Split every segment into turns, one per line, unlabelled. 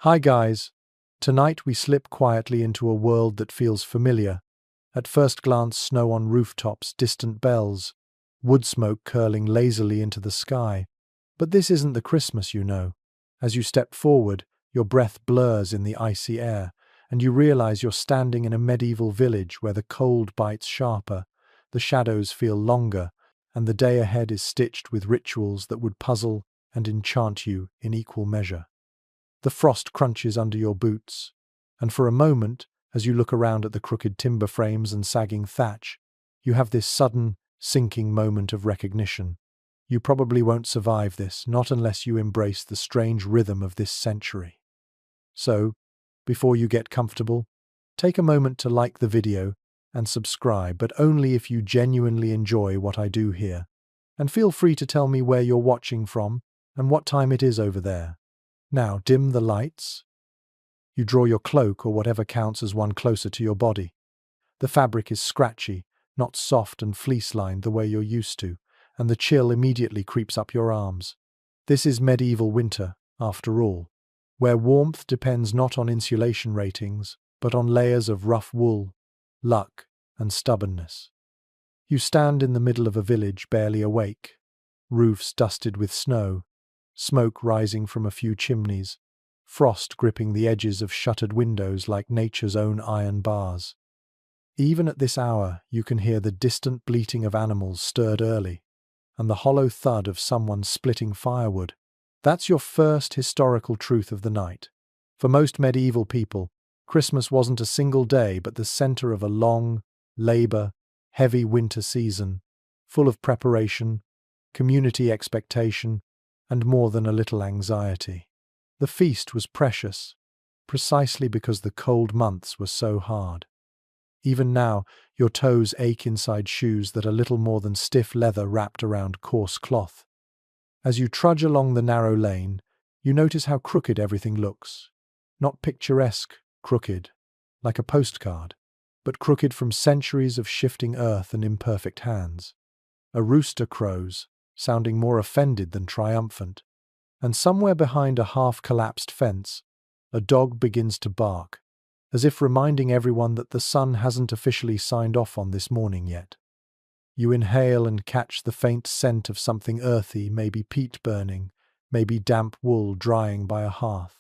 Hi guys! Tonight we slip quietly into a world that feels familiar. At first glance, snow on rooftops, distant bells, wood smoke curling lazily into the sky. But this isn't the Christmas you know. As you step forward, your breath blurs in the icy air, and you realize you're standing in a medieval village where the cold bites sharper, the shadows feel longer, and the day ahead is stitched with rituals that would puzzle and enchant you in equal measure. The frost crunches under your boots, and for a moment, as you look around at the crooked timber frames and sagging thatch, you have this sudden, sinking moment of recognition. You probably won't survive this, not unless you embrace the strange rhythm of this century. So, before you get comfortable, take a moment to like the video and subscribe, but only if you genuinely enjoy what I do here. And feel free to tell me where you're watching from and what time it is over there. Now, dim the lights. You draw your cloak or whatever counts as one closer to your body. The fabric is scratchy, not soft and fleece-lined the way you're used to, and the chill immediately creeps up your arms. This is medieval winter, after all, where warmth depends not on insulation ratings, but on layers of rough wool, luck, and stubbornness. You stand in the middle of a village barely awake, roofs dusted with snow, smoke rising from a few chimneys, frost gripping the edges of shuttered windows like nature's own iron bars. Even at this hour, you can hear the distant bleating of animals stirred early, and the hollow thud of someone splitting firewood. That's your first historical truth of the night. For most medieval people, Christmas wasn't a single day but the center of a long, heavy winter season, full of preparation, community expectation, and more than a little anxiety. The feast was precious, precisely because the cold months were so hard. Even now, your toes ache inside shoes that are little more than stiff leather wrapped around coarse cloth. As you trudge along the narrow lane, you notice how crooked everything looks. Not picturesque, crooked, like a postcard, but crooked from centuries of shifting earth and imperfect hands. A rooster crows, sounding more offended than triumphant, and somewhere behind a half-collapsed fence, a dog begins to bark, as if reminding everyone that the sun hasn't officially signed off on this morning yet. You inhale and catch the faint scent of something earthy, maybe peat burning, maybe damp wool drying by a hearth.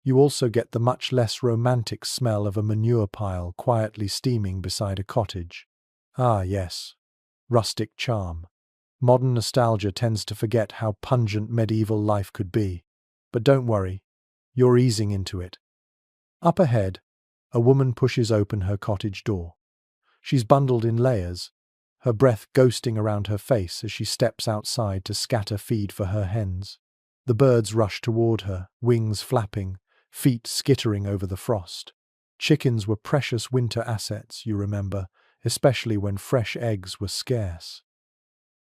You also get the much less romantic smell of a manure pile quietly steaming beside a cottage. Ah, yes, rustic charm. Modern nostalgia tends to forget how pungent medieval life could be. But don't worry, you're easing into it. Up ahead, a woman pushes open her cottage door. She's bundled in layers, her breath ghosting around her face as she steps outside to scatter feed for her hens. The birds rush toward her, wings flapping, feet skittering over the frost. Chickens were precious winter assets, you remember, especially when fresh eggs were scarce.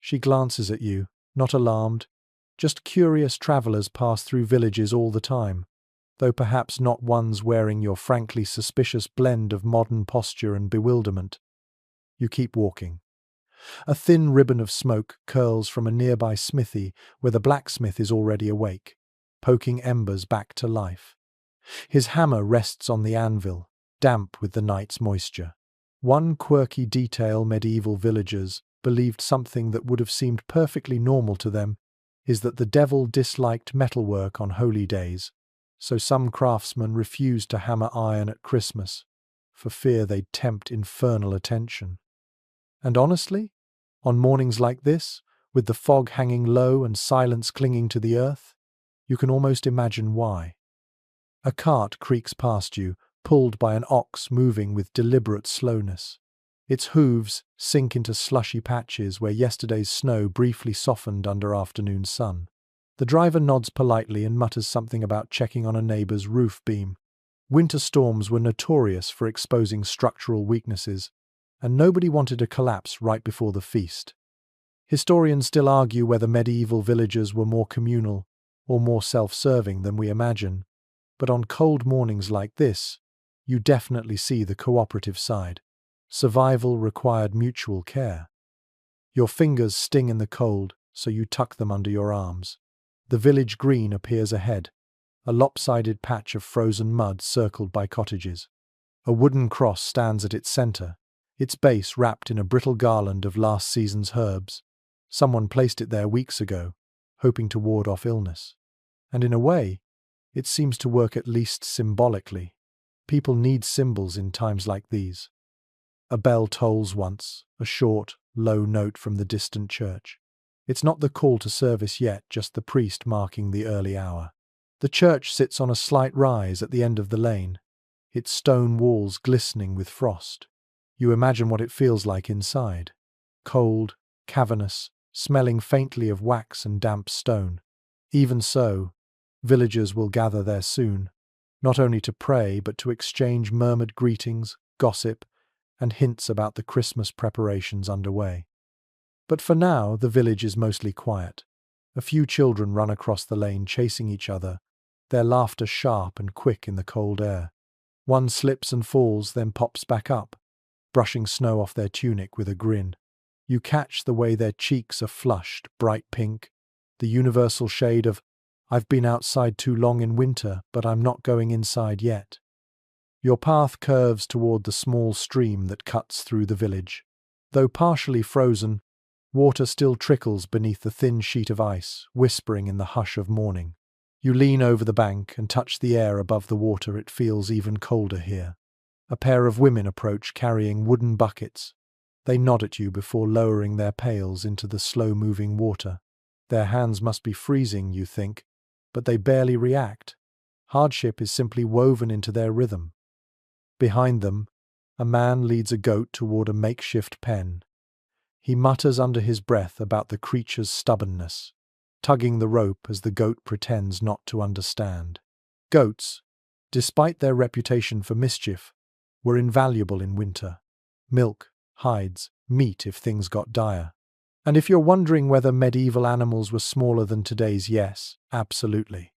She glances at you, not alarmed, just curious travelers pass through villages all the time, though perhaps not ones wearing your frankly suspicious blend of modern posture and bewilderment. You keep walking. A thin ribbon of smoke curls from a nearby smithy where the blacksmith is already awake, poking embers back to life. His hammer rests on the anvil, damp with the night's moisture. One quirky detail medieval villagers believed something that would have seemed perfectly normal to them is that the devil disliked metalwork on holy days, so some craftsmen refused to hammer iron at Christmas, for fear they'd tempt infernal attention. And honestly, on mornings like this, with the fog hanging low and silence clinging to the earth, you can almost imagine why. A cart creaks past you, pulled by an ox moving with deliberate slowness. Its hooves sink into slushy patches where yesterday's snow briefly softened under afternoon sun. The driver nods politely and mutters something about checking on a neighbor's roof beam. Winter storms were notorious for exposing structural weaknesses, and nobody wanted a collapse right before the feast. Historians still argue whether medieval villagers were more communal or more self-serving than we imagine, but on cold mornings like this, you definitely see the cooperative side. Survival required mutual care. Your fingers sting in the cold, so you tuck them under your arms. The village green appears ahead, a lopsided patch of frozen mud circled by cottages. A wooden cross stands at its center, its base wrapped in a brittle garland of last season's herbs. Someone placed it there weeks ago, hoping to ward off illness. And in a way, it seems to work at least symbolically. People need symbols in times like these. A bell tolls once, a short, low note from the distant church. It's not the call to service yet, just the priest marking the early hour. The church sits on a slight rise at the end of the lane, its stone walls glistening with frost. You imagine what it feels like inside. Cold, cavernous, smelling faintly of wax and damp stone. Even so, villagers will gather there soon, not only to pray but to exchange murmured greetings, gossip, and hints about the Christmas preparations underway. But for now, the village is mostly quiet. A few children run across the lane chasing each other, their laughter sharp and quick in the cold air. One slips and falls, then pops back up, brushing snow off their tunic with a grin. You catch the way their cheeks are flushed, bright pink, the universal shade of, "I've been outside too long in winter, but I'm not going inside yet." Your path curves toward the small stream that cuts through the village. Though partially frozen, water still trickles beneath the thin sheet of ice, whispering in the hush of morning. You lean over the bank and touch the air above the water. It feels even colder here. A pair of women approach carrying wooden buckets. They nod at you before lowering their pails into the slow-moving water. Their hands must be freezing, you think, but they barely react. Hardship is simply woven into their rhythm. Behind them, a man leads a goat toward a makeshift pen. He mutters under his breath about the creature's stubbornness, tugging the rope as the goat pretends not to understand. Goats, despite their reputation for mischief, were invaluable in winter. Milk, hides, meat if things got dire. And if you're wondering whether medieval animals were smaller than today's, yes, absolutely.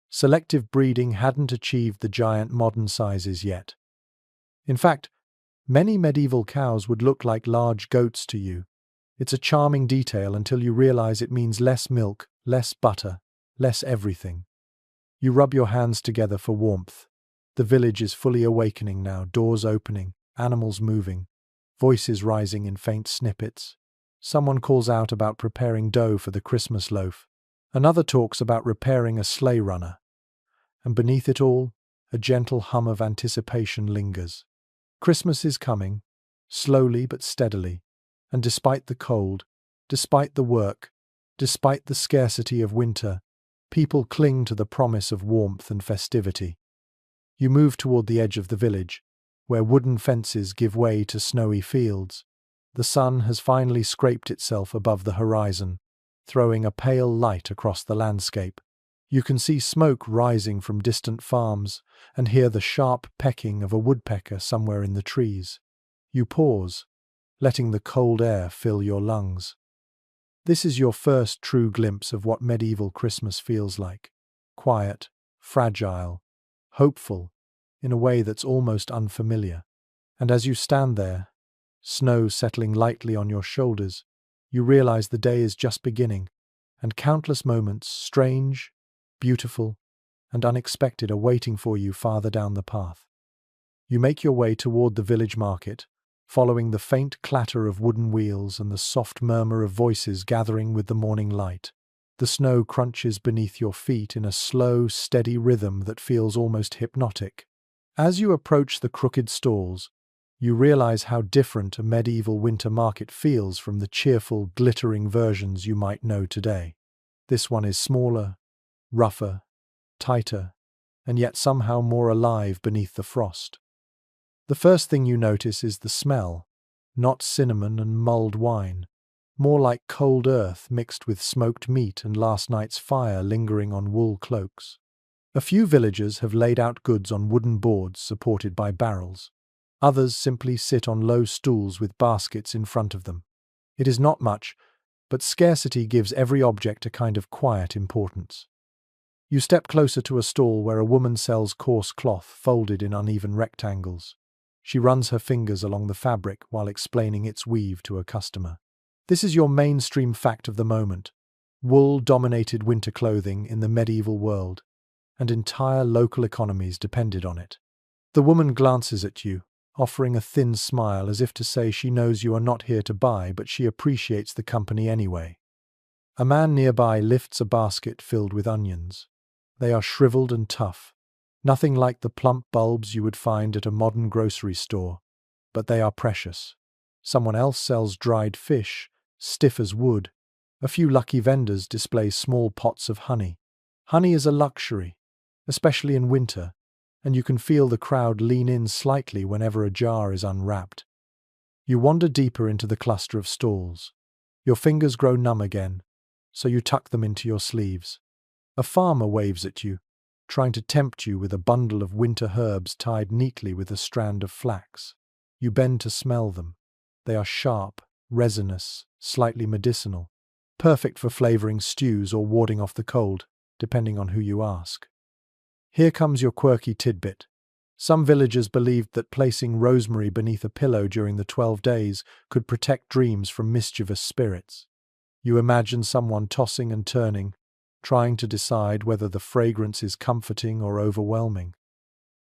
Selective breeding hadn't achieved the giant modern sizes yet. In fact, many medieval cows would look like large goats to you. It's a charming detail until you realize it means less milk, less butter, less everything. You rub your hands together for warmth. The village is fully awakening now, doors opening, animals moving, voices rising in faint snippets. Someone calls out about preparing dough for the Christmas loaf. Another talks about repairing a sleigh runner. And beneath it all, a gentle hum of anticipation lingers. Christmas is coming, slowly but steadily, and despite the cold, despite the work, despite the scarcity of winter, people cling to the promise of warmth and festivity. You move toward the edge of the village, where wooden fences give way to snowy fields. The sun has finally scraped itself above the horizon, throwing a pale light across the landscape. You can see smoke rising from distant farms and hear the sharp pecking of a woodpecker somewhere in the trees. You pause, letting the cold air fill your lungs. This is your first true glimpse of what medieval Christmas feels like. Quiet, fragile, hopeful, in a way that's almost unfamiliar. And as you stand there, snow settling lightly on your shoulders, you realize the day is just beginning, and countless moments, strange, beautiful, and unexpected, are waiting for you farther down the path. You make your way toward the village market, following the faint clatter of wooden wheels and the soft murmur of voices gathering with the morning light. The snow crunches beneath your feet in a slow, steady rhythm that feels almost hypnotic. As you approach the crooked stalls, you realize how different a medieval winter market feels from the cheerful, glittering versions you might know today. This one is smaller, rougher, tighter, and yet somehow more alive beneath the frost. The first thing you notice is the smell, not cinnamon and mulled wine, more like cold earth mixed with smoked meat and last night's fire lingering on wool cloaks. A few villagers have laid out goods on wooden boards supported by barrels. Others simply sit on low stools with baskets in front of them. It is not much, but scarcity gives every object a kind of quiet importance. You step closer to a stall where a woman sells coarse cloth folded in uneven rectangles. She runs her fingers along the fabric while explaining its weave to a customer. This is your mainstream fact of the moment: wool-dominated winter clothing in the medieval world. and entire local economies depended on it. The woman glances at you, offering a thin smile as if to say she knows you are not here to buy, but she appreciates the company anyway. A man nearby lifts a basket filled with onions. They are shriveled and tough, nothing like the plump bulbs you would find at a modern grocery store, but they are precious. Someone else sells dried fish, stiff as wood. A few lucky vendors display small pots of honey. Honey is a luxury, especially in winter, and you can feel the crowd lean in slightly whenever a jar is unwrapped. You wander deeper into the cluster of stalls. Your fingers grow numb again, so you tuck them into your sleeves. A farmer waves at you, trying to tempt you with a bundle of winter herbs tied neatly with a strand of flax. You bend to smell them. They are sharp, resinous, slightly medicinal, perfect for flavoring stews or warding off the cold, depending on who you ask. Here comes your quirky tidbit. Some villagers believed that placing rosemary beneath a pillow during the 12 days could protect dreams from mischievous spirits. You imagine someone tossing and turning, trying to decide whether the fragrance is comforting or overwhelming.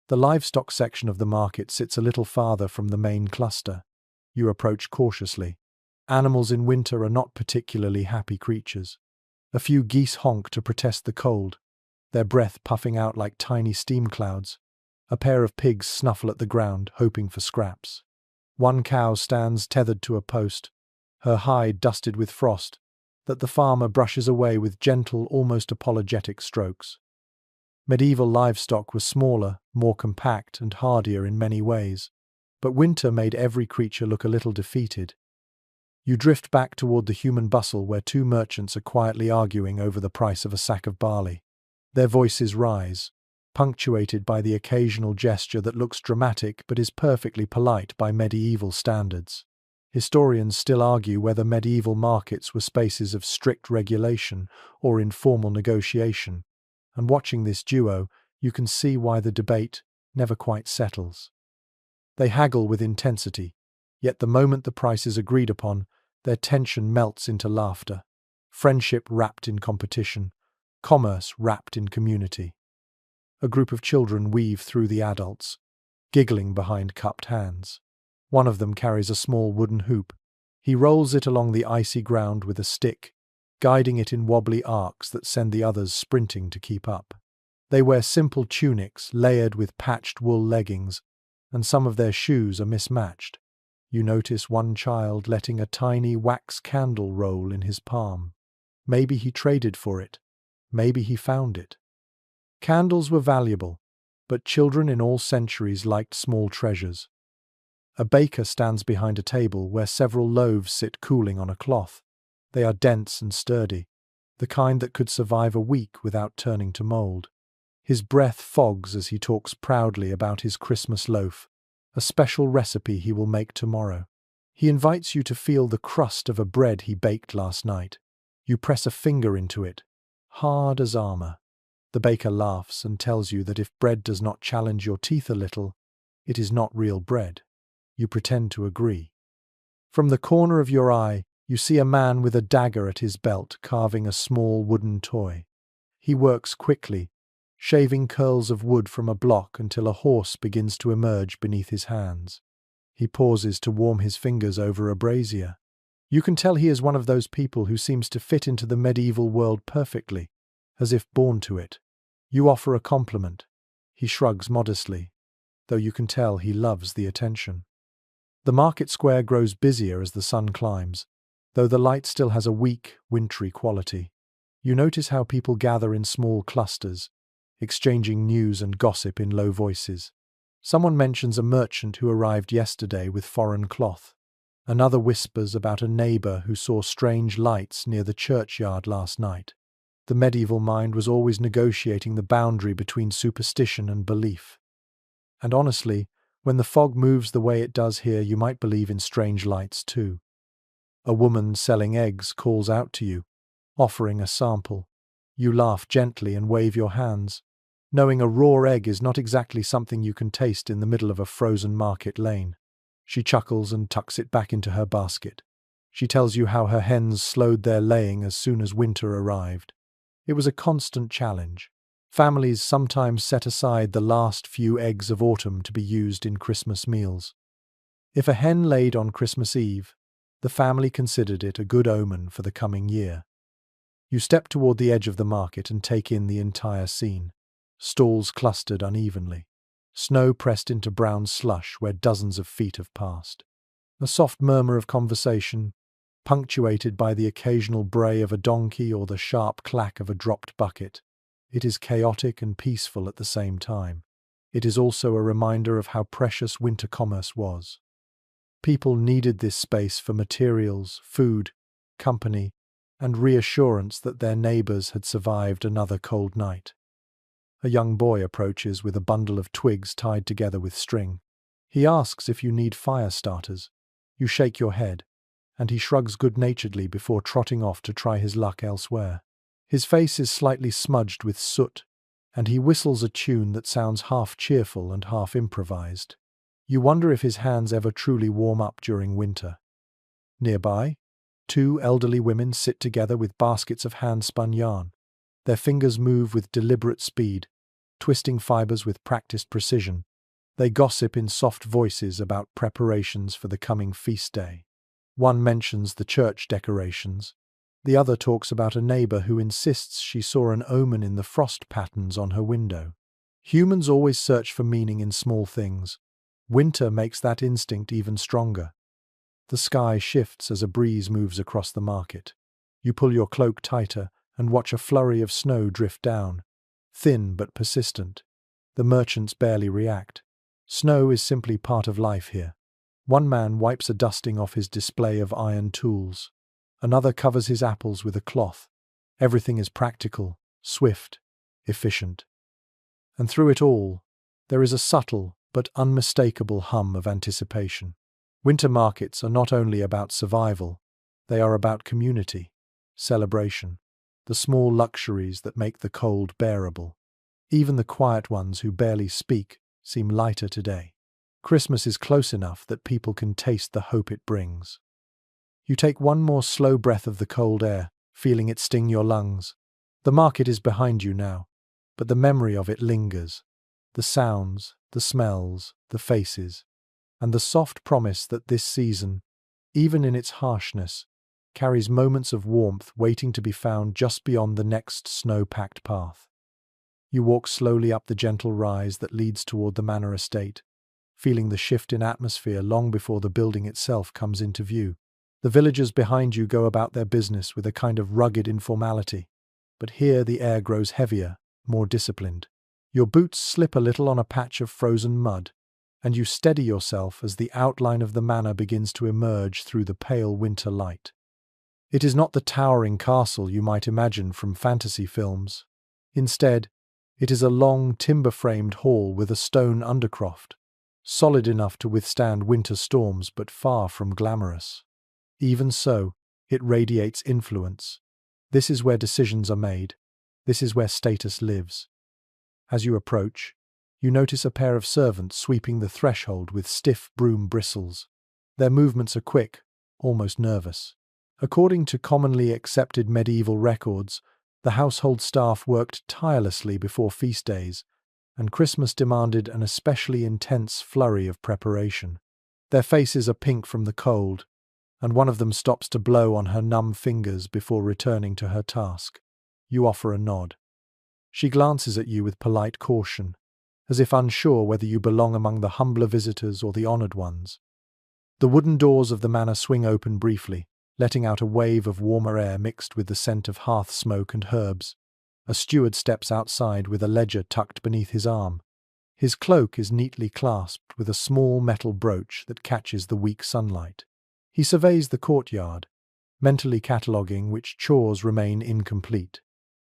The livestock section of the market sits a little farther from the main cluster. You approach cautiously. Animals in winter are not particularly happy creatures. A few geese honk to protest the cold, their breath puffing out like tiny steam clouds. A pair of pigs snuffle at the ground, hoping for scraps. One cow stands tethered to a post, her hide dusted with frost, that the farmer brushes away with gentle, almost apologetic strokes. Medieval livestock was smaller, more compact, and hardier in many ways, but winter made every creature look a little defeated. You drift back toward the human bustle where two merchants are quietly arguing over the price of a sack of barley. Their voices rise, punctuated by the occasional gesture that looks dramatic but is perfectly polite by medieval standards. Historians still argue whether medieval markets were spaces of strict regulation or informal negotiation, and watching this duo, you can see why the debate never quite settles. They haggle with intensity, yet the moment the price is agreed upon, their tension melts into laughter, friendship wrapped in competition, commerce wrapped in community. A group of children weave through the adults, giggling behind cupped hands. One of them carries a small wooden hoop. He rolls it along the icy ground with a stick, guiding it in wobbly arcs that send the others sprinting to keep up. They wear simple tunics layered with patched wool leggings, and some of their shoes are mismatched. You notice one child letting a tiny wax candle roll in his palm. Maybe he traded for it. Maybe he found it. Candles were valuable, but children in all centuries liked small treasures. A baker stands behind a table where several loaves sit cooling on a cloth. They are dense and sturdy, the kind that could survive a week without turning to mold. His breath fogs as he talks proudly about his Christmas loaf, a special recipe he will make tomorrow. He invites you to feel the crust of a bread he baked last night. You press a finger into it, hard as armor. The baker laughs and tells you that if bread does not challenge your teeth a little, it is not real bread. You pretend to agree. From the corner of your eye, you see a man with a dagger at his belt carving a small wooden toy. He works quickly, shaving curls of wood from a block until a horse begins to emerge beneath his hands. He pauses to warm his fingers over a brazier. You can tell he is one of those people who seems to fit into the medieval world perfectly, as if born to it. You offer a compliment. He shrugs modestly, though you can tell he loves the attention. The market square grows busier as the sun climbs, though the light still has a weak, wintry quality. You notice how people gather in small clusters, exchanging news and gossip in low voices. Someone mentions a merchant who arrived yesterday with foreign cloth. Another whispers about a neighbor who saw strange lights near the churchyard last night. The medieval mind was always negotiating the boundary between superstition and belief. And honestly, when the fog moves the way it does here, you might believe in strange lights too. A woman selling eggs calls out to you, offering a sample. You laugh gently and wave your hands, knowing a raw egg is not exactly something you can taste in the middle of a frozen market lane. She chuckles and tucks it back into her basket. She tells you how her hens slowed their laying as soon as winter arrived. It was a constant challenge. Families sometimes set aside the last few eggs of autumn to be used in Christmas meals. If a hen laid on Christmas Eve, the family considered it a good omen for the coming year. You step toward the edge of the market and take in the entire scene. Stalls clustered unevenly. Snow pressed into brown slush where dozens of feet have passed. A soft murmur of conversation, punctuated by the occasional bray of a donkey or the sharp clack of a dropped bucket. It is chaotic and peaceful at the same time. It is also a reminder of how precious winter commerce was. People needed this space for materials, food, company, and reassurance that their neighbors had survived another cold night. A young boy approaches with a bundle of twigs tied together with string. He asks if you need fire starters. You shake your head, and he shrugs good-naturedly before trotting off to try his luck elsewhere. His face is slightly smudged with soot, and he whistles a tune that sounds half cheerful and half improvised. You wonder if his hands ever truly warm up during winter. Nearby, two elderly women sit together with baskets of hand-spun yarn. Their fingers move with deliberate speed, twisting fibers with practiced precision. They gossip in soft voices about preparations for the coming feast day. One mentions the church decorations. The other talks about a neighbor who insists she saw an omen in the frost patterns on her window. Humans always search for meaning in small things. Winter makes that instinct even stronger. The sky shifts as a breeze moves across the market. You pull your cloak tighter and watch a flurry of snow drift down, thin but persistent. The merchants barely react. Snow is simply part of life here. One man wipes a dusting off his display of iron tools. Another covers his apples with a cloth. Everything is practical, swift, efficient. And through it all, there is a subtle but unmistakable hum of anticipation. Winter markets are not only about survival, they are about community, celebration, the small luxuries that make the cold bearable. Even the quiet ones who barely speak seem lighter today. Christmas is close enough that people can taste the hope it brings. You take one more slow breath of the cold air, feeling it sting your lungs. The market is behind you now, but the memory of it lingers. The sounds, the smells, the faces, and the soft promise that this season, even in its harshness, carries moments of warmth waiting to be found just beyond the next snow-packed path. You walk slowly up the gentle rise that leads toward the manor estate, feeling the shift in atmosphere long before the building itself comes into view. The villagers behind you go about their business with a kind of rugged informality, but here the air grows heavier, more disciplined. Your boots slip a little on a patch of frozen mud, and you steady yourself as the outline of the manor begins to emerge through the pale winter light. It is not the towering castle you might imagine from fantasy films. Instead, it is a long, timber-framed hall with a stone undercroft, solid enough to withstand winter storms but far from glamorous. Even so, it radiates influence. This is where decisions are made. This is where status lives. As you approach, you notice a pair of servants sweeping the threshold with stiff broom bristles. Their movements are quick, almost nervous. According to commonly accepted medieval records, the household staff worked tirelessly before feast days, and Christmas demanded an especially intense flurry of preparation. Their faces are pink from the cold, and one of them stops to blow on her numb fingers before returning to her task. You offer a nod. She glances at you with polite caution, as if unsure whether you belong among the humbler visitors or the honored ones. The wooden doors of the manor swing open briefly, letting out a wave of warmer air mixed with the scent of hearth smoke and herbs. A steward steps outside with a ledger tucked beneath his arm. His cloak is neatly clasped with a small metal brooch that catches the weak sunlight. He surveys the courtyard, mentally cataloguing which chores remain incomplete.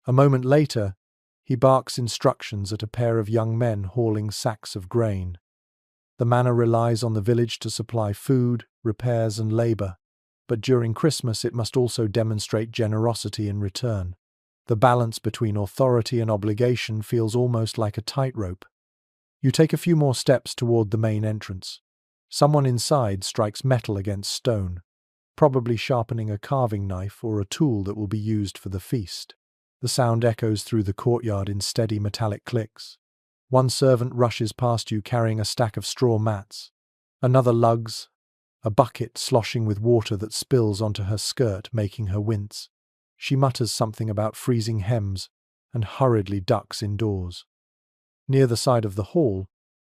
A moment later, he barks instructions at a pair of young men hauling sacks of grain. The manor relies on the village to supply food, repairs, and labor, but during Christmas it must also demonstrate generosity in return. The balance between authority and obligation feels almost like a tightrope. You take a few more steps toward the main entrance. Someone inside strikes metal against stone, probably sharpening a carving knife or a tool that will be used for the feast. The sound echoes through the courtyard in steady metallic clicks. One servant rushes past you carrying a stack of straw mats. Another lugs a bucket sloshing with water that spills onto her skirt, making her wince. She mutters something about freezing hems and hurriedly ducks indoors. Near the side of the hall,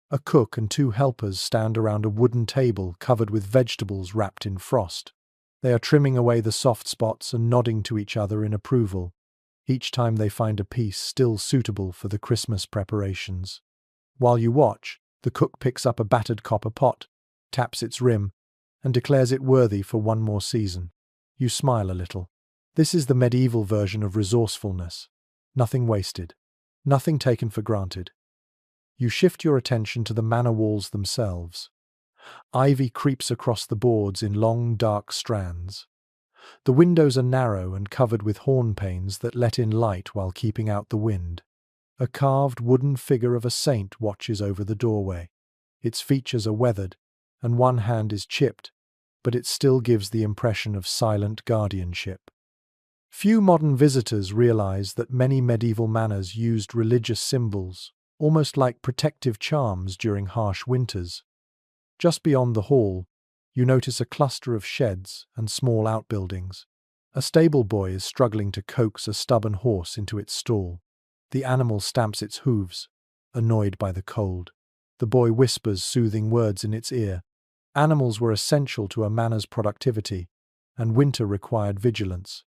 a cook and two helpers stand around a wooden table covered with vegetables wrapped in frost. They are trimming away the soft spots and nodding to each other in approval, each time they find a piece still suitable for the Christmas preparations. While you watch, the cook picks up a battered copper pot, taps its rim, and declares it worthy for one more season. You smile a little. This is the medieval version of resourcefulness. Nothing wasted. Nothing taken for granted. You shift your attention to the manor walls themselves. Ivy creeps across the boards in long, dark strands. The windows are narrow and covered with horn panes that let in light while keeping out the wind. A carved wooden figure of a saint watches over the doorway. Its features are weathered, and one hand is chipped, but it still gives the impression of silent guardianship. Few modern visitors realize that many medieval manors used religious symbols, almost like protective charms during harsh winters. Just beyond the hall, you notice a cluster of sheds and small outbuildings. A stable boy is struggling to coax a stubborn horse into its stall. The animal stamps its hooves, annoyed by the cold. The boy whispers soothing words in its ear. Animals were essential to a manor's productivity, and winter required vigilance.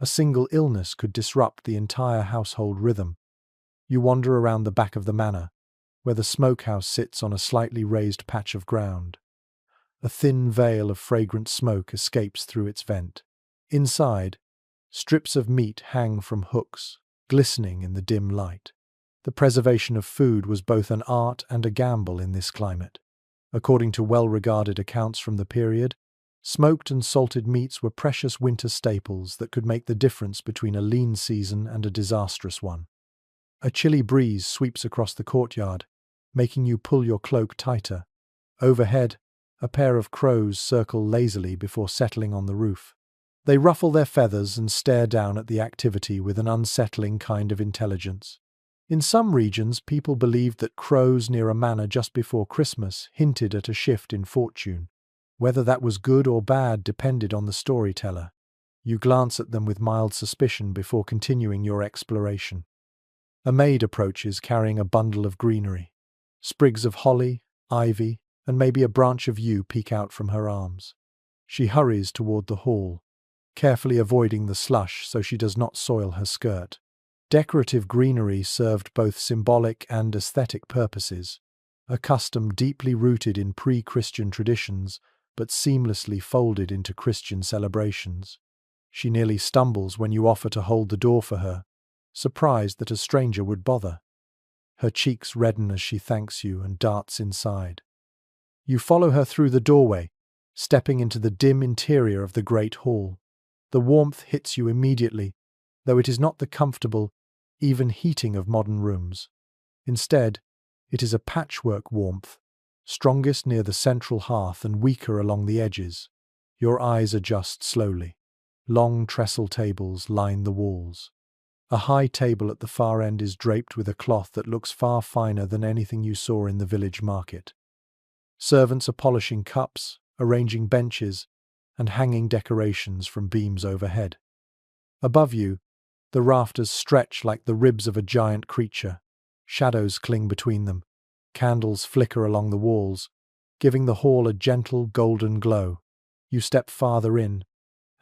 A single illness could disrupt the entire household rhythm. You wander around the back of the manor, where the smokehouse sits on a slightly raised patch of ground. A thin veil of fragrant smoke escapes through its vent. Inside, strips of meat hang from hooks, glistening in the dim light. The preservation of food was both an art and a gamble in this climate. According to well-regarded accounts from the period, smoked and salted meats were precious winter staples that could make the difference between a lean season and a disastrous one. A chilly breeze sweeps across the courtyard, making you pull your cloak tighter. Overhead, a pair of crows circle lazily before settling on the roof. They ruffle their feathers and stare down at the activity with an unsettling kind of intelligence. In some regions, people believed that crows near a manor just before Christmas hinted at a shift in fortune. Whether that was good or bad depended on the storyteller. You glance at them with mild suspicion before continuing your exploration. A maid approaches carrying a bundle of greenery. Sprigs of holly, ivy, and maybe a branch of yew peek out from her arms. She hurries toward the hall, carefully avoiding the slush so she does not soil her skirt. Decorative greenery served both symbolic and aesthetic purposes, a custom deeply rooted in pre-Christian traditions but seamlessly folded into Christian celebrations. She nearly stumbles when you offer to hold the door for her, surprised that a stranger would bother. Her cheeks redden as she thanks you and darts inside. You follow her through the doorway, stepping into the dim interior of the great hall. The warmth hits you immediately, though it is not the comfortable, even heating of modern rooms. Instead, it is a patchwork warmth, strongest near the central hearth and weaker along the edges. Your eyes adjust slowly. Long trestle tables line the walls. A high table at the far end is draped with a cloth that looks far finer than anything you saw in the village market. Servants are polishing cups, arranging benches, and hanging decorations from beams overhead. Above you, the rafters stretch like the ribs of a giant creature. Shadows cling between them. Candles flicker along the walls, giving the hall a gentle golden glow. You step farther in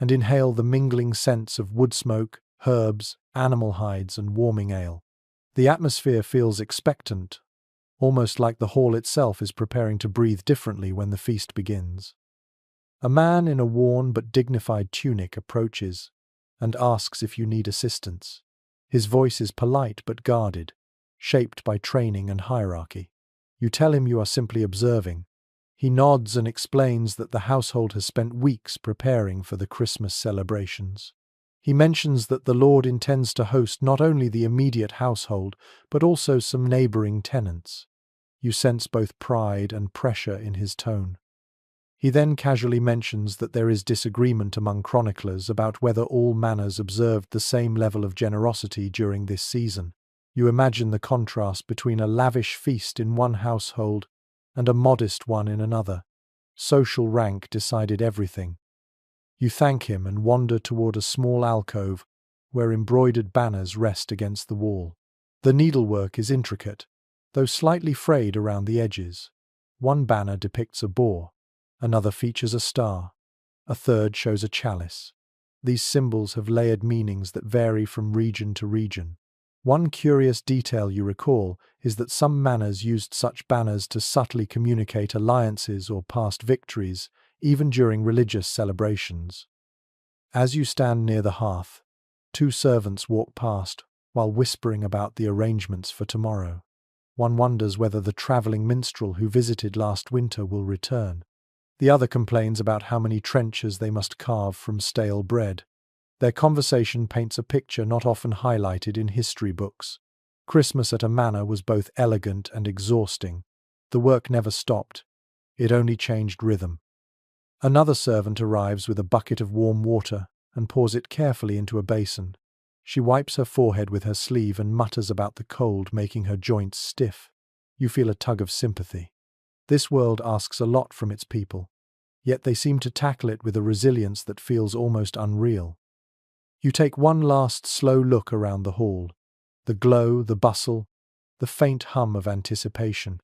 and inhale the mingling scents of wood smoke, herbs, animal hides, and warming ale. The atmosphere feels expectant, almost like the hall itself is preparing to breathe differently when the feast begins. A man in a worn but dignified tunic approaches and asks if you need assistance. His voice is polite but guarded, shaped by training and hierarchy. You tell him you are simply observing. He nods and explains that the household has spent weeks preparing for the Christmas celebrations. He mentions that the Lord intends to host not only the immediate household, but also some neighboring tenants. You sense both pride and pressure in his tone. He then casually mentions that there is disagreement among chroniclers about whether all manors observed the same level of generosity during this season. You imagine the contrast between a lavish feast in one household and a modest one in another. Social rank decided everything. You thank him and wander toward a small alcove where embroidered banners rest against the wall. The needlework is intricate, though slightly frayed around the edges. One banner depicts a boar, another features a star, a third shows a chalice. These symbols have layered meanings that vary from region to region. One curious detail you recall is that some manors used such banners to subtly communicate alliances or past victories, even during religious celebrations. As you stand near the hearth, two servants walk past while whispering about the arrangements for tomorrow. One wonders whether the travelling minstrel who visited last winter will return. The other complains about how many trenchers they must carve from stale bread. Their conversation paints a picture not often highlighted in history books. Christmas at a manor was both elegant and exhausting. The work never stopped. It only changed rhythm. Another servant arrives with a bucket of warm water and pours it carefully into a basin. She wipes her forehead with her sleeve and mutters about the cold making her joints stiff. You feel a tug of sympathy. This world asks a lot from its people, yet they seem to tackle it with a resilience that feels almost unreal. You take one last slow look around the hall. The glow, the bustle, the faint hum of anticipation.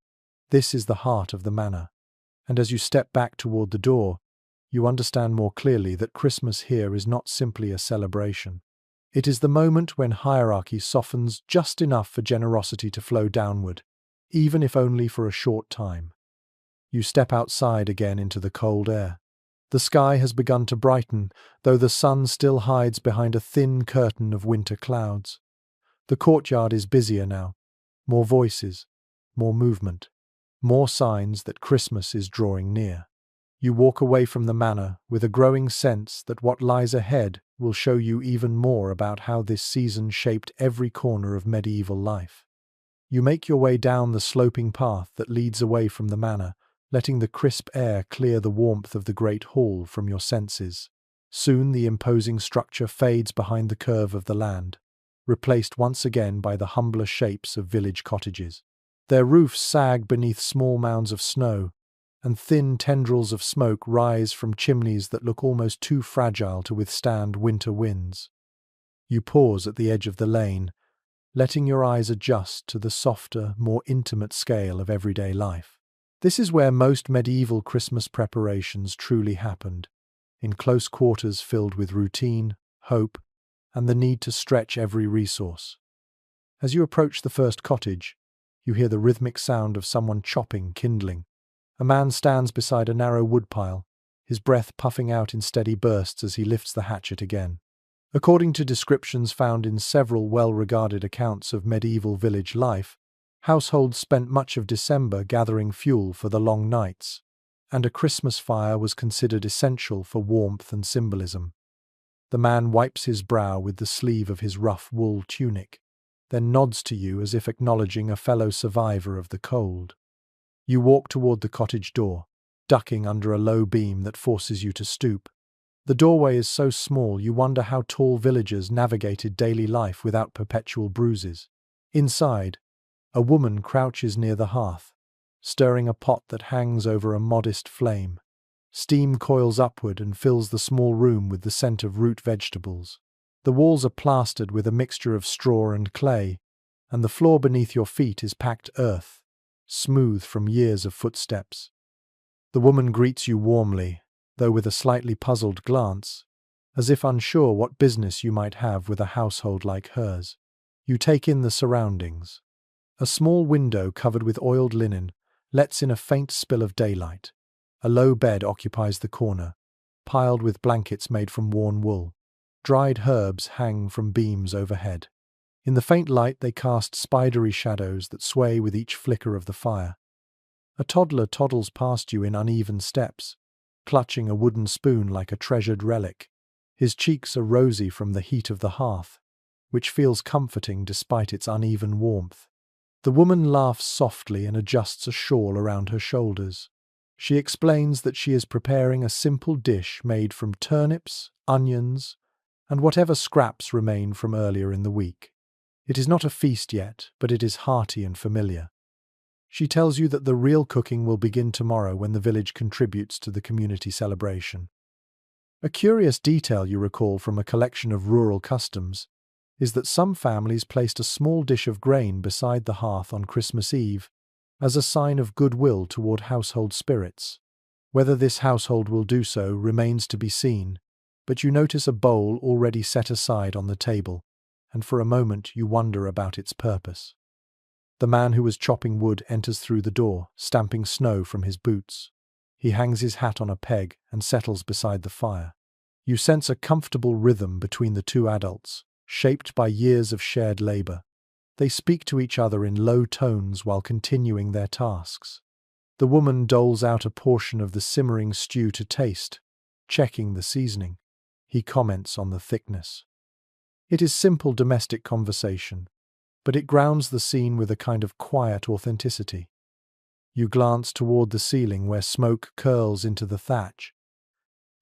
This is the heart of the manor. And as you step back toward the door, you understand more clearly that Christmas here is not simply a celebration. It is the moment when hierarchy softens just enough for generosity to flow downward, even if only for a short time. You step outside again into the cold air. The sky has begun to brighten, though the sun still hides behind a thin curtain of winter clouds. The courtyard is busier now. More voices, more movement, more signs that Christmas is drawing near. You walk away from the manor with a growing sense that what lies ahead will show you even more about how this season shaped every corner of medieval life. You make your way down the sloping path that leads away from the manor, letting the crisp air clear the warmth of the great hall from your senses. Soon the imposing structure fades behind the curve of the land, replaced once again by the humbler shapes of village cottages. Their roofs sag beneath small mounds of snow, and thin tendrils of smoke rise from chimneys that look almost too fragile to withstand winter winds. You pause at the edge of the lane, letting your eyes adjust to the softer, more intimate scale of everyday life. This is where most medieval Christmas preparations truly happened, in close quarters filled with routine, hope, and the need to stretch every resource. As you approach the first cottage, you hear the rhythmic sound of someone chopping kindling. A man stands beside a narrow woodpile, his breath puffing out in steady bursts as he lifts the hatchet again. According to descriptions found in several well-regarded accounts of medieval village life, households spent much of December gathering fuel for the long nights, and a Christmas fire was considered essential for warmth and symbolism. The man wipes his brow with the sleeve of his rough wool tunic, then nods to you as if acknowledging a fellow survivor of the cold. You walk toward the cottage door, ducking under a low beam that forces you to stoop. The doorway is so small you wonder how tall villagers navigated daily life without perpetual bruises. Inside, a woman crouches near the hearth, stirring a pot that hangs over a modest flame. Steam coils upward and fills the small room with the scent of root vegetables. The walls are plastered with a mixture of straw and clay, and the floor beneath your feet is packed earth, smooth from years of footsteps. The woman greets you warmly, though with a slightly puzzled glance, as if unsure what business you might have with a household like hers. You take in the surroundings. A small window covered with oiled linen lets in a faint spill of daylight. A low bed occupies the corner, piled with blankets made from worn wool. Dried herbs hang from beams overhead. In the faint light they cast spidery shadows that sway with each flicker of the fire. A toddler toddles past you in uneven steps, clutching a wooden spoon like a treasured relic. His cheeks are rosy from the heat of the hearth, which feels comforting despite its uneven warmth. The woman laughs softly and adjusts a shawl around her shoulders. She explains that she is preparing a simple dish made from turnips, onions, and whatever scraps remain from earlier in the week. It is not a feast yet, but it is hearty and familiar. She tells you that the real cooking will begin tomorrow when the village contributes to the community celebration. A curious detail you recall from a collection of rural customs is that some families placed a small dish of grain beside the hearth on Christmas Eve as a sign of goodwill toward household spirits. Whether this household will do so remains to be seen, but you notice a bowl already set aside on the table, and for a moment you wonder about its purpose. The man who was chopping wood enters through the door, stamping snow from his boots. He hangs his hat on a peg and settles beside the fire. You sense a comfortable rhythm between the two adults, shaped by years of shared labor. They speak to each other in low tones while continuing their tasks. The woman doles out a portion of the simmering stew to taste, checking the seasoning. He comments on the thickness. It is simple domestic conversation, but it grounds the scene with a kind of quiet authenticity. You glance toward the ceiling where smoke curls into the thatch.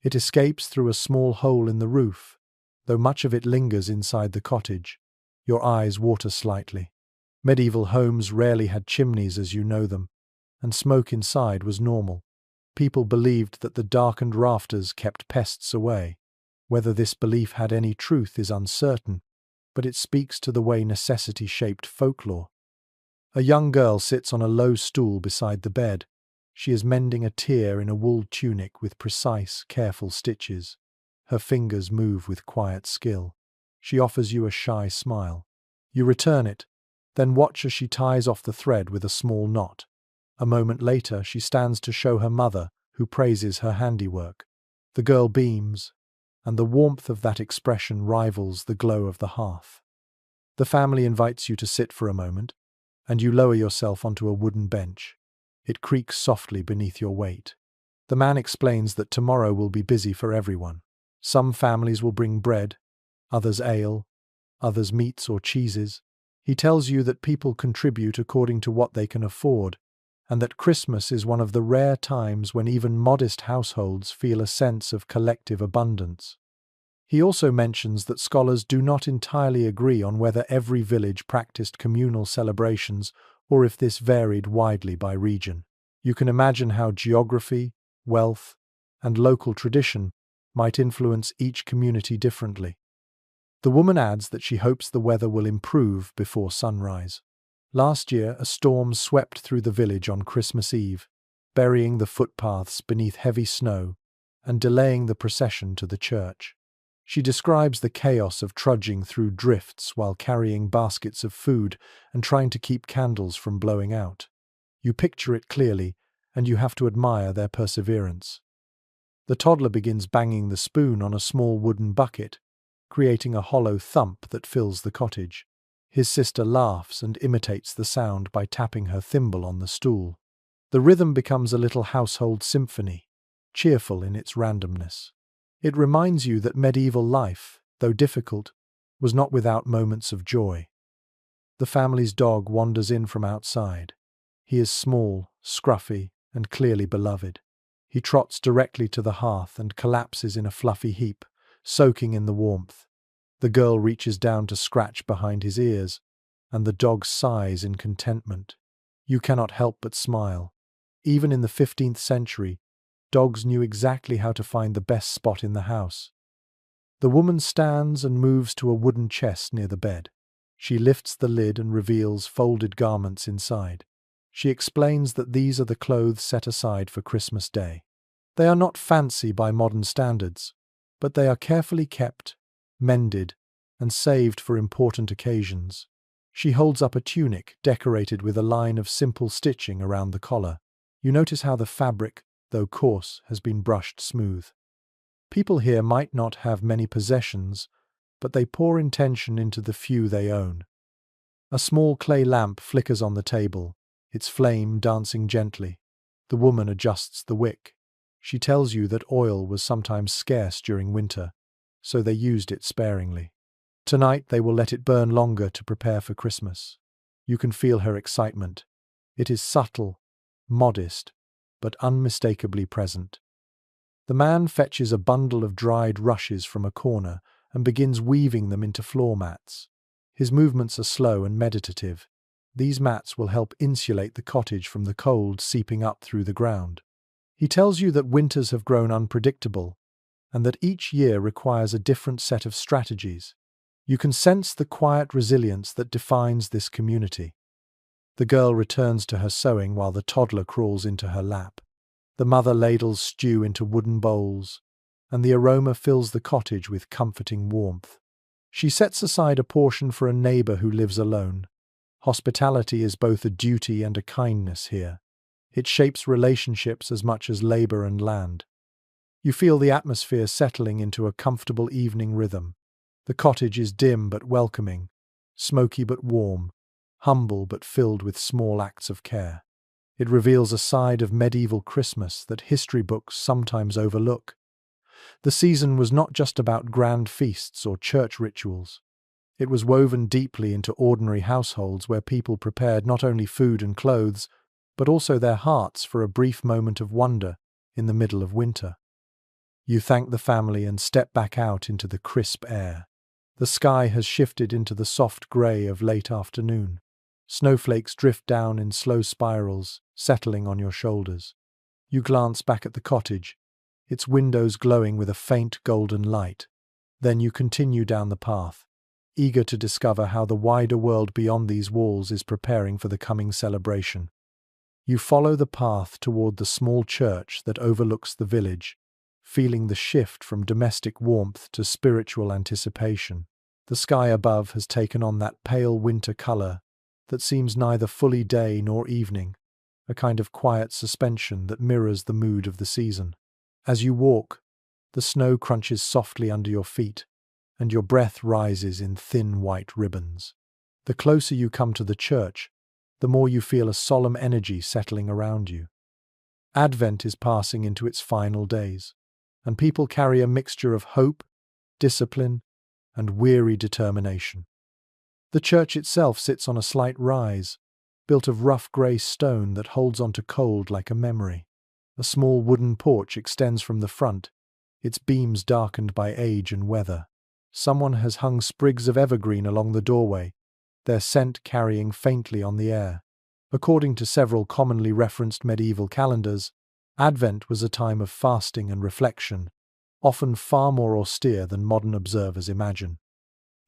It escapes through a small hole in the roof, though much of it lingers inside the cottage. Your eyes water slightly. Medieval homes rarely had chimneys as you know them, and smoke inside was normal. People believed that the darkened rafters kept pests away. Whether this belief had any truth is uncertain, but it speaks to the way necessity shaped folklore. A young girl sits on a low stool beside the bed. She is mending a tear in a wool tunic with precise, careful stitches. Her fingers move with quiet skill. She offers you a shy smile. You return it, then watch as she ties off the thread with a small knot. A moment later, she stands to show her mother, who praises her handiwork. The girl beams, and the warmth of that expression rivals the glow of the hearth. The family invites you to sit for a moment, and you lower yourself onto a wooden bench. It creaks softly beneath your weight. The man explains that tomorrow will be busy for everyone. Some families will bring bread, others ale, others meats or cheeses. He tells you that people contribute according to what they can afford, and that Christmas is one of the rare times when even modest households feel a sense of collective abundance. He also mentions that scholars do not entirely agree on whether every village practiced communal celebrations or if this varied widely by region. You can imagine how geography, wealth, and local tradition might influence each community differently. The woman adds that she hopes the weather will improve before sunrise. Last year, a storm swept through the village on Christmas Eve, burying the footpaths beneath heavy snow and delaying the procession to the church. She describes the chaos of trudging through drifts while carrying baskets of food and trying to keep candles from blowing out. You picture it clearly, and you have to admire their perseverance. The toddler begins banging the spoon on a small wooden bucket, creating a hollow thump that fills the cottage. His sister laughs and imitates the sound by tapping her thimble on the stool. The rhythm becomes a little household symphony, cheerful in its randomness. It reminds you that medieval life, though difficult, was not without moments of joy. The family's dog wanders in from outside. He is small, scruffy, and clearly beloved. He trots directly to the hearth and collapses in a fluffy heap, soaking in the warmth. The girl reaches down to scratch behind his ears, and the dog sighs in contentment. You cannot help but smile. Even in the 15th century, dogs knew exactly how to find the best spot in the house. The woman stands and moves to a wooden chest near the bed. She lifts the lid and reveals folded garments inside. She explains that these are the clothes set aside for Christmas Day. They are not fancy by modern standards, but they are carefully kept, mended, and saved for important occasions. She holds up a tunic decorated with a line of simple stitching around the collar. You notice how the fabric, though coarse, has been brushed smooth. People here might not have many possessions, but they pour intention into the few they own. A small clay lamp flickers on the table, its flame dancing gently. The woman adjusts the wick. She tells you that oil was sometimes scarce during winter, so they used it sparingly. Tonight they will let it burn longer to prepare for Christmas. You can feel her excitement. It is subtle, modest, but unmistakably present. The man fetches a bundle of dried rushes from a corner and begins weaving them into floor mats. His movements are slow and meditative. These mats will help insulate the cottage from the cold seeping up through the ground. He tells you that winters have grown unpredictable and that each year requires a different set of strategies. You can sense the quiet resilience that defines this community. The girl returns to her sewing while the toddler crawls into her lap. The mother ladles stew into wooden bowls, and the aroma fills the cottage with comforting warmth. She sets aside a portion for a neighbor who lives alone. Hospitality is both a duty and a kindness here. It shapes relationships as much as labor and land. You feel the atmosphere settling into a comfortable evening rhythm. The cottage is dim but welcoming, smoky but warm, humble but filled with small acts of care. It reveals a side of medieval Christmas that history books sometimes overlook. The season was not just about grand feasts or church rituals. It was woven deeply into ordinary households where people prepared not only food and clothes, but also their hearts for a brief moment of wonder in the middle of winter. You thank the family and step back out into the crisp air. The sky has shifted into the soft grey of late afternoon. Snowflakes drift down in slow spirals, settling on your shoulders. You glance back at the cottage, its windows glowing with a faint golden light. Then you continue down the path, eager to discover how the wider world beyond these walls is preparing for the coming celebration. You follow the path toward the small church that overlooks the village, feeling the shift from domestic warmth to spiritual anticipation. The sky above has taken on that pale winter color that seems neither fully day nor evening, a kind of quiet suspension that mirrors the mood of the season. As you walk, the snow crunches softly under your feet, and your breath rises in thin white ribbons. The closer you come to the church, the more you feel a solemn energy settling around you. Advent is passing into its final days, and people carry a mixture of hope, discipline, and weary determination. The church itself sits on a slight rise, built of rough grey stone that holds onto cold like a memory. A small wooden porch extends from the front, its beams darkened by age and weather. Someone has hung sprigs of evergreen along the doorway, their scent carrying faintly on the air. According to several commonly referenced medieval calendars, Advent was a time of fasting and reflection, often far more austere than modern observers imagine.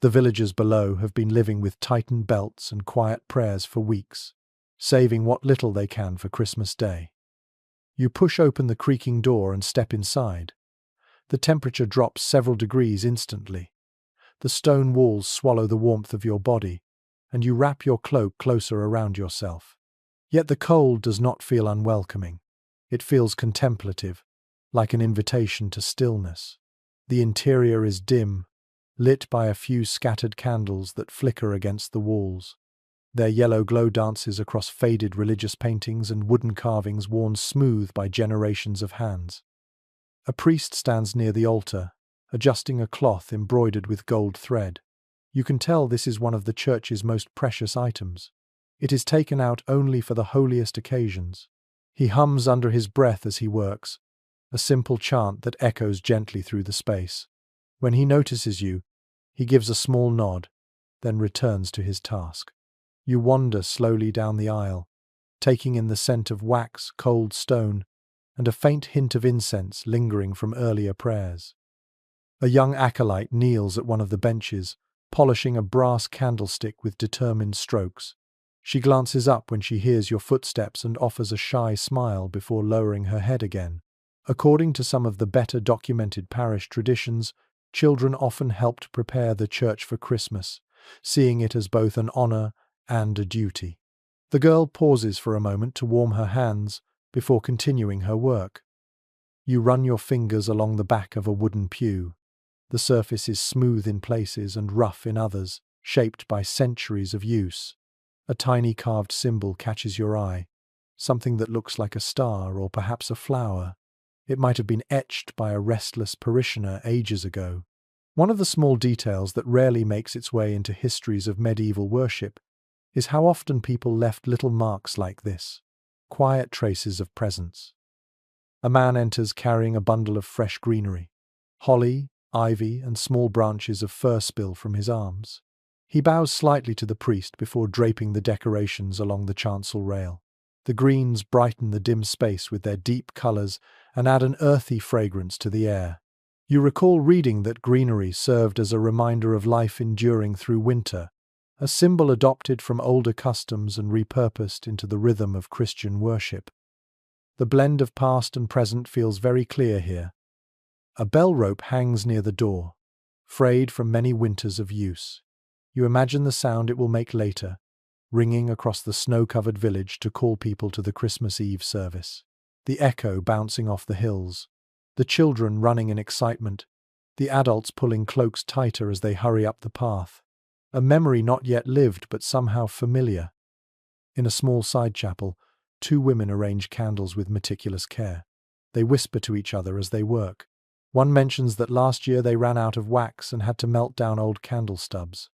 The villagers below have been living with tightened belts and quiet prayers for weeks, saving what little they can for Christmas Day. You push open the creaking door and step inside. The temperature drops several degrees instantly. The stone walls swallow the warmth of your body, and you wrap your cloak closer around yourself. Yet the cold does not feel unwelcoming. It feels contemplative, like an invitation to stillness. The interior is dim, lit by a few scattered candles that flicker against the walls. Their yellow glow dances across faded religious paintings and wooden carvings worn smooth by generations of hands. A priest stands near the altar, adjusting a cloth embroidered with gold thread. You can tell this is one of the church's most precious items. It is taken out only for the holiest occasions. He hums under his breath as he works, a simple chant that echoes gently through the space. When he notices you, he gives a small nod, then returns to his task. You wander slowly down the aisle, taking in the scent of wax, cold stone, and a faint hint of incense lingering from earlier prayers. A young acolyte kneels at one of the benches, polishing a brass candlestick with determined strokes. She glances up when she hears your footsteps and offers a shy smile before lowering her head again. According to some of the better documented parish traditions, children often helped prepare the church for Christmas, seeing it as both an honor and a duty. The girl pauses for a moment to warm her hands before continuing her work. You run your fingers along the back of a wooden pew. The surface is smooth in places and rough in others, shaped by centuries of use. A tiny carved symbol catches your eye, something that looks like a star or perhaps a flower. It might have been etched by a restless parishioner ages ago. One of the small details that rarely makes its way into histories of medieval worship is how often people left little marks like this, quiet traces of presence. A man enters carrying a bundle of fresh greenery. Holly, ivy, and small branches of fir spill from his arms. He bows slightly to the priest before draping the decorations along the chancel rail. The greens brighten the dim space with their deep colours and add an earthy fragrance to the air. You recall reading that greenery served as a reminder of life enduring through winter, a symbol adopted from older customs and repurposed into the rhythm of Christian worship. The blend of past and present feels very clear here. A bell rope hangs near the door, frayed from many winters of use. You imagine the sound it will make later, ringing across the snow-covered village to call people to the Christmas Eve service. The echo bouncing off the hills, the children running in excitement, the adults pulling cloaks tighter as they hurry up the path. A memory not yet lived but somehow familiar. In a small side chapel, two women arrange candles with meticulous care. They whisper to each other as they work. One mentions that last year they ran out of wax and had to melt down old candle stubs.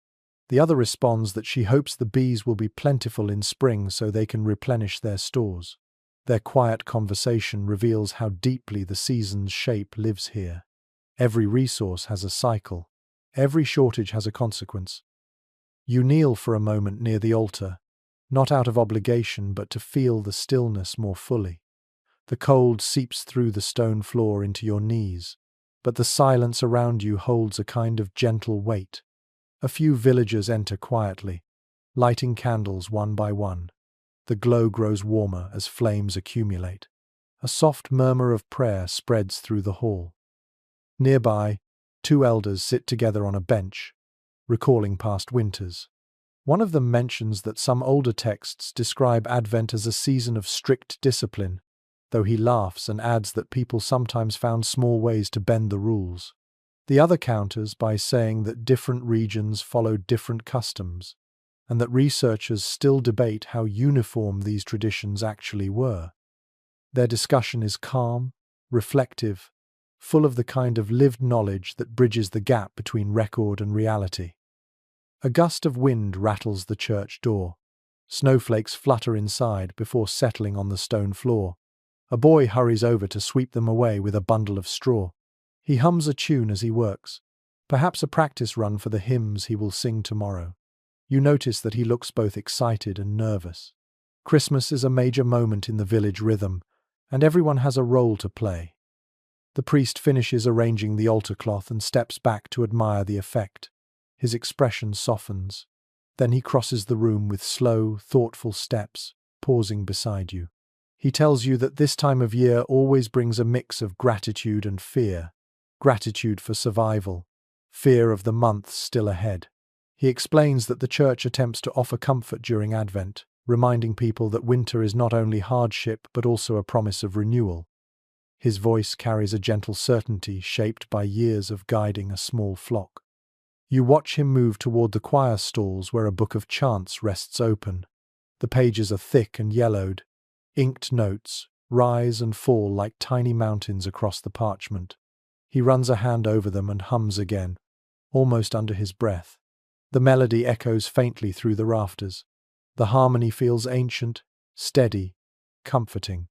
The other responds that she hopes the bees will be plentiful in spring so they can replenish their stores. Their quiet conversation reveals how deeply the season's shape lives here. Every resource has a cycle. Every shortage has a consequence. You kneel for a moment near the altar, not out of obligation but to feel the stillness more fully. The cold seeps through the stone floor into your knees, but the silence around you holds a kind of gentle weight. A few villagers enter quietly, lighting candles one by one. The glow grows warmer as flames accumulate. A soft murmur of prayer spreads through the hall. Nearby, two elders sit together on a bench, recalling past winters. One of them mentions that some older texts describe Advent as a season of strict discipline, though he laughs and adds that people sometimes found small ways to bend the rules. The other counters by saying that different regions followed different customs, and that researchers still debate how uniform these traditions actually were. Their discussion is calm, reflective, full of the kind of lived knowledge that bridges the gap between record and reality. A gust of wind rattles the church door. Snowflakes flutter inside before settling on the stone floor. A boy hurries over to sweep them away with a bundle of straw. He hums a tune as he works, perhaps a practice run for the hymns he will sing tomorrow. You notice that he looks both excited and nervous. Christmas is a major moment in the village rhythm, and everyone has a role to play. The priest finishes arranging the altar cloth and steps back to admire the effect. His expression softens. Then he crosses the room with slow, thoughtful steps, pausing beside you. He tells you that this time of year always brings a mix of gratitude and fear. Gratitude for survival, fear of the months still ahead. He explains that the church attempts to offer comfort during Advent, reminding people that winter is not only hardship but also a promise of renewal. His voice carries a gentle certainty shaped by years of guiding a small flock. You watch him move toward the choir stalls where a book of chants rests open. The pages are thick and yellowed. Inked notes rise and fall like tiny mountains across the parchment. He runs a hand over them and hums again, almost under his breath. The melody echoes faintly through the rafters. The harmony feels ancient, steady, comforting.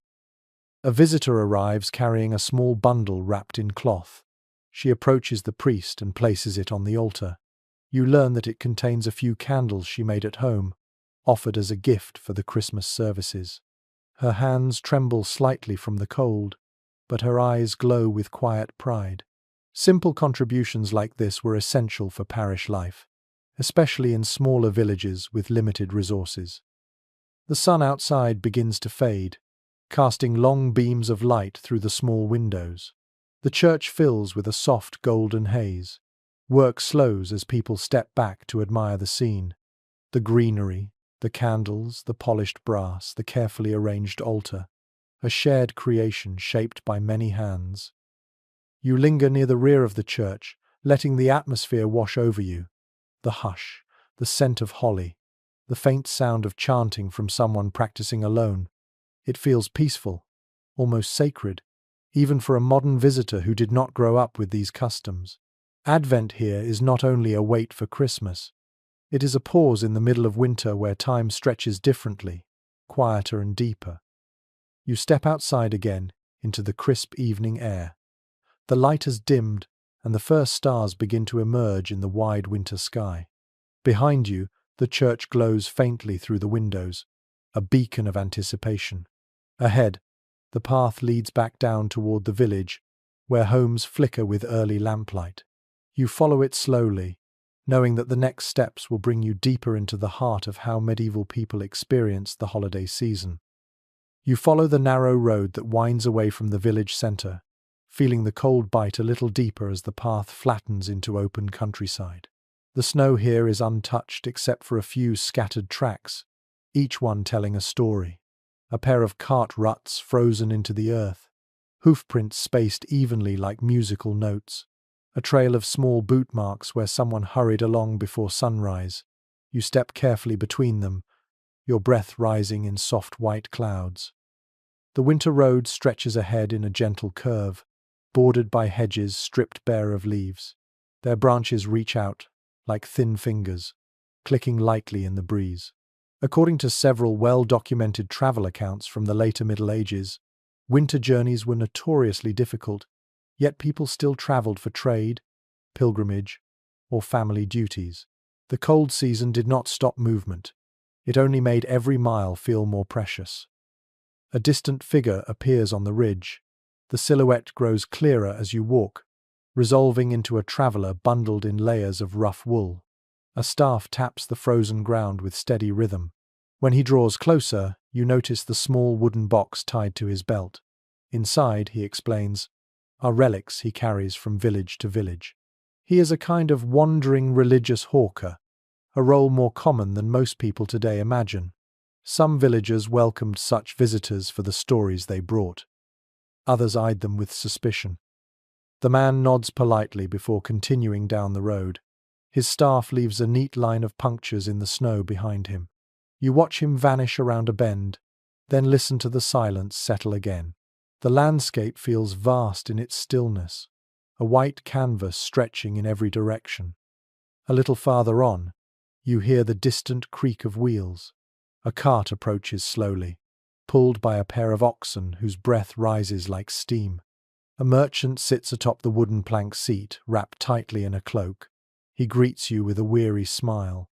A visitor arrives carrying a small bundle wrapped in cloth. She approaches the priest and places it on the altar. You learn that it contains a few candles she made at home, offered as a gift for the Christmas services. Her hands tremble slightly from the cold, but her eyes glow with quiet pride. Simple contributions like this were essential for parish life, especially in smaller villages with limited resources. The sun outside begins to fade, casting long beams of light through the small windows. The church fills with a soft golden haze. Work slows as people step back to admire the scene. The greenery, the candles, the polished brass, the carefully arranged altar. A shared creation shaped by many hands. You linger near the rear of the church, letting the atmosphere wash over you. The hush, the scent of holly, the faint sound of chanting from someone practicing alone. It feels peaceful, almost sacred, even for a modern visitor who did not grow up with these customs. Advent here is not only a wait for Christmas. It is a pause in the middle of winter where time stretches differently, quieter and deeper. You step outside again, into the crisp evening air. The light has dimmed, and the first stars begin to emerge in the wide winter sky. Behind you, the church glows faintly through the windows, a beacon of anticipation. Ahead, the path leads back down toward the village, where homes flicker with early lamplight. You follow it slowly, knowing that the next steps will bring you deeper into the heart of how medieval people experienced the holiday season. You follow the narrow road that winds away from the village centre, feeling the cold bite a little deeper as the path flattens into open countryside. The snow here is untouched except for a few scattered tracks, each one telling a story. A pair of cart ruts frozen into the earth, hoofprints spaced evenly like musical notes. A trail of small boot marks where someone hurried along before sunrise. You step carefully between them, your breath rising in soft white clouds. The winter road stretches ahead in a gentle curve, bordered by hedges stripped bare of leaves. Their branches reach out, like thin fingers, clicking lightly in the breeze. According to several well-documented travel accounts from the later Middle Ages, winter journeys were notoriously difficult, yet people still traveled for trade, pilgrimage, or family duties. The cold season did not stop movement. It only made every mile feel more precious. A distant figure appears on the ridge. The silhouette grows clearer as you walk, resolving into a traveler bundled in layers of rough wool. A staff taps the frozen ground with steady rhythm. When he draws closer, you notice the small wooden box tied to his belt. Inside, he explains, are relics he carries from village to village. He is a kind of wandering religious hawker, a role more common than most people today imagine. Some villagers welcomed such visitors for the stories they brought. Others eyed them with suspicion. The man nods politely before continuing down the road. His staff leaves a neat line of punctures in the snow behind him. You watch him vanish around a bend, then listen to the silence settle again. The landscape feels vast in its stillness, a white canvas stretching in every direction. A little farther on, you hear the distant creak of wheels. A cart approaches slowly, pulled by a pair of oxen whose breath rises like steam. A merchant sits atop the wooden plank seat, wrapped tightly in a cloak. He greets you with a weary smile.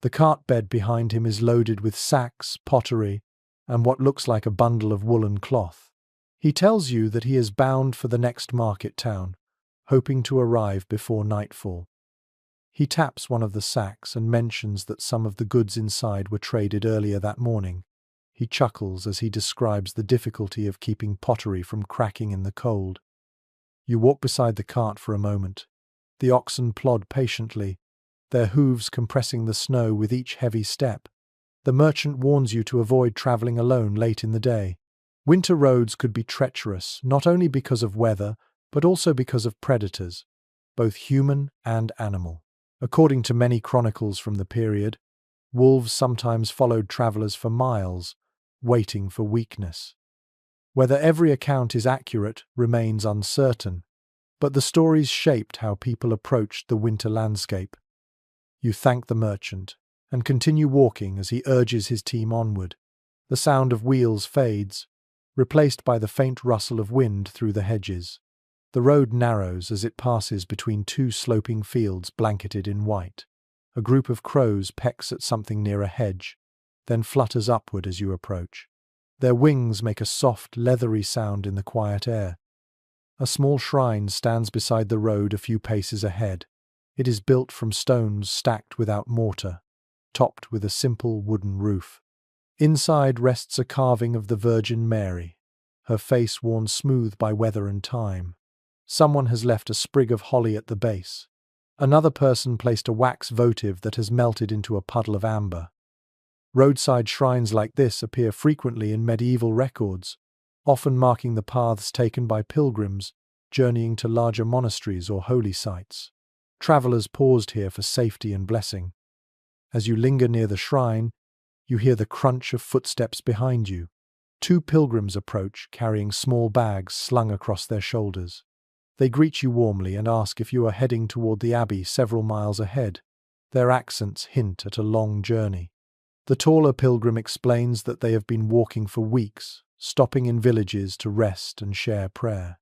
The cart bed behind him is loaded with sacks, pottery, and what looks like a bundle of woolen cloth. He tells you that he is bound for the next market town, hoping to arrive before nightfall. He taps one of the sacks and mentions that some of the goods inside were traded earlier that morning. He chuckles as he describes the difficulty of keeping pottery from cracking in the cold. You walk beside the cart for a moment. The oxen plod patiently, their hooves compressing the snow with each heavy step. The merchant warns you to avoid traveling alone late in the day. Winter roads could be treacherous, not only because of weather, but also because of predators, both human and animal. According to many chronicles from the period, wolves sometimes followed travelers for miles, waiting for weakness. Whether every account is accurate remains uncertain, but the stories shaped how people approached the winter landscape. You thank the merchant and continue walking as he urges his team onward. The sound of wheels fades, replaced by the faint rustle of wind through the hedges. The road narrows as it passes between two sloping fields blanketed in white. A group of crows pecks at something near a hedge, then flutters upward as you approach. Their wings make a soft, leathery sound in the quiet air. A small shrine stands beside the road a few paces ahead. It is built from stones stacked without mortar, topped with a simple wooden roof. Inside rests a carving of the Virgin Mary, her face worn smooth by weather and time. Someone has left a sprig of holly at the base. Another person placed a wax votive that has melted into a puddle of amber. Roadside shrines like this appear frequently in medieval records, often marking the paths taken by pilgrims journeying to larger monasteries or holy sites. Travelers paused here for safety and blessing. As you linger near the shrine, you hear the crunch of footsteps behind you. Two pilgrims approach, carrying small bags slung across their shoulders. They greet you warmly and ask if you are heading toward the abbey several miles ahead. Their accents hint at a long journey. The taller pilgrim explains that they have been walking for weeks, stopping in villages to rest and share prayer.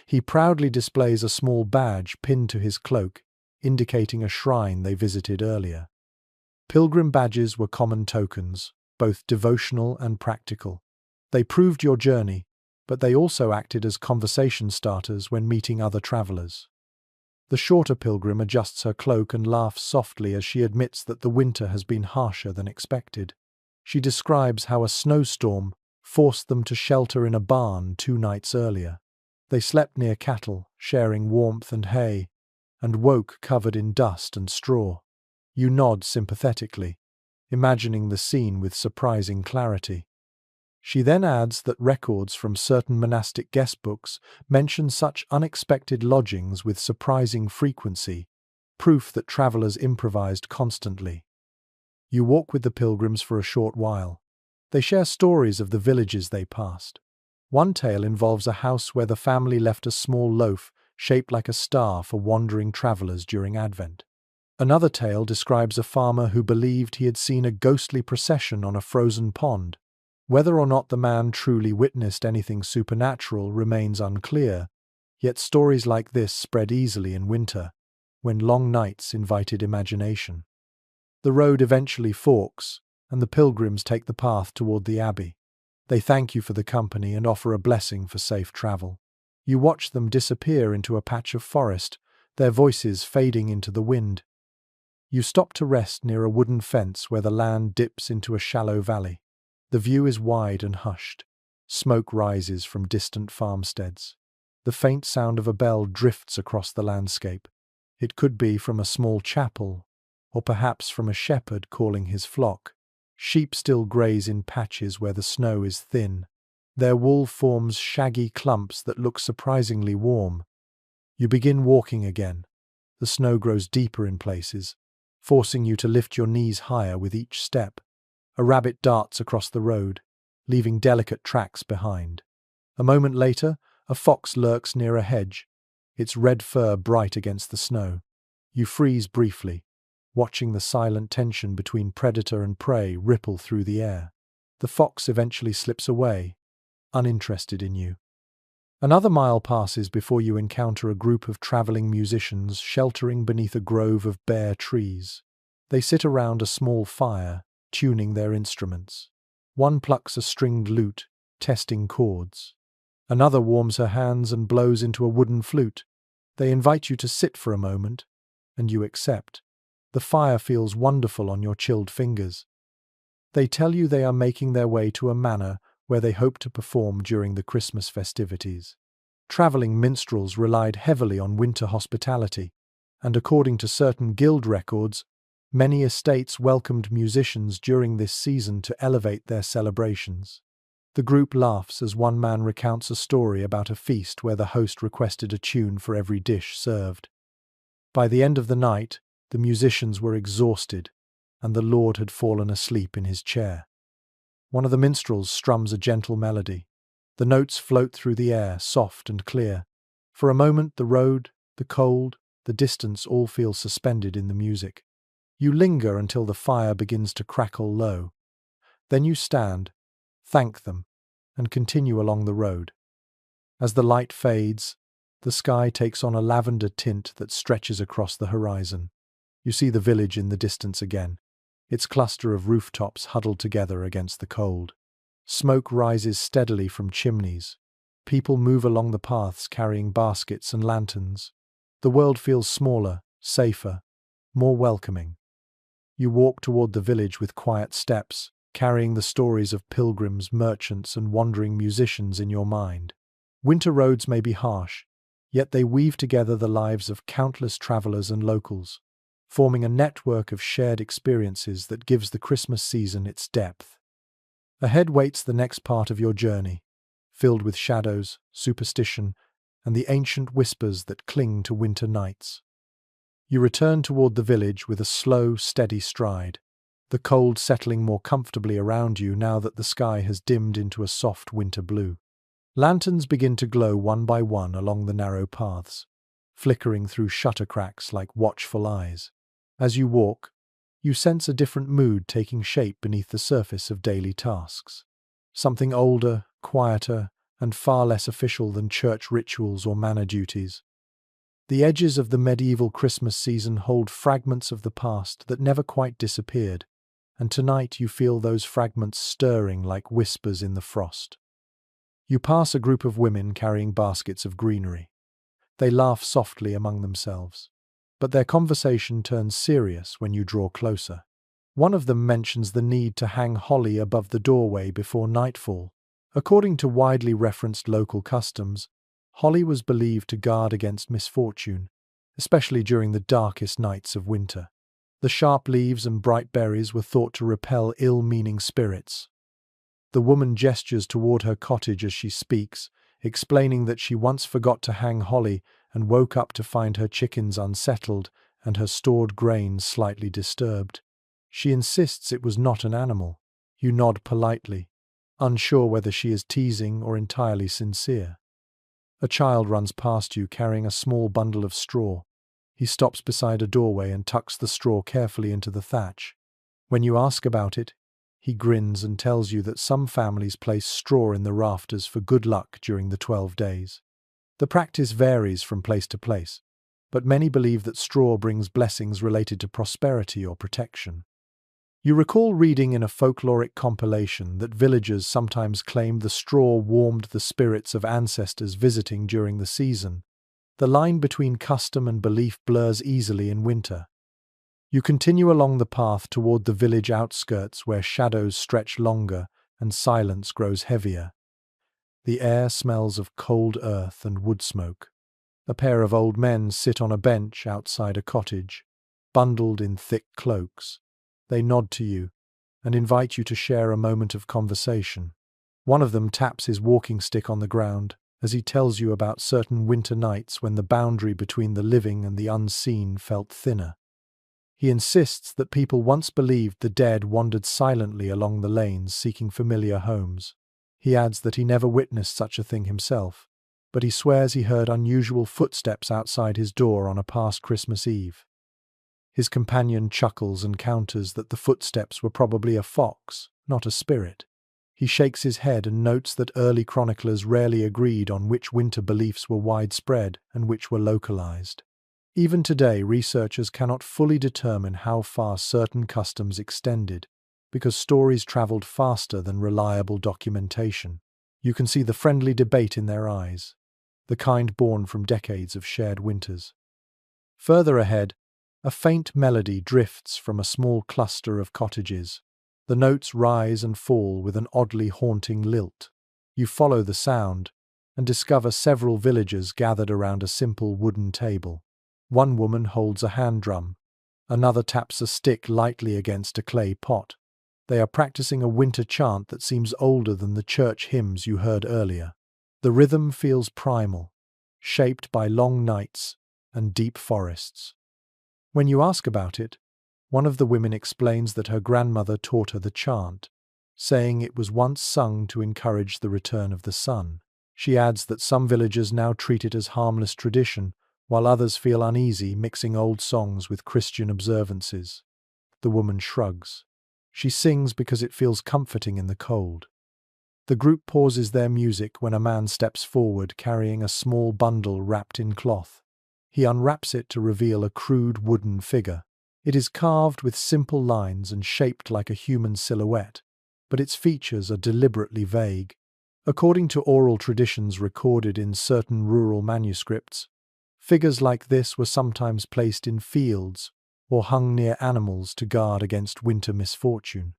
He proudly displays a small badge pinned to his cloak, indicating a shrine they visited earlier. Pilgrim badges were common tokens, both devotional and practical. They proved your journey, but they also acted as conversation starters when meeting other travelers. The shorter pilgrim adjusts her cloak and laughs softly as she admits that the winter has been harsher than expected. She describes how a snowstorm forced them to shelter in a barn 2 nights earlier. They slept near cattle, sharing warmth and hay, and woke covered in dust and straw. You nod sympathetically, imagining the scene with surprising clarity. She then adds that records from certain monastic guestbooks mention such unexpected lodgings with surprising frequency, proof that travelers improvised constantly. You walk with the pilgrims for a short while. They share stories of the villages they passed. One tale involves a house where the family left a small loaf shaped like a star for wandering travelers during Advent. Another tale describes a farmer who believed he had seen a ghostly procession on a frozen pond. Whether or not the man truly witnessed anything supernatural remains unclear, yet stories like this spread easily in winter, when long nights invited imagination. The road eventually forks, and the pilgrims take the path toward the abbey. They thank you for the company and offer a blessing for safe travel. You watch them disappear into a patch of forest, their voices fading into the wind. You stop to rest near a wooden fence where the land dips into a shallow valley. The view is wide and hushed. Smoke rises from distant farmsteads. The faint sound of a bell drifts across the landscape. It could be from a small chapel, or perhaps from a shepherd calling his flock. Sheep still graze in patches where the snow is thin. Their wool forms shaggy clumps that look surprisingly warm. You begin walking again. The snow grows deeper in places, forcing you to lift your knees higher with each step. A rabbit darts across the road, leaving delicate tracks behind. A moment later, a fox lurks near a hedge, its red fur bright against the snow. You freeze briefly, watching the silent tension between predator and prey ripple through the air. The fox eventually slips away, uninterested in you. Another mile passes before you encounter a group of traveling musicians sheltering beneath a grove of bare trees. They sit around a small fire, tuning their instruments. One plucks a stringed lute, testing chords. Another warms her hands and blows into a wooden flute. They invite you to sit for a moment, and you accept. The fire feels wonderful on your chilled fingers. They tell you they are making their way to a manor where they hope to perform during the Christmas festivities. Traveling minstrels relied heavily on winter hospitality, and according to certain guild records, many estates welcomed musicians during this season to elevate their celebrations. The group laughs as one man recounts a story about a feast where the host requested a tune for every dish served. By the end of the night, the musicians were exhausted, and the Lord had fallen asleep in his chair. One of the minstrels strums a gentle melody. The notes float through the air, soft and clear. For a moment, the road, the cold, the distance all feel suspended in the music. You linger until the fire begins to crackle low. Then you stand, thank them, and continue along the road. As the light fades, the sky takes on a lavender tint that stretches across the horizon. You see the village in the distance again, its cluster of rooftops huddled together against the cold. Smoke rises steadily from chimneys. People move along the paths carrying baskets and lanterns. The world feels smaller, safer, more welcoming. You walk toward the village with quiet steps, carrying the stories of pilgrims, merchants, and wandering musicians in your mind. Winter roads may be harsh, yet they weave together the lives of countless travelers and locals, forming a network of shared experiences that gives the Christmas season its depth. Ahead waits the next part of your journey, filled with shadows, superstition, and the ancient whispers that cling to winter nights. You return toward the village with a slow, steady stride, the cold settling more comfortably around you now that the sky has dimmed into a soft winter blue. Lanterns begin to glow one by one along the narrow paths, flickering through shutter cracks like watchful eyes. As you walk, you sense a different mood taking shape beneath the surface of daily tasks. Something older, quieter, and far less official than church rituals or manor duties. The edges of the medieval Christmas season hold fragments of the past that never quite disappeared, and tonight you feel those fragments stirring like whispers in the frost. You pass a group of women carrying baskets of greenery. They laugh softly among themselves, but their conversation turns serious when you draw closer. One of them mentions the need to hang holly above the doorway before nightfall. According to widely referenced local customs, holly was believed to guard against misfortune, especially during the darkest nights of winter. The sharp leaves and bright berries were thought to repel ill-meaning spirits. The woman gestures toward her cottage as she speaks, explaining that she once forgot to hang holly and woke up to find her chickens unsettled and her stored grain slightly disturbed. She insists it was not an animal. You nod politely, unsure whether she is teasing or entirely sincere. A child runs past you carrying a small bundle of straw. He stops beside a doorway and tucks the straw carefully into the thatch. When you ask about it, he grins and tells you that some families place straw in the rafters for good luck during the 12 days. The practice varies from place to place, but many believe that straw brings blessings related to prosperity or protection. You recall reading in a folkloric compilation that villagers sometimes claimed the straw warmed the spirits of ancestors visiting during the season. The line between custom and belief blurs easily in winter. You continue along the path toward the village outskirts where shadows stretch longer and silence grows heavier. The air smells of cold earth and wood smoke. A pair of old men sit on a bench outside a cottage, bundled in thick cloaks. They nod to you and invite you to share a moment of conversation. One of them taps his walking stick on the ground as he tells you about certain winter nights when the boundary between the living and the unseen felt thinner. He insists that people once believed the dead wandered silently along the lanes seeking familiar homes. He adds that he never witnessed such a thing himself, but he swears he heard unusual footsteps outside his door on a past Christmas Eve. His companion chuckles and counters that the footsteps were probably a fox, not a spirit. He shakes his head and notes that early chroniclers rarely agreed on which winter beliefs were widespread and which were localized. Even today, researchers cannot fully determine how far certain customs extended, because stories traveled faster than reliable documentation. You can see the friendly debate in their eyes, the kind born from decades of shared winters. Further ahead, a faint melody drifts from a small cluster of cottages. The notes rise and fall with an oddly haunting lilt. You follow the sound and discover several villagers gathered around a simple wooden table. One woman holds a hand drum. Another taps a stick lightly against a clay pot. They are practicing a winter chant that seems older than the church hymns you heard earlier. The rhythm feels primal, shaped by long nights and deep forests. When you ask about it, one of the women explains that her grandmother taught her the chant, saying it was once sung to encourage the return of the sun. She adds that some villagers now treat it as harmless tradition, while others feel uneasy mixing old songs with Christian observances. The woman shrugs. She sings because it feels comforting in the cold. The group pauses their music when a man steps forward carrying a small bundle wrapped in cloth. He unwraps it to reveal a crude wooden figure. It is carved with simple lines and shaped like a human silhouette, but its features are deliberately vague. According to oral traditions recorded in certain rural manuscripts, figures like this were sometimes placed in fields or hung near animals to guard against winter misfortune.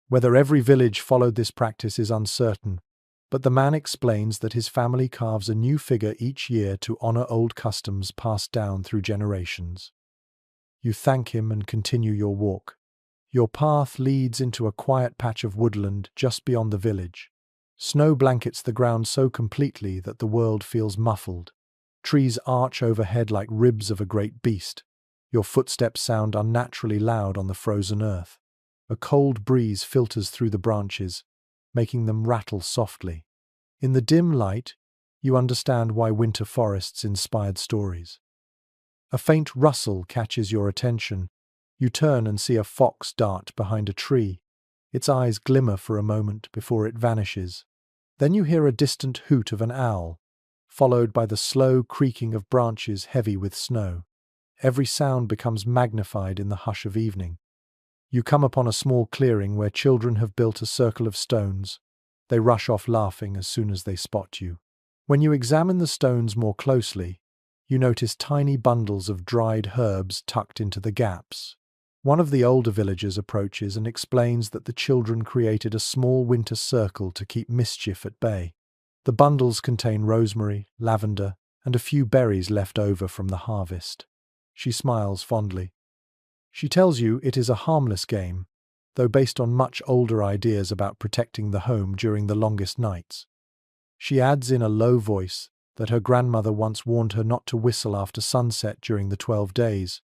Whether every village followed this practice is uncertain, but the man explains that his family carves a new figure each year to honor old customs passed down through generations. You thank him and continue your walk. Your path leads into a quiet patch of woodland just beyond the village. Snow blankets the ground so completely that the world feels muffled. Trees arch overhead like ribs of a great beast. Your footsteps sound unnaturally loud on the frozen earth. A cold breeze filters through the branches, making them rattle softly. In the dim light, you understand why winter forests inspired stories. A faint rustle catches your attention. You turn and see a fox dart behind a tree. Its eyes glimmer for a moment before it vanishes. Then you hear a distant hoot of an owl, followed by the slow creaking of branches heavy with snow. Every sound becomes magnified in the hush of evening. You come upon a small clearing where children have built a circle of stones. They rush off laughing as soon as they spot you. When you examine the stones more closely, you notice tiny bundles of dried herbs tucked into the gaps. One of the older villagers approaches and explains that the children created a small winter circle to keep mischief at bay. The bundles contain rosemary, lavender, and a few berries left over from the harvest. She smiles fondly. She tells you it is a harmless game, though based on much older ideas about protecting the home during the longest nights. She adds in a low voice that her grandmother once warned her not to whistle after sunset during the 12 days,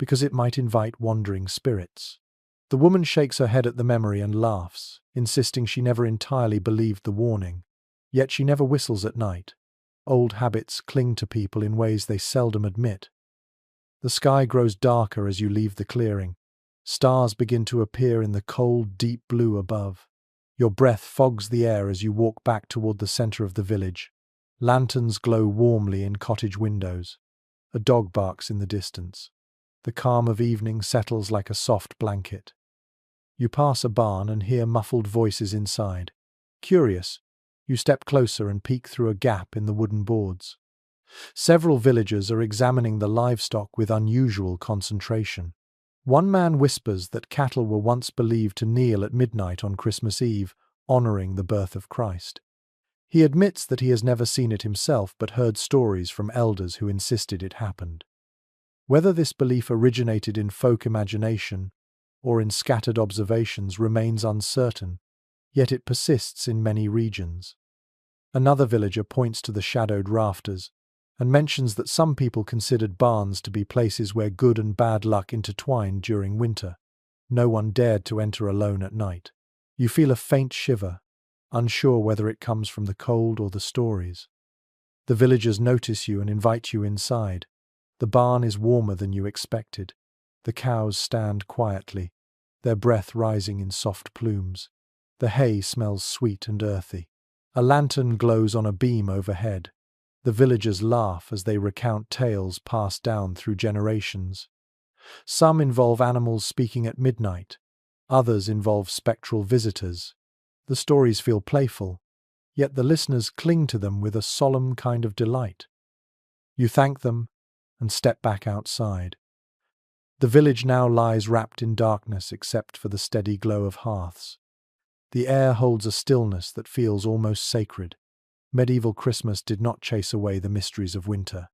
because it might invite wandering spirits. The woman shakes her head at the memory and laughs, insisting she never entirely believed the warning. Yet she never whistles at night. Old habits cling to people in ways they seldom admit. The sky grows darker as you leave the clearing. Stars begin to appear in the cold, deep blue above. Your breath fogs the air as you walk back toward the center of the village. Lanterns glow warmly in cottage windows. A dog barks in the distance. The calm of evening settles like a soft blanket. You pass a barn and hear muffled voices inside. Curious, you step closer and peek through a gap in the wooden boards. Several villagers are examining the livestock with unusual concentration. One man whispers that cattle were once believed to kneel at midnight on Christmas Eve, honoring the birth of Christ. He admits that he has never seen it himself but heard stories from elders who insisted it happened. Whether this belief originated in folk imagination or in scattered observations remains uncertain, yet it persists in many regions. Another villager points to the shadowed rafters and mentions that some people considered barns to be places where good and bad luck intertwined during winter. No one dared to enter alone at night. You feel a faint shiver, unsure whether it comes from the cold or the stories. The villagers notice you and invite you inside. The barn is warmer than you expected. The cows stand quietly, their breath rising in soft plumes. The hay smells sweet and earthy. A lantern glows on a beam overhead. The villagers laugh as they recount tales passed down through generations. Some involve animals speaking at midnight. Others involve spectral visitors. The stories feel playful, yet the listeners cling to them with a solemn kind of delight. You thank them and step back outside. The village now lies wrapped in darkness except for the steady glow of hearths. The air holds a stillness that feels almost sacred. Medieval Christmas did not chase away the mysteries of winter.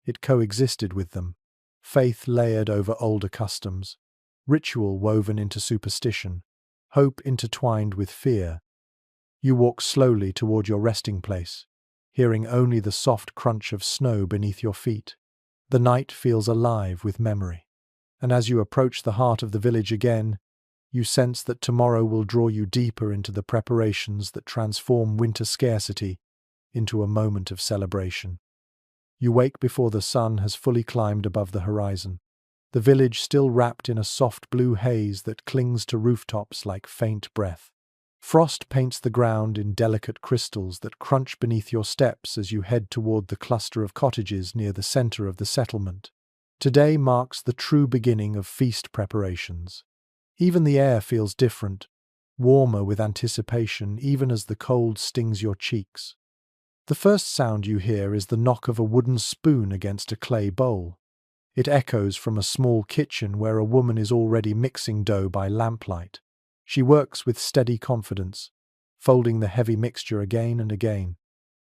It coexisted with them, faith layered over older customs, ritual woven into superstition, hope intertwined with fear. You walk slowly toward your resting place, hearing only the soft crunch of snow beneath your feet. The night feels alive with memory. And as you approach the heart of the village again, you sense that tomorrow will draw you deeper into the preparations that transform winter scarcity into a moment of celebration. You wake before the sun has fully climbed above the horizon, the village still wrapped in a soft blue haze that clings to rooftops like faint breath. Frost paints the ground in delicate crystals that crunch beneath your steps as you head toward the cluster of cottages near the center of the settlement. Today marks the true beginning of feast preparations. Even the air feels different, warmer with anticipation even as the cold stings your cheeks. The first sound you hear is the knock of a wooden spoon against a clay bowl. It echoes from a small kitchen where a woman is already mixing dough by lamplight. She works with steady confidence, folding the heavy mixture again and again.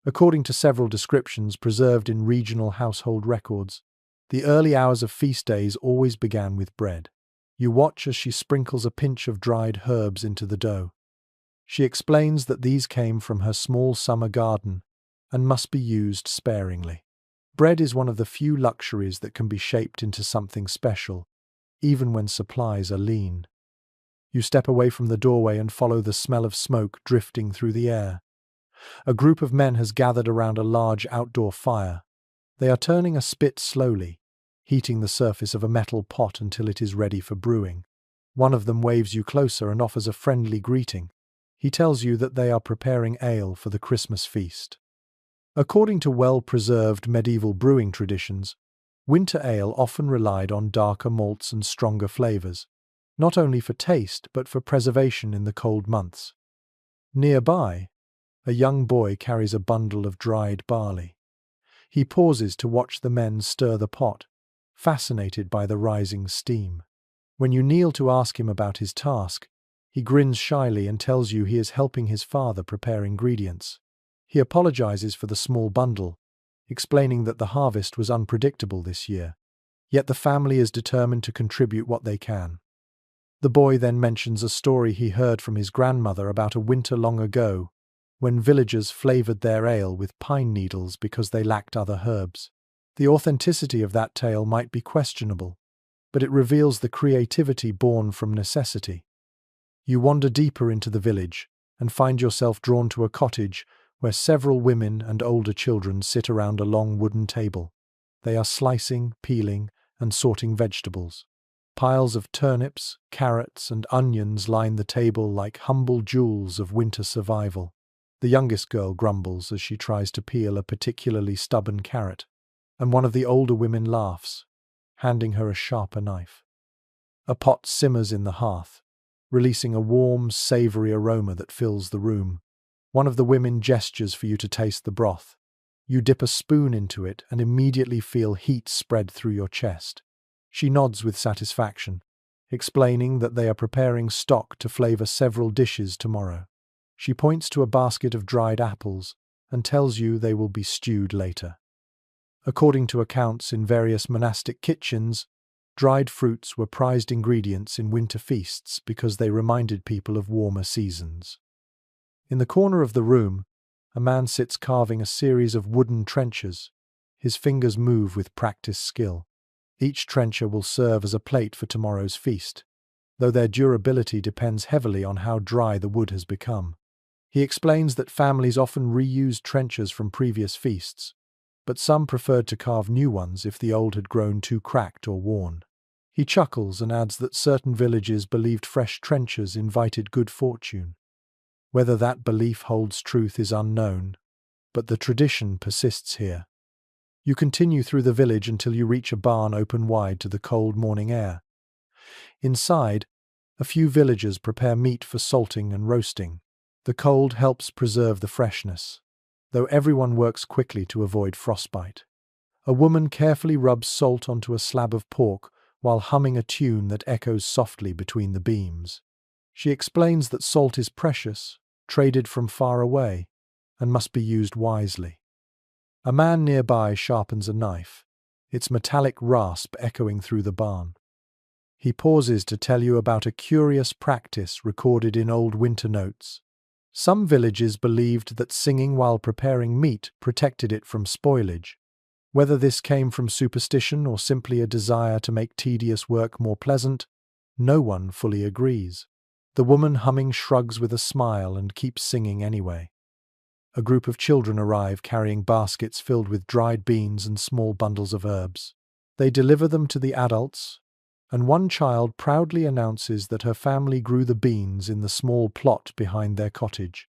According to several descriptions preserved in regional household records, the early hours of feast days always began with bread. You watch as she sprinkles a pinch of dried herbs into the dough. She explains that these came from her small summer garden and must be used sparingly. Bread is one of the few luxuries that can be shaped into something special, even when supplies are lean. You step away from the doorway and follow the smell of smoke drifting through the air. A group of men has gathered around a large outdoor fire. They are turning a spit slowly, heating the surface of a metal pot until it is ready for brewing. One of them waves you closer and offers a friendly greeting. He tells you that they are preparing ale for the Christmas feast. According to well-preserved medieval brewing traditions, winter ale often relied on darker malts and stronger flavors, not only for taste but for preservation in the cold months. Nearby, a young boy carries a bundle of dried barley. He pauses to watch the men stir the pot, fascinated by the rising steam. When you kneel to ask him about his task, he grins shyly and tells you he is helping his father prepare ingredients. He apologizes for the small bundle, explaining that the harvest was unpredictable this year, yet the family is determined to contribute what they can. The boy then mentions a story he heard from his grandmother about a winter long ago, when villagers flavored their ale with pine needles because they lacked other herbs. The authenticity of that tale might be questionable, but it reveals the creativity born from necessity. You wander deeper into the village and find yourself drawn to a cottage where several women and older children sit around a long wooden table. They are slicing, peeling, and sorting vegetables. Piles of turnips, carrots, and onions line the table like humble jewels of winter survival. The youngest girl grumbles as she tries to peel a particularly stubborn carrot, and one of the older women laughs, handing her a sharper knife. A pot simmers in the hearth, releasing a warm, savory aroma that fills the room. One of the women gestures for you to taste the broth. You dip a spoon into it and immediately feel heat spread through your chest. She nods with satisfaction, explaining that they are preparing stock to flavor several dishes tomorrow. She points to a basket of dried apples and tells you they will be stewed later. According to accounts in various monastic kitchens, dried fruits were prized ingredients in winter feasts because they reminded people of warmer seasons. In the corner of the room, a man sits carving a series of wooden trenchers. His fingers move with practiced skill. Each trencher will serve as a plate for tomorrow's feast, though their durability depends heavily on how dry the wood has become. He explains that families often reused trenchers from previous feasts, but some preferred to carve new ones if the old had grown too cracked or worn. He chuckles and adds that certain villages believed fresh trenchers invited good fortune. Whether that belief holds truth is unknown, but the tradition persists here. You continue through the village until you reach a barn open wide to the cold morning air. Inside, a few villagers prepare meat for salting and roasting. The cold helps preserve the freshness, though everyone works quickly to avoid frostbite. A woman carefully rubs salt onto a slab of pork while humming a tune that echoes softly between the beams. She explains that salt is precious, traded from far away, and must be used wisely. A man nearby sharpens a knife, its metallic rasp echoing through the barn. He pauses to tell you about a curious practice recorded in old winter notes. Some villages believed that singing while preparing meat protected it from spoilage. Whether this came from superstition or simply a desire to make tedious work more pleasant, no one fully agrees. The woman humming shrugs with a smile and keeps singing anyway. A group of children arrive carrying baskets filled with dried beans and small bundles of herbs. They deliver them to the adults, and one child proudly announces that her family grew the beans in the small plot behind their cottage.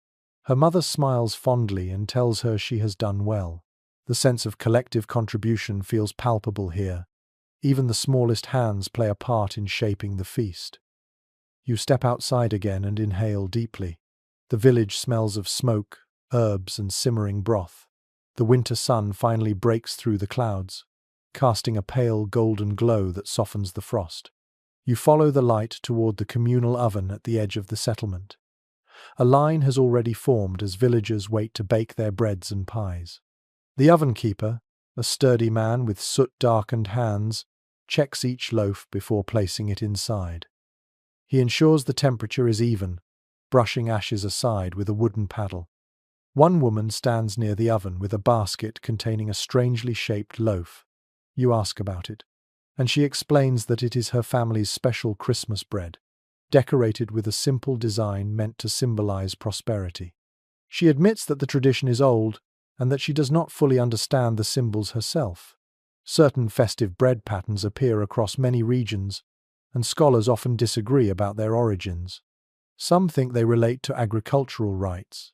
Her mother smiles fondly and tells her she has done well. The sense of collective contribution feels palpable here. Even the smallest hands play a part in shaping the feast. You step outside again and inhale deeply. The village smells of smoke, herbs, and simmering broth. The winter sun finally breaks through the clouds, casting a pale golden glow that softens the frost. You follow the light toward the communal oven at the edge of the settlement. A line has already formed as villagers wait to bake their breads and pies. The oven keeper, a sturdy man with soot-darkened hands, checks each loaf before placing it inside. He ensures the temperature is even, brushing ashes aside with a wooden paddle. One woman stands near the oven with a basket containing a strangely shaped loaf. You ask about it, and she explains that it is her family's special Christmas bread, decorated with a simple design meant to symbolize prosperity. She admits that the tradition is old and that she does not fully understand the symbols herself. Certain festive bread patterns appear across many regions, and scholars often disagree about their origins. Some think they relate to agricultural rites.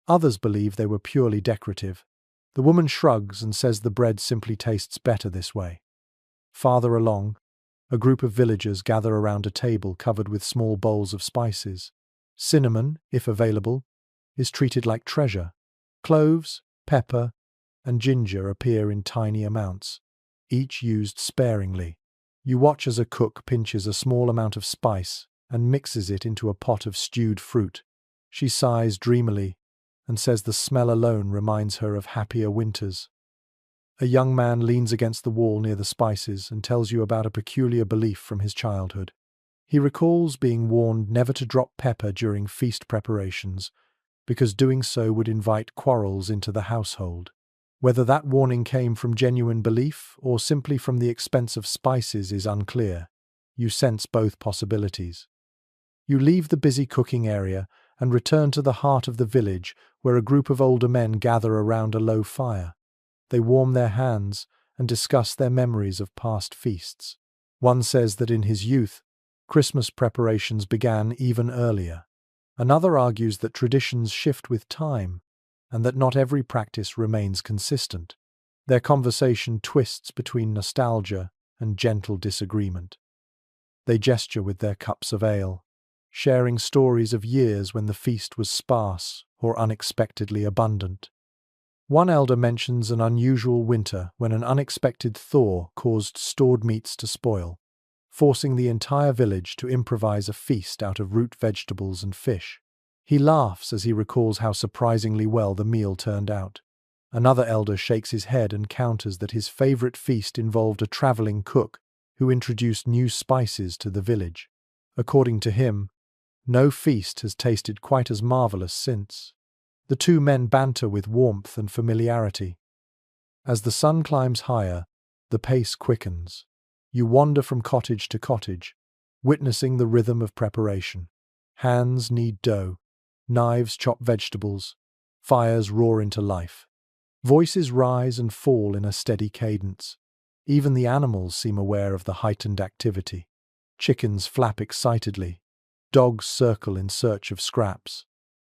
Others believe they were purely decorative. The woman shrugs and says the bread simply tastes better this way. Farther along, a group of villagers gather around a table covered with small bowls of spices. Cinnamon, if available, is treated like treasure. Cloves, pepper, and ginger appear in tiny amounts, each used sparingly. You watch as a cook pinches a small amount of spice and mixes it into a pot of stewed fruit. She sighs dreamily and says the smell alone reminds her of happier winters. A young man leans against the wall near the spices and tells you about a peculiar belief from his childhood. He recalls being warned never to drop pepper during feast preparations, because doing so would invite quarrels into the household. Whether that warning came from genuine belief or simply from the expense of spices is unclear. You sense both possibilities. You leave the busy cooking area and return to the heart of the village, where a group of older men gather around a low fire. They warm their hands and discuss their memories of past feasts. One says that in his youth, Christmas preparations began even earlier. Another argues that traditions shift with time, and that not every practice remains consistent. Their conversation twists between nostalgia and gentle disagreement. They gesture with their cups of ale, sharing stories of years when the feast was sparse or unexpectedly abundant. One elder mentions an unusual winter when an unexpected thaw caused stored meats to spoil, forcing the entire village to improvise a feast out of root vegetables and fish. He laughs as he recalls how surprisingly well the meal turned out. Another elder shakes his head and counters that his favorite feast involved a traveling cook who introduced new spices to the village. According to him, no feast has tasted quite as marvelous since. The two men banter with warmth and familiarity. As the sun climbs higher, the pace quickens. You wander from cottage to cottage, witnessing the rhythm of preparation. Hands knead dough, knives chop vegetables, fires roar into life. Voices rise and fall in a steady cadence. Even the animals seem aware of the heightened activity. Chickens flap excitedly. Dogs circle in search of scraps.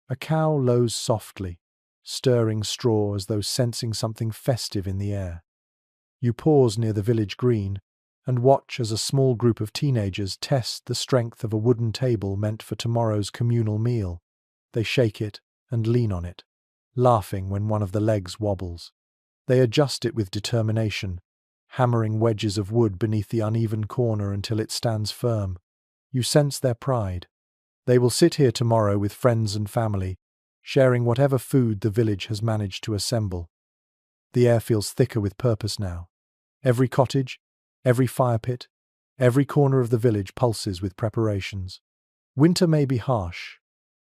A cow lows softly, stirring straw as though sensing something festive in the air. You pause near the village green and watch as a small group of teenagers test the strength of a wooden table meant for tomorrow's communal meal. They shake it and lean on it, laughing when one of the legs wobbles. They adjust it with determination, hammering wedges of wood beneath the uneven corner until it stands firm. You sense their pride. They will sit here tomorrow with friends and family, sharing whatever food the village has managed to assemble. The air feels thicker with purpose now. Every cottage, every fire pit, every corner of the village pulses with preparations. Winter may be harsh,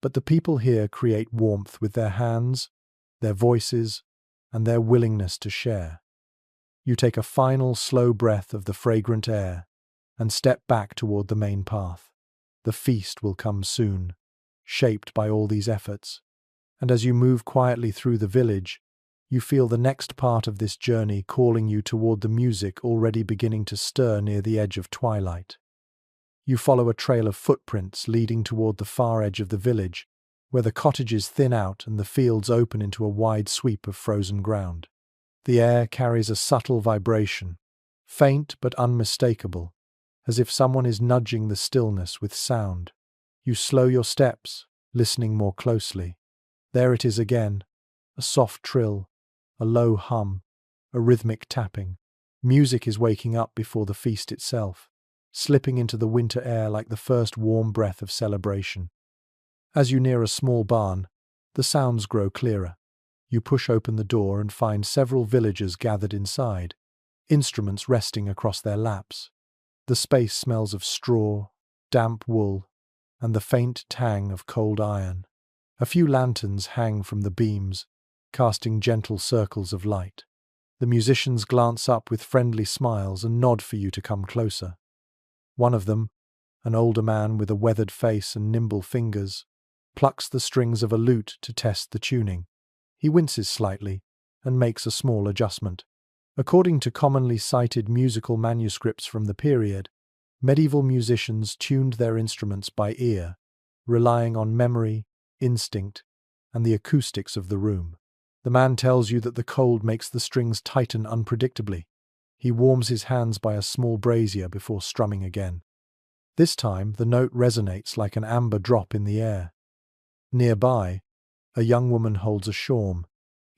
but the people here create warmth with their hands, their voices, and their willingness to share. You take a final slow breath of the fragrant air and step back toward the main path. The feast will come soon, shaped by all these efforts. And as you move quietly through the village, you feel the next part of this journey calling you toward the music already beginning to stir near the edge of twilight. You follow a trail of footprints leading toward the far edge of the village, where the cottages thin out and the fields open into a wide sweep of frozen ground. The air carries a subtle vibration, faint but unmistakable, as if someone is nudging the stillness with sound. You slow your steps, listening more closely. There it is again, a soft trill, a low hum, a rhythmic tapping. Music is waking up before the feast itself, slipping into the winter air like the first warm breath of celebration. As you near a small barn, the sounds grow clearer. You push open the door and find several villagers gathered inside, instruments resting across their laps. The space smells of straw, damp wool, and the faint tang of cold iron. A few lanterns hang from the beams, casting gentle circles of light. The musicians glance up with friendly smiles and nod for you to come closer. One of them, an older man with a weathered face and nimble fingers, plucks the strings of a lute to test the tuning. He winces slightly and makes a small adjustment. According to commonly cited musical manuscripts from the period, medieval musicians tuned their instruments by ear, relying on memory, instinct, and the acoustics of the room. The man tells you that the cold makes the strings tighten unpredictably. He warms his hands by a small brazier before strumming again. This time, the note resonates like an amber drop in the air. Nearby, a young woman holds a shawm,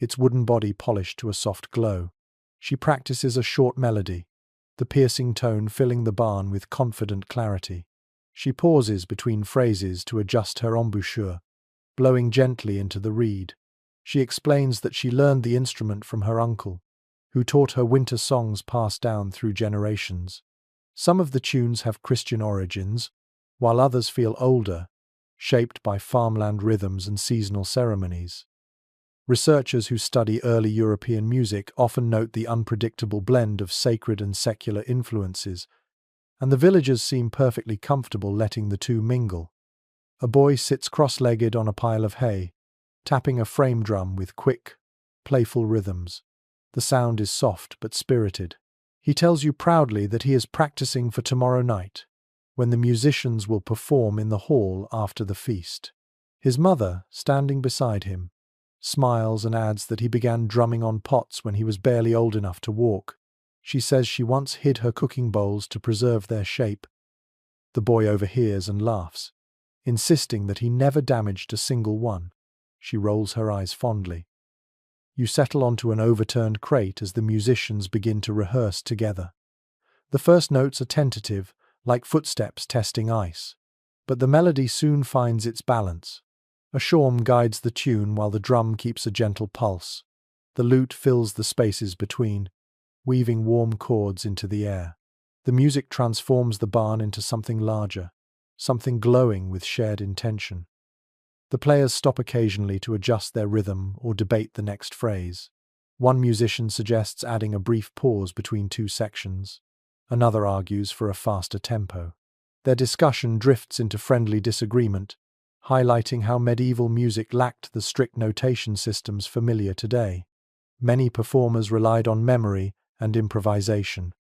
its wooden body polished to a soft glow. She practices a short melody, the piercing tone filling the barn with confident clarity. She pauses between phrases to adjust her embouchure, blowing gently into the reed. She explains that she learned the instrument from her uncle, who taught her winter songs passed down through generations. Some of the tunes have Christian origins, while others feel older, shaped by farmland rhythms and seasonal ceremonies. Researchers who study early European music often note the unpredictable blend of sacred and secular influences, and the villagers seem perfectly comfortable letting the two mingle. A boy sits cross-legged on a pile of hay, tapping a frame drum with quick, playful rhythms. The sound is soft but spirited. He tells you proudly that he is practicing for tomorrow night, when the musicians will perform in the hall after the feast. His mother, standing beside him, smiles and adds that he began drumming on pots when he was barely old enough to walk. She says she once hid her cooking bowls to preserve their shape. The boy overhears and laughs, insisting that he never damaged a single one. She rolls her eyes fondly. You settle onto an overturned crate as the musicians begin to rehearse together. The first notes are tentative, like footsteps testing ice, but the melody soon finds its balance. A shawm guides the tune while the drum keeps a gentle pulse. The lute fills the spaces between, weaving warm chords into the air. The music transforms the barn into something larger, something glowing with shared intention. The players stop occasionally to adjust their rhythm or debate the next phrase. One musician suggests adding a brief pause between two sections. Another argues for a faster tempo. Their discussion drifts into friendly disagreement, highlighting how medieval music lacked the strict notation systems familiar today. Many performers relied on memory and improvisation.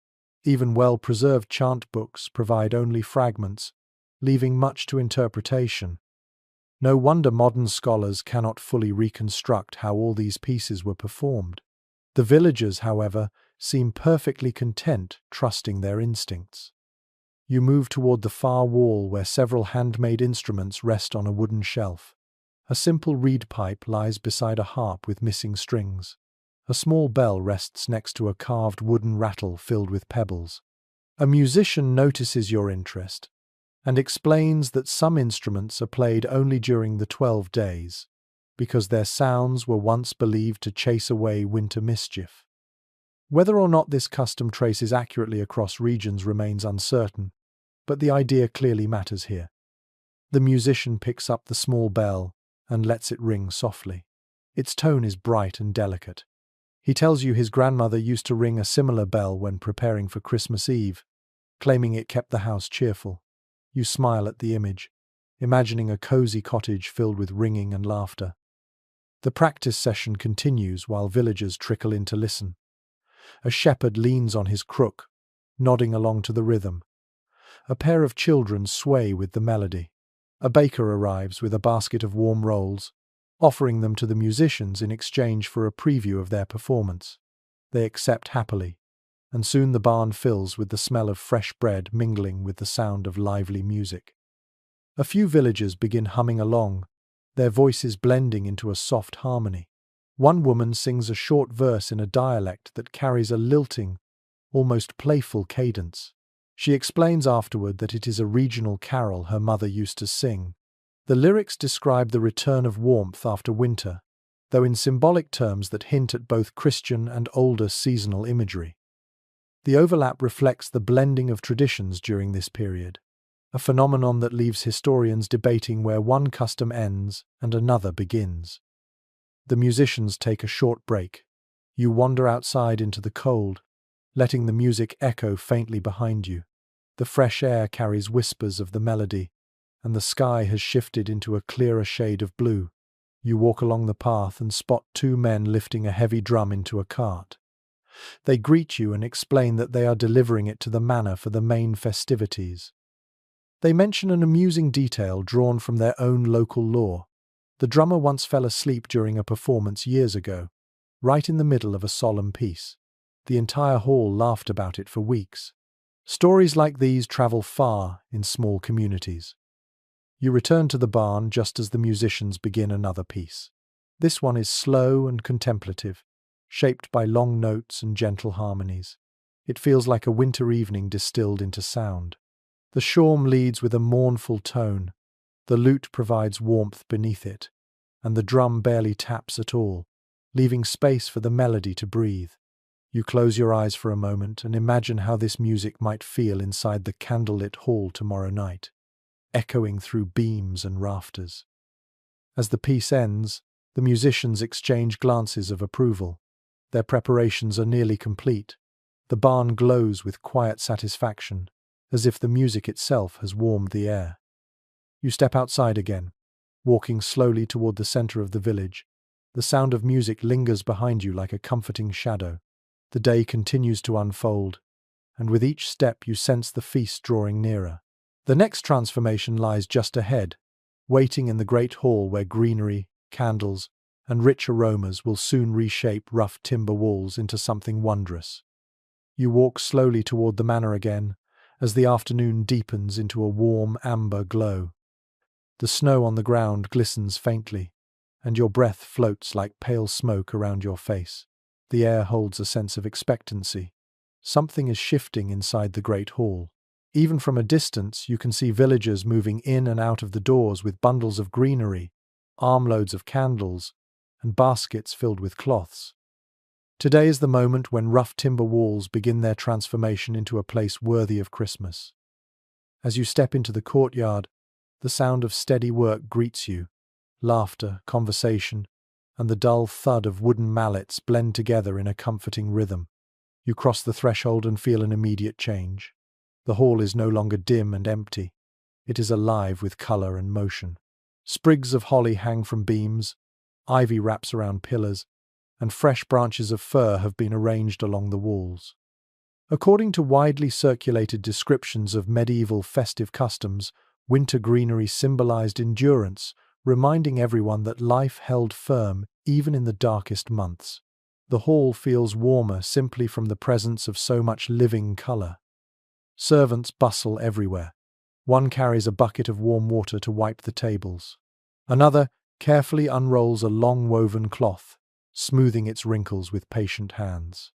Even well-preserved chant books provide only fragments, leaving much to interpretation. No wonder modern scholars cannot fully reconstruct how all these pieces were performed. The villagers, however, seem perfectly content, trusting their instincts. You move toward the far wall where several handmade instruments rest on a wooden shelf. A simple reed pipe lies beside a harp with missing strings. A small bell rests next to a carved wooden rattle filled with pebbles. A musician notices your interest and explains that some instruments are played only during the 12 days, because their sounds were once believed to chase away winter mischief. Whether or not this custom traces accurately across regions remains uncertain, but the idea clearly matters here. The musician picks up the small bell and lets it ring softly. Its tone is bright and delicate. He tells you his grandmother used to ring a similar bell when preparing for Christmas Eve, claiming it kept the house cheerful. You smile at the image, imagining a cozy cottage filled with ringing and laughter. The practice session continues while villagers trickle in to listen. A shepherd leans on his crook, nodding along to the rhythm. A pair of children sway with the melody. A baker arrives with a basket of warm rolls, offering them to the musicians in exchange for a preview of their performance. They accept happily, and soon the barn fills with the smell of fresh bread mingling with the sound of lively music. A few villagers begin humming along, their voices blending into a soft harmony. One woman sings a short verse in a dialect that carries a lilting, almost playful cadence. She explains afterward that it is a regional carol her mother used to sing. The lyrics describe the return of warmth after winter, though in symbolic terms that hint at both Christian and older seasonal imagery. The overlap reflects the blending of traditions during this period, a phenomenon that leaves historians debating where one custom ends and another begins. The musicians take a short break. You wander outside into the cold, letting the music echo faintly behind you. The fresh air carries whispers of the melody, and the sky has shifted into a clearer shade of blue. You walk along the path and spot two men lifting a heavy drum into a cart. They greet you and explain that they are delivering it to the manor for the main festivities. They mention an amusing detail drawn from their own local lore. The drummer once fell asleep during a performance years ago, right in the middle of a solemn piece. The entire hall laughed about it for weeks. Stories like these travel far in small communities. You return to the barn just as the musicians begin another piece. This one is slow and contemplative, shaped by long notes and gentle harmonies. It feels like a winter evening distilled into sound. The shawm leads with a mournful tone, the lute provides warmth beneath it, and the drum barely taps at all, leaving space for the melody to breathe. You close your eyes for a moment and imagine how this music might feel inside the candlelit hall tomorrow night, echoing through beams and rafters. As the piece ends, the musicians exchange glances of approval. Their preparations are nearly complete. The barn glows with quiet satisfaction, as if the music itself has warmed the air. You step outside again, walking slowly toward the center of the village. The sound of music lingers behind you like a comforting shadow. The day continues to unfold, and with each step you sense the feast drawing nearer. The next transformation lies just ahead, waiting in the great hall where greenery, candles, and rich aromas will soon reshape rough timber walls into something wondrous. You walk slowly toward the manor again, as the afternoon deepens into a warm amber glow. The snow on the ground glistens faintly, and your breath floats like pale smoke around your face. The air holds a sense of expectancy. Something is shifting inside the great hall. Even from a distance, you can see villagers moving in and out of the doors with bundles of greenery, armloads of candles, and baskets filled with cloths. Today is the moment when rough timber walls begin their transformation into a place worthy of Christmas. As you step into the courtyard, the sound of steady work greets you. Laughter, conversation, and the dull thud of wooden mallets blend together in a comforting rhythm. You cross the threshold and feel an immediate change. The hall is no longer dim and empty. It is alive with color and motion. Sprigs of holly hang from beams, ivy wraps around pillars, and fresh branches of fir have been arranged along the walls. According to widely circulated descriptions of medieval festive customs, winter greenery symbolized endurance, reminding everyone that life held firm even in the darkest months. The hall feels warmer simply from the presence of so much living color. Servants bustle everywhere. One carries a bucket of warm water to wipe the tables. Another carefully unrolls a long woven cloth, smoothing its wrinkles with patient hands.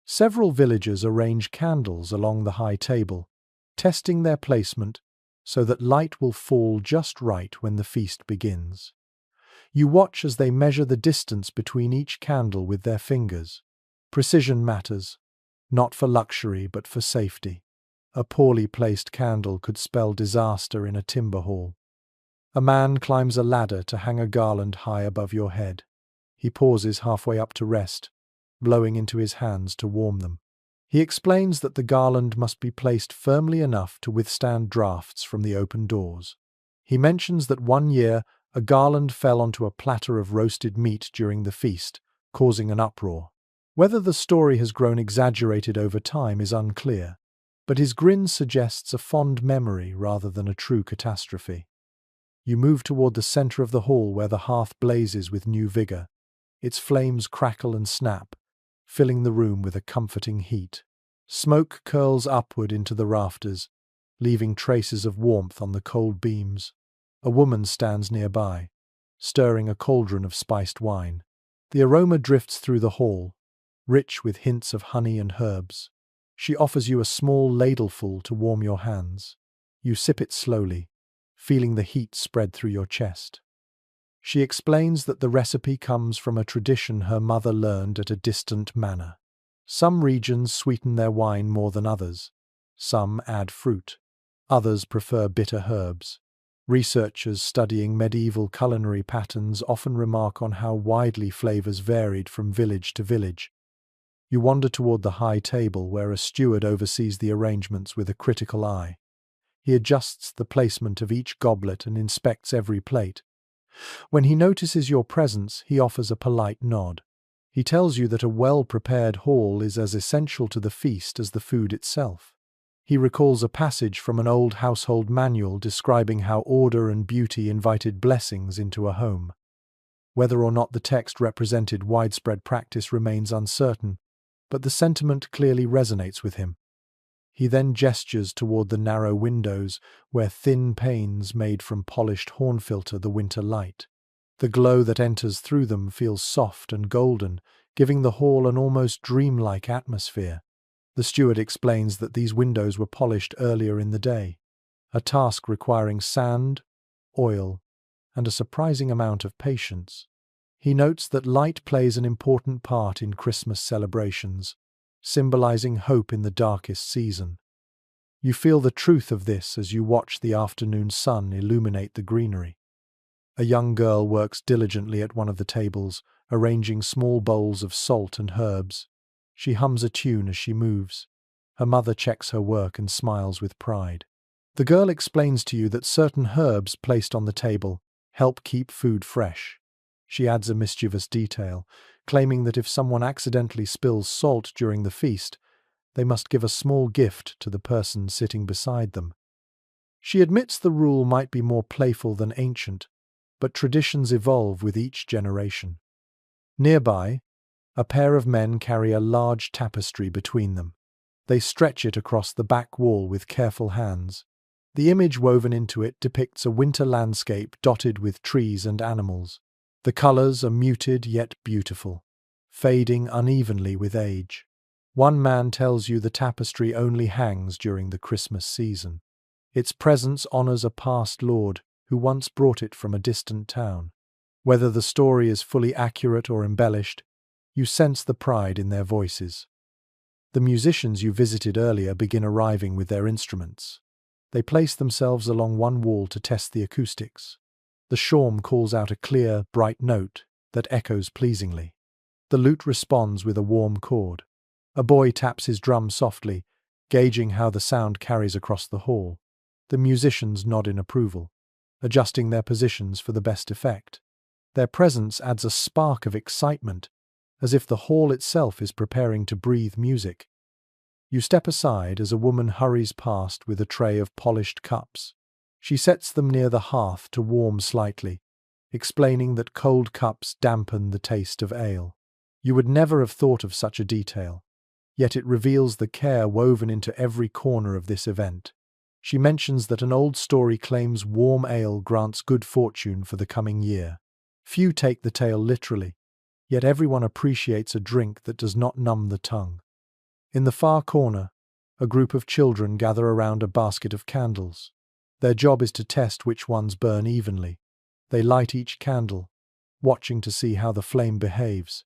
Several villagers arrange candles along the high table, testing their placement so that light will fall just right when the feast begins. You watch as they measure the distance between each candle with their fingers. Precision matters, not for luxury but for safety. A poorly placed candle could spell disaster in a timber hall. A man climbs a ladder to hang a garland high above your head. He pauses halfway up to rest, blowing into his hands to warm them. He explains that the garland must be placed firmly enough to withstand drafts from the open doors. He mentions that one year a garland fell onto a platter of roasted meat during the feast, causing an uproar. Whether the story has grown exaggerated over time is unclear, but his grin suggests a fond memory rather than a true catastrophe. You move toward the center of the hall where the hearth blazes with new vigor. Its flames crackle and snap, filling the room with a comforting heat. Smoke curls upward into the rafters, leaving traces of warmth on the cold beams. A woman stands nearby, stirring a cauldron of spiced wine. The aroma drifts through the hall, rich with hints of honey and herbs. She offers you a small ladleful to warm your hands. You sip it slowly, feeling the heat spread through your chest. She explains that the recipe comes from a tradition her mother learned at a distant manor. Some regions sweeten their wine more than others. Some add fruit. Others prefer bitter herbs. Researchers studying medieval culinary patterns often remark on how widely flavors varied from village to village. You wander toward the high table where a steward oversees the arrangements with a critical eye. He adjusts the placement of each goblet and inspects every plate. When he notices your presence, he offers a polite nod. He tells you that a well-prepared hall is as essential to the feast as the food itself. He recalls a passage from an old household manual describing how order and beauty invited blessings into a home. Whether or not the text represented widespread practice remains uncertain, but the sentiment clearly resonates with him. He then gestures toward the narrow windows where thin panes made from polished horn filter the winter light. The glow that enters through them feels soft and golden, giving the hall an almost dreamlike atmosphere. The steward explains that these windows were polished earlier in the day, a task requiring sand, oil, and a surprising amount of patience. He notes that light plays an important part in Christmas celebrations, symbolizing hope in the darkest season. You feel the truth of this as you watch the afternoon sun illuminate the greenery. A young girl works diligently at one of the tables, arranging small bowls of salt and herbs. She hums a tune as she moves. Her mother checks her work and smiles with pride. The girl explains to you that certain herbs placed on the table help keep food fresh. She adds a mischievous detail, claiming that if someone accidentally spills salt during the feast, they must give a small gift to the person sitting beside them. She admits the rule might be more playful than ancient, but traditions evolve with each generation. Nearby, a pair of men carry a large tapestry between them. They stretch it across the back wall with careful hands. The image woven into it depicts a winter landscape dotted with trees and animals. The colors are muted yet beautiful, fading unevenly with age. One man tells you the tapestry only hangs during the Christmas season. Its presence honors a past lord who once brought it from a distant town. Whether the story is fully accurate or embellished, you sense the pride in their voices. The musicians you visited earlier begin arriving with their instruments. They place themselves along one wall to test the acoustics. The shawm calls out a clear, bright note that echoes pleasingly. The lute responds with a warm chord. A boy taps his drum softly, gauging how the sound carries across the hall. The musicians nod in approval, adjusting their positions for the best effect. Their presence adds a spark of excitement, as if the hall itself is preparing to breathe music. You step aside as a woman hurries past with a tray of polished cups. She sets them near the hearth to warm slightly, explaining that cold cups dampen the taste of ale. You would never have thought of such a detail, yet it reveals the care woven into every corner of this event. She mentions that an old story claims warm ale grants good fortune for the coming year. Few take the tale literally, yet everyone appreciates a drink that does not numb the tongue. In the far corner, a group of children gather around a basket of candles. Their job is to test which ones burn evenly. They light each candle, watching to see how the flame behaves.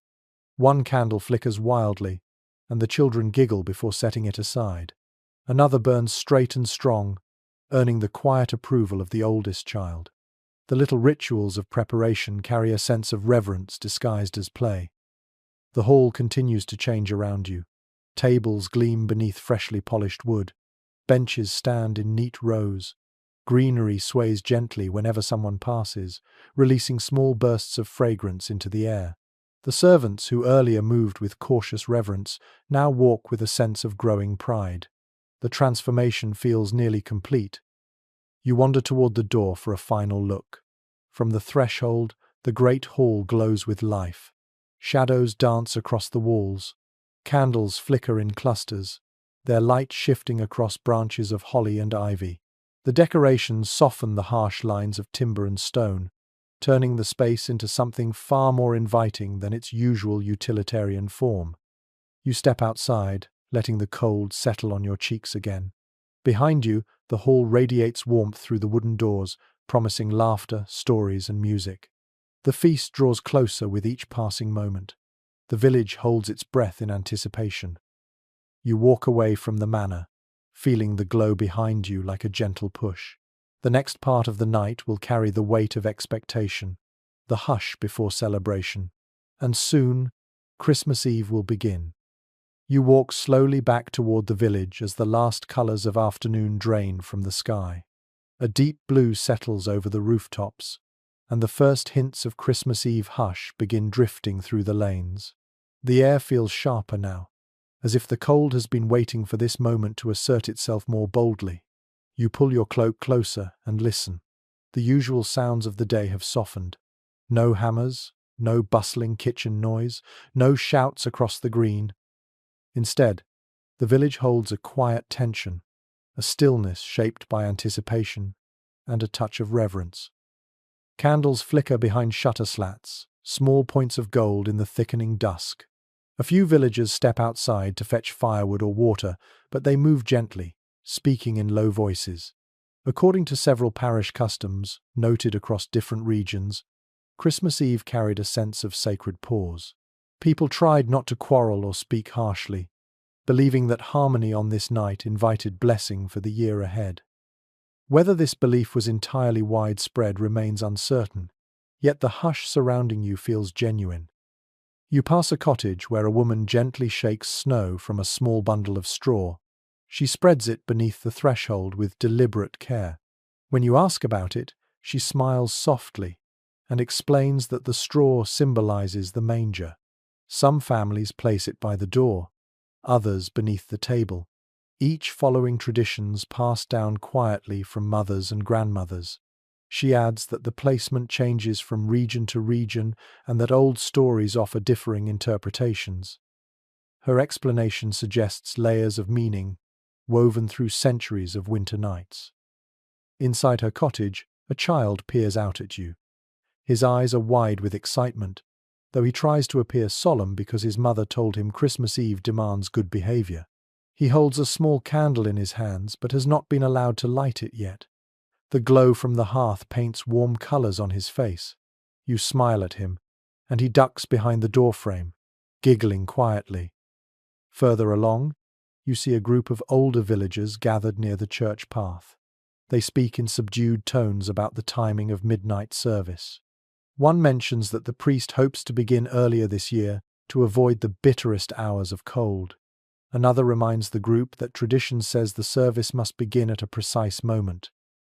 One candle flickers wildly, and the children giggle before setting it aside. Another burns straight and strong, earning the quiet approval of the oldest child. The little rituals of preparation carry a sense of reverence disguised as play. The hall continues to change around you. Tables gleam beneath freshly polished wood. Benches stand in neat rows. Greenery sways gently whenever someone passes, releasing small bursts of fragrance into the air. The servants, who earlier moved with cautious reverence, now walk with a sense of growing pride. The transformation feels nearly complete. You wander toward the door for a final look. From the threshold, the great hall glows with life. Shadows dance across the walls. Candles flicker in clusters, their light shifting across branches of holly and ivy. The decorations soften the harsh lines of timber and stone, turning the space into something far more inviting than its usual utilitarian form. You step outside, letting the cold settle on your cheeks again. Behind you, the hall radiates warmth through the wooden doors, promising laughter, stories, and music. The feast draws closer with each passing moment. The village holds its breath in anticipation. You walk away from the manor, feeling the glow behind you like a gentle push. The next part of the night will carry the weight of expectation, the hush before celebration. And soon, Christmas Eve will begin. You walk slowly back toward the village as the last colors of afternoon drain from the sky. A deep blue settles over the rooftops, and the first hints of Christmas Eve hush begin drifting through the lanes. The air feels sharper now, as if the cold has been waiting for this moment to assert itself more boldly. You pull your cloak closer and listen. The usual sounds of the day have softened. No hammers, no bustling kitchen noise, no shouts across the green. Instead, the village holds a quiet tension, a stillness shaped by anticipation and a touch of reverence. Candles flicker behind shutter slats, small points of gold in the thickening dusk. A few villagers step outside to fetch firewood or water, but they move gently, speaking in low voices. According to several parish customs, noted across different regions, Christmas Eve carried a sense of sacred pause. People tried not to quarrel or speak harshly, believing that harmony on this night invited blessing for the year ahead. Whether this belief was entirely widespread remains uncertain, yet the hush surrounding you feels genuine. You pass a cottage where a woman gently shakes snow from a small bundle of straw. She spreads it beneath the threshold with deliberate care. When you ask about it, she smiles softly and explains that the straw symbolizes the manger. Some families place it by the door, others beneath the table, each following traditions passed down quietly from mothers and grandmothers. She adds that the placement changes from region to region and that old stories offer differing interpretations. Her explanation suggests layers of meaning woven through centuries of winter nights. Inside her cottage, a child peers out at you. His eyes are wide with excitement, though he tries to appear solemn because his mother told him Christmas Eve demands good behavior. He holds a small candle in his hands but has not been allowed to light it yet. The glow from the hearth paints warm colors on his face. You smile at him, and he ducks behind the doorframe, giggling quietly. Further along, you see a group of older villagers gathered near the church path. They speak in subdued tones about the timing of midnight service. One mentions that the priest hopes to begin earlier this year to avoid the bitterest hours of cold. Another reminds the group that tradition says the service must begin at a precise moment.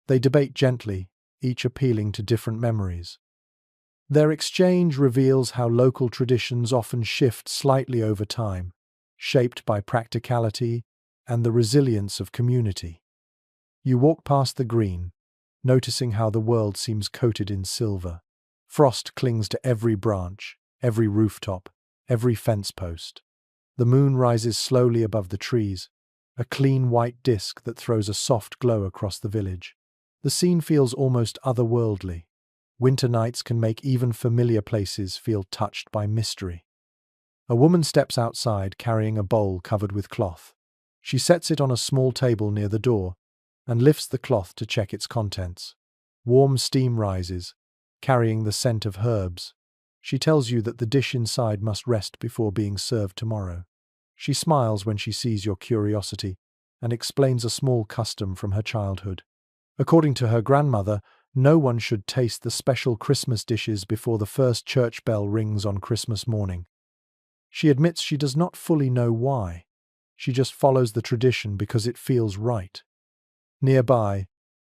They debate gently, each appealing to different memories. Their exchange reveals how local traditions often shift slightly over time, shaped by practicality and the resilience of community. You walk past the green, noticing how the world seems coated in silver. Frost clings to every branch, every rooftop, every fence post. The moon rises slowly above the trees, a clean white disk that throws a soft glow across the village. The scene feels almost otherworldly. Winter nights can make even familiar places feel touched by mystery. A woman steps outside carrying a bowl covered with cloth. She sets it on a small table near the door and lifts the cloth to check its contents. Warm steam rises, carrying the scent of herbs. She tells you that the dish inside must rest before being served tomorrow. She smiles when she sees your curiosity and explains a small custom from her childhood. According to her grandmother, no one should taste the special Christmas dishes before the first church bell rings on Christmas morning. She admits she does not fully know why. She just follows the tradition because it feels right. Nearby,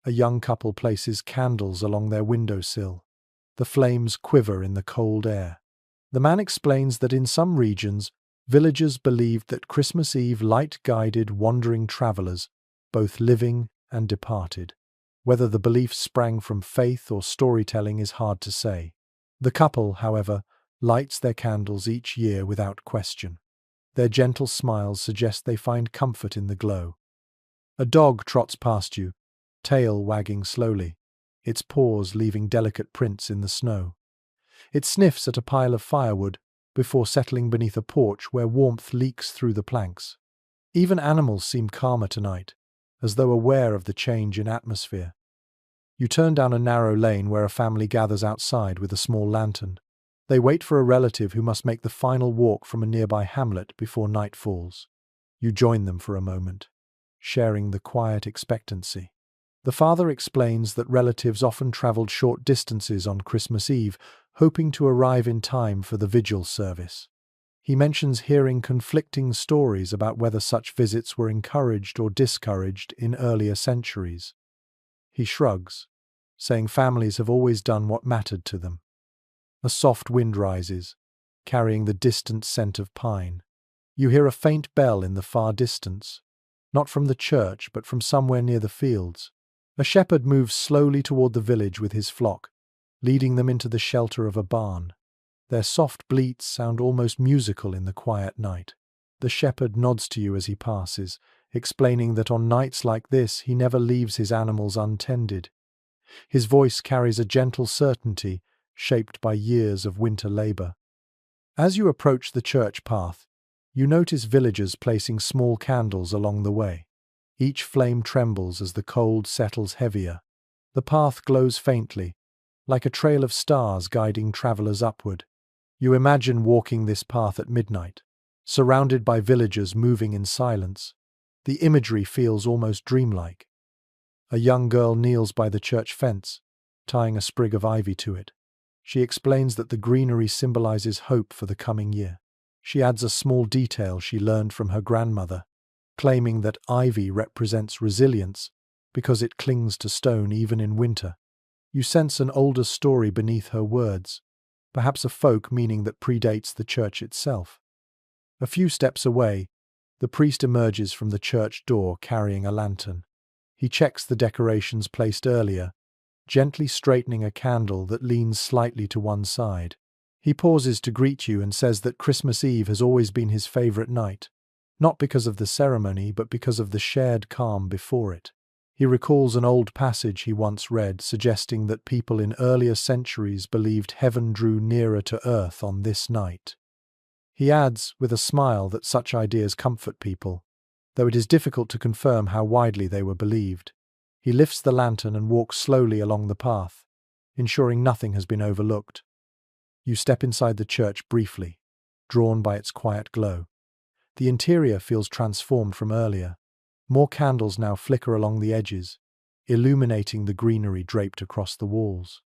a young couple places candles along their windowsill. The flames quiver in the cold air. The man explains that in some regions, villagers believed that Christmas Eve light guided wandering travelers, both living and departed. Whether the belief sprang from faith or storytelling is hard to say. The couple, however, lights their candles each year without question. Their gentle smiles suggest they find comfort in the glow. A dog trots past you, tail wagging slowly, its paws leaving delicate prints in the snow. It sniffs at a pile of firewood before settling beneath a porch where warmth leaks through the planks. Even animals seem calmer tonight, as though aware of the change in atmosphere. You turn down a narrow lane where a family gathers outside with a small lantern. They wait for a relative who must make the final walk from a nearby hamlet before night falls. You join them for a moment, sharing the quiet expectancy. The father explains that relatives often traveled short distances on Christmas Eve, hoping to arrive in time for the vigil service. He mentions hearing conflicting stories about whether such visits were encouraged or discouraged in earlier centuries. He shrugs, saying families have always done what mattered to them. A soft wind rises, carrying the distant scent of pine. You hear a faint bell in the far distance, not from the church but from somewhere near the fields. A shepherd moves slowly toward the village with his flock, leading them into the shelter of a barn. Their soft bleats sound almost musical in the quiet night. The shepherd nods to you as he passes, explaining that on nights like this he never leaves his animals untended. His voice carries a gentle certainty, shaped by years of winter labor. As you approach the church path, you notice villagers placing small candles along the way. Each flame trembles as the cold settles heavier. The path glows faintly, like a trail of stars guiding travelers upward. You imagine walking this path at midnight, surrounded by villagers moving in silence. The imagery feels almost dreamlike. A young girl kneels by the church fence, tying a sprig of ivy to it. She explains that the greenery symbolizes hope for the coming year. She adds a small detail she learned from her grandmother, claiming that ivy represents resilience because it clings to stone even in winter. You sense an older story beneath her words, perhaps a folk meaning that predates the church itself. A few steps away, the priest emerges from the church door carrying a lantern. He checks the decorations placed earlier, gently straightening a candle that leans slightly to one side. He pauses to greet you and says that Christmas Eve has always been his favorite night, not because of the ceremony but because of the shared calm before it. He recalls an old passage he once read suggesting that people in earlier centuries believed heaven drew nearer to earth on this night. He adds, with a smile, that such ideas comfort people, though it is difficult to confirm how widely they were believed. He lifts the lantern and walks slowly along the path, ensuring nothing has been overlooked. You step inside the church briefly, drawn by its quiet glow. The interior feels transformed from earlier. More candles now flicker along the edges, illuminating the greenery draped across the walls.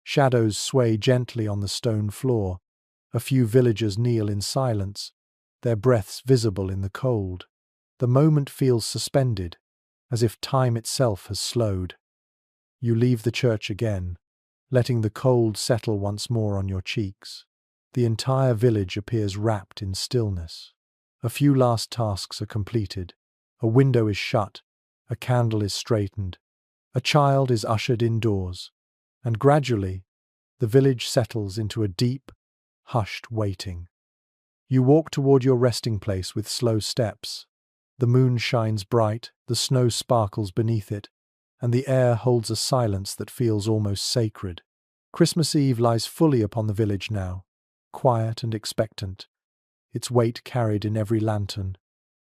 Shadows sway gently on the stone floor. A few villagers kneel in silence, their breaths visible in the cold. The moment feels suspended, as if time itself has slowed. You leave the church again, letting the cold settle once more on your cheeks. The entire village appears wrapped in stillness. A few last tasks are completed. A window is shut, a candle is straightened, a child is ushered indoors, and gradually, the village settles into a deep, hushed waiting. You walk toward your resting place with slow steps. The moon shines bright, the snow sparkles beneath it, and the air holds a silence that feels almost sacred. Christmas Eve lies fully upon the village now, quiet and expectant, its weight carried in every lantern,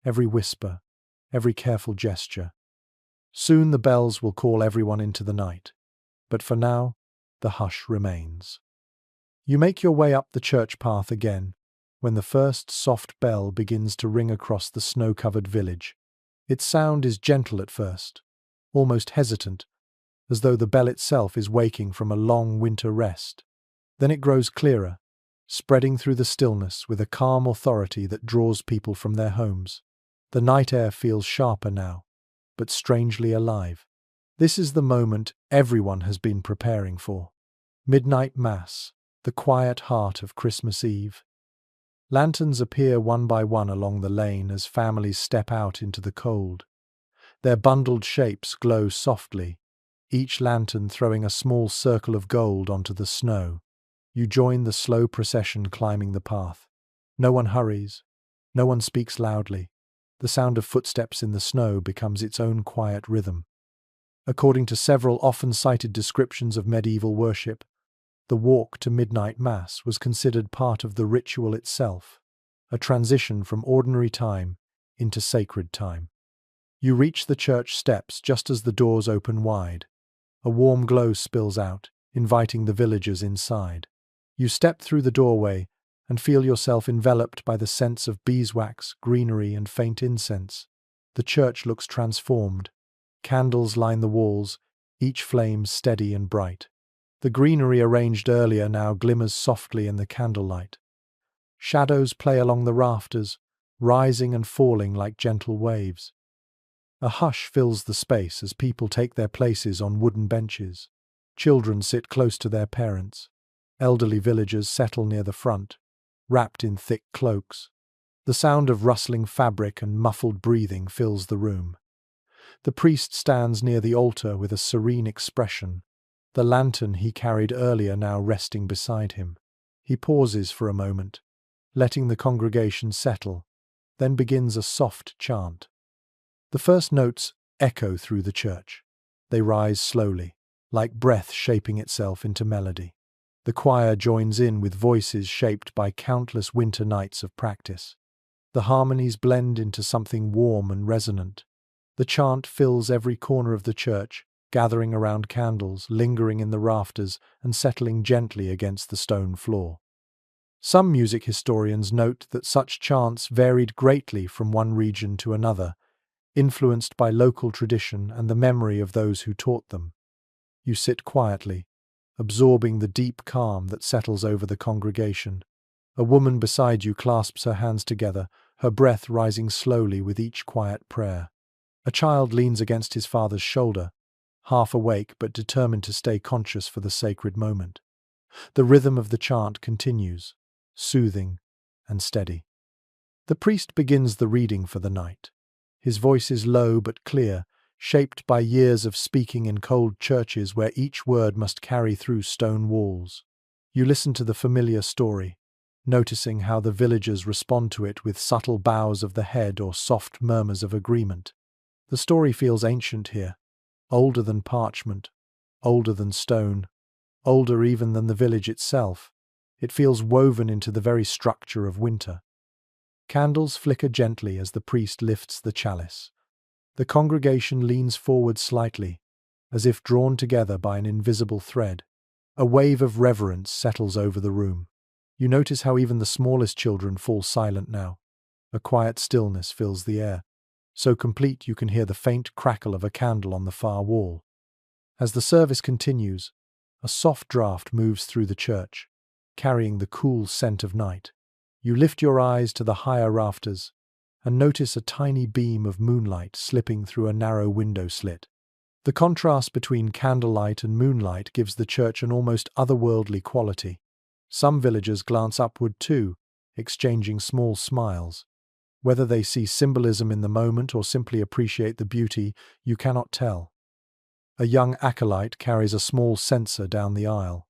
every whisper, every careful gesture. Soon the bells will call everyone into the night, but for now, the hush remains. You make your way up the church path again, when the first soft bell begins to ring across the snow-covered village. Its sound is gentle at first, almost hesitant, as though the bell itself is waking from a long winter rest. Then it grows clearer, spreading through the stillness with a calm authority that draws people from their homes. The night air feels sharper now, but strangely alive. This is the moment everyone has been preparing for. Midnight Mass, the quiet heart of Christmas Eve. Lanterns appear one by one along the lane as families step out into the cold. Their bundled shapes glow softly, each lantern throwing a small circle of gold onto the snow. You join the slow procession climbing the path. No one hurries, no one speaks loudly. The sound of footsteps in the snow becomes its own quiet rhythm. According to several often cited descriptions of medieval worship, the walk to midnight mass was considered part of the ritual itself, a transition from ordinary time into sacred time. You reach the church steps just as the doors open wide. A warm glow spills out, inviting the villagers inside. You step through the doorway and feel yourself enveloped by the scents of beeswax, greenery, and faint incense. The church looks transformed. Candles line the walls, each flame steady and bright. The greenery arranged earlier now glimmers softly in the candlelight. Shadows play along the rafters, rising and falling like gentle waves. A hush fills the space as people take their places on wooden benches. Children sit close to their parents. Elderly villagers settle near the front, wrapped in thick cloaks. The sound of rustling fabric and muffled breathing fills the room. The priest stands near the altar with a serene expression, the lantern he carried earlier now resting beside him. He pauses for a moment, letting the congregation settle, then begins a soft chant. The first notes echo through the church. They rise slowly, like breath shaping itself into melody. The choir joins in with voices shaped by countless winter nights of practice. The harmonies blend into something warm and resonant. The chant fills every corner of the church, gathering around candles, lingering in the rafters, and settling gently against the stone floor. Some music historians note that such chants varied greatly from one region to another, influenced by local tradition and the memory of those who taught them. You sit quietly, absorbing the deep calm that settles over the congregation. A woman beside you clasps her hands together, her breath rising slowly with each quiet prayer. A child leans against his father's shoulder, half awake but determined to stay conscious for the sacred moment. The rhythm of the chant continues, soothing and steady. The priest begins the reading for the night. His voice is low but clear, shaped by years of speaking in cold churches where each word must carry through stone walls. You listen to the familiar story, noticing how the villagers respond to it with subtle bows of the head or soft murmurs of agreement. The story feels ancient here, older than parchment, older than stone, older even than the village itself. It feels woven into the very structure of winter. Candles flicker gently as the priest lifts the chalice. The congregation leans forward slightly, as if drawn together by an invisible thread. A wave of reverence settles over the room. You notice how even the smallest children fall silent now. A quiet stillness fills the air, so complete you can hear the faint crackle of a candle on the far wall. As the service continues, a soft draught moves through the church, carrying the cool scent of night. You lift your eyes to the higher rafters and notice a tiny beam of moonlight slipping through a narrow window slit. The contrast between candlelight and moonlight gives the church an almost otherworldly quality. Some villagers glance upward too, exchanging small smiles. Whether they see symbolism in the moment or simply appreciate the beauty, you cannot tell. A young acolyte carries a small censer down the aisle.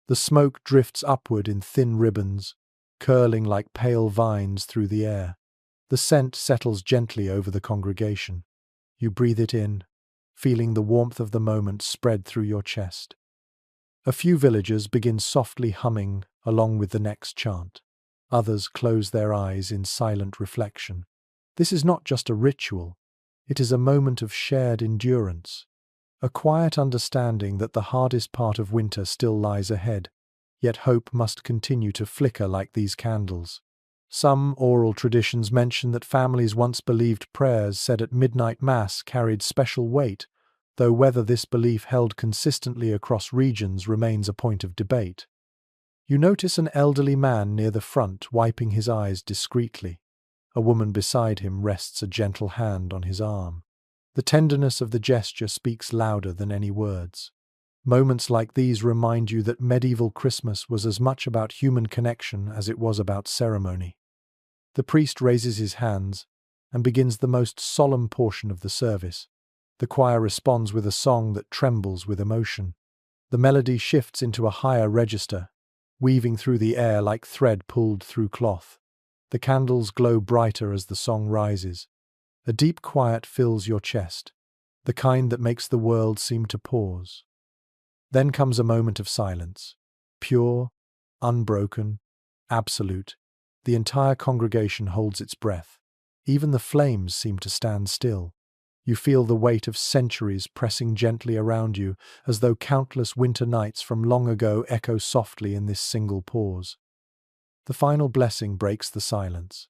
The smoke drifts upward in thin ribbons, curling like pale vines through the air. The scent settles gently over the congregation. You breathe it in, feeling the warmth of the moment spread through your chest. A few villagers begin softly humming along with the next chant. Others close their eyes in silent reflection. This is not just a ritual, it is a moment of shared endurance, a quiet understanding that the hardest part of winter still lies ahead, yet hope must continue to flicker like these candles. Some oral traditions mention that families once believed prayers said at midnight mass carried special weight, though whether this belief held consistently across regions remains a point of debate. You notice an elderly man near the front wiping his eyes discreetly. A woman beside him rests a gentle hand on his arm. The tenderness of the gesture speaks louder than any words. Moments like these remind you that medieval Christmas was as much about human connection as it was about ceremony. The priest raises his hands and begins the most solemn portion of the service. The choir responds with a song that trembles with emotion. The melody shifts into a higher register, weaving through the air like thread pulled through cloth. The candles glow brighter as the song rises. A deep quiet fills your chest, the kind that makes the world seem to pause. Then comes a moment of silence. Pure, unbroken, absolute. The entire congregation holds its breath. Even the flames seem to stand still. You feel the weight of centuries pressing gently around you, as though countless winter nights from long ago echo softly in this single pause. The final blessing breaks the silence.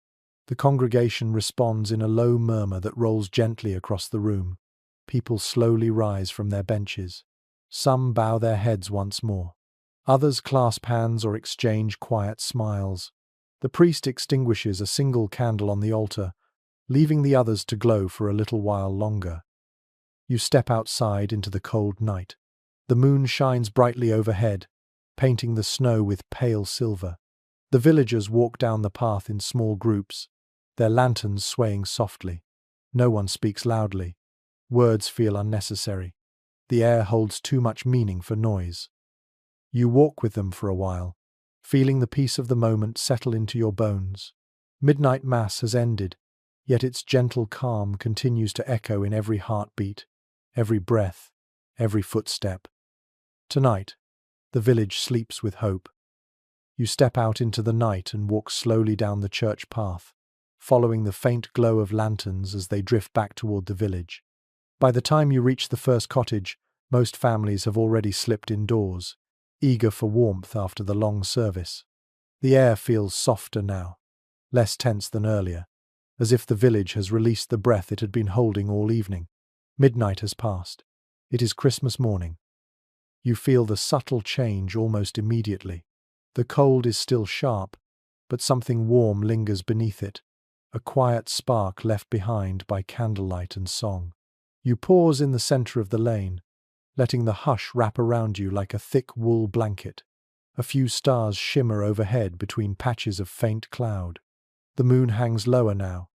The congregation responds in a low murmur that rolls gently across the room. People slowly rise from their benches. Some bow their heads once more. Others clasp hands or exchange quiet smiles. The priest extinguishes a single candle on the altar, leaving the others to glow for a little while longer. You step outside into the cold night. The moon shines brightly overhead, painting the snow with pale silver. The villagers walk down the path in small groups, their lanterns swaying softly. No one speaks loudly. Words feel unnecessary. The air holds too much meaning for noise. You walk with them for a while, feeling the peace of the moment settle into your bones. Midnight Mass has ended, yet its gentle calm continues to echo in every heartbeat, every breath, every footstep. Tonight, the village sleeps with hope. You step out into the night and walk slowly down the church path, following the faint glow of lanterns as they drift back toward the village. By the time you reach the first cottage, most families have already slipped indoors, eager for warmth after the long service. The air feels softer now, less tense than earlier, as if the village has released the breath it had been holding all evening. Midnight has passed. It is Christmas morning. You feel the subtle change almost immediately. The cold is still sharp, but something warm lingers beneath it, a quiet spark left behind by candlelight and song. You pause in the center of the lane, letting the hush wrap around you like a thick wool blanket. A few stars shimmer overhead between patches of faint cloud. The moon hangs lower now,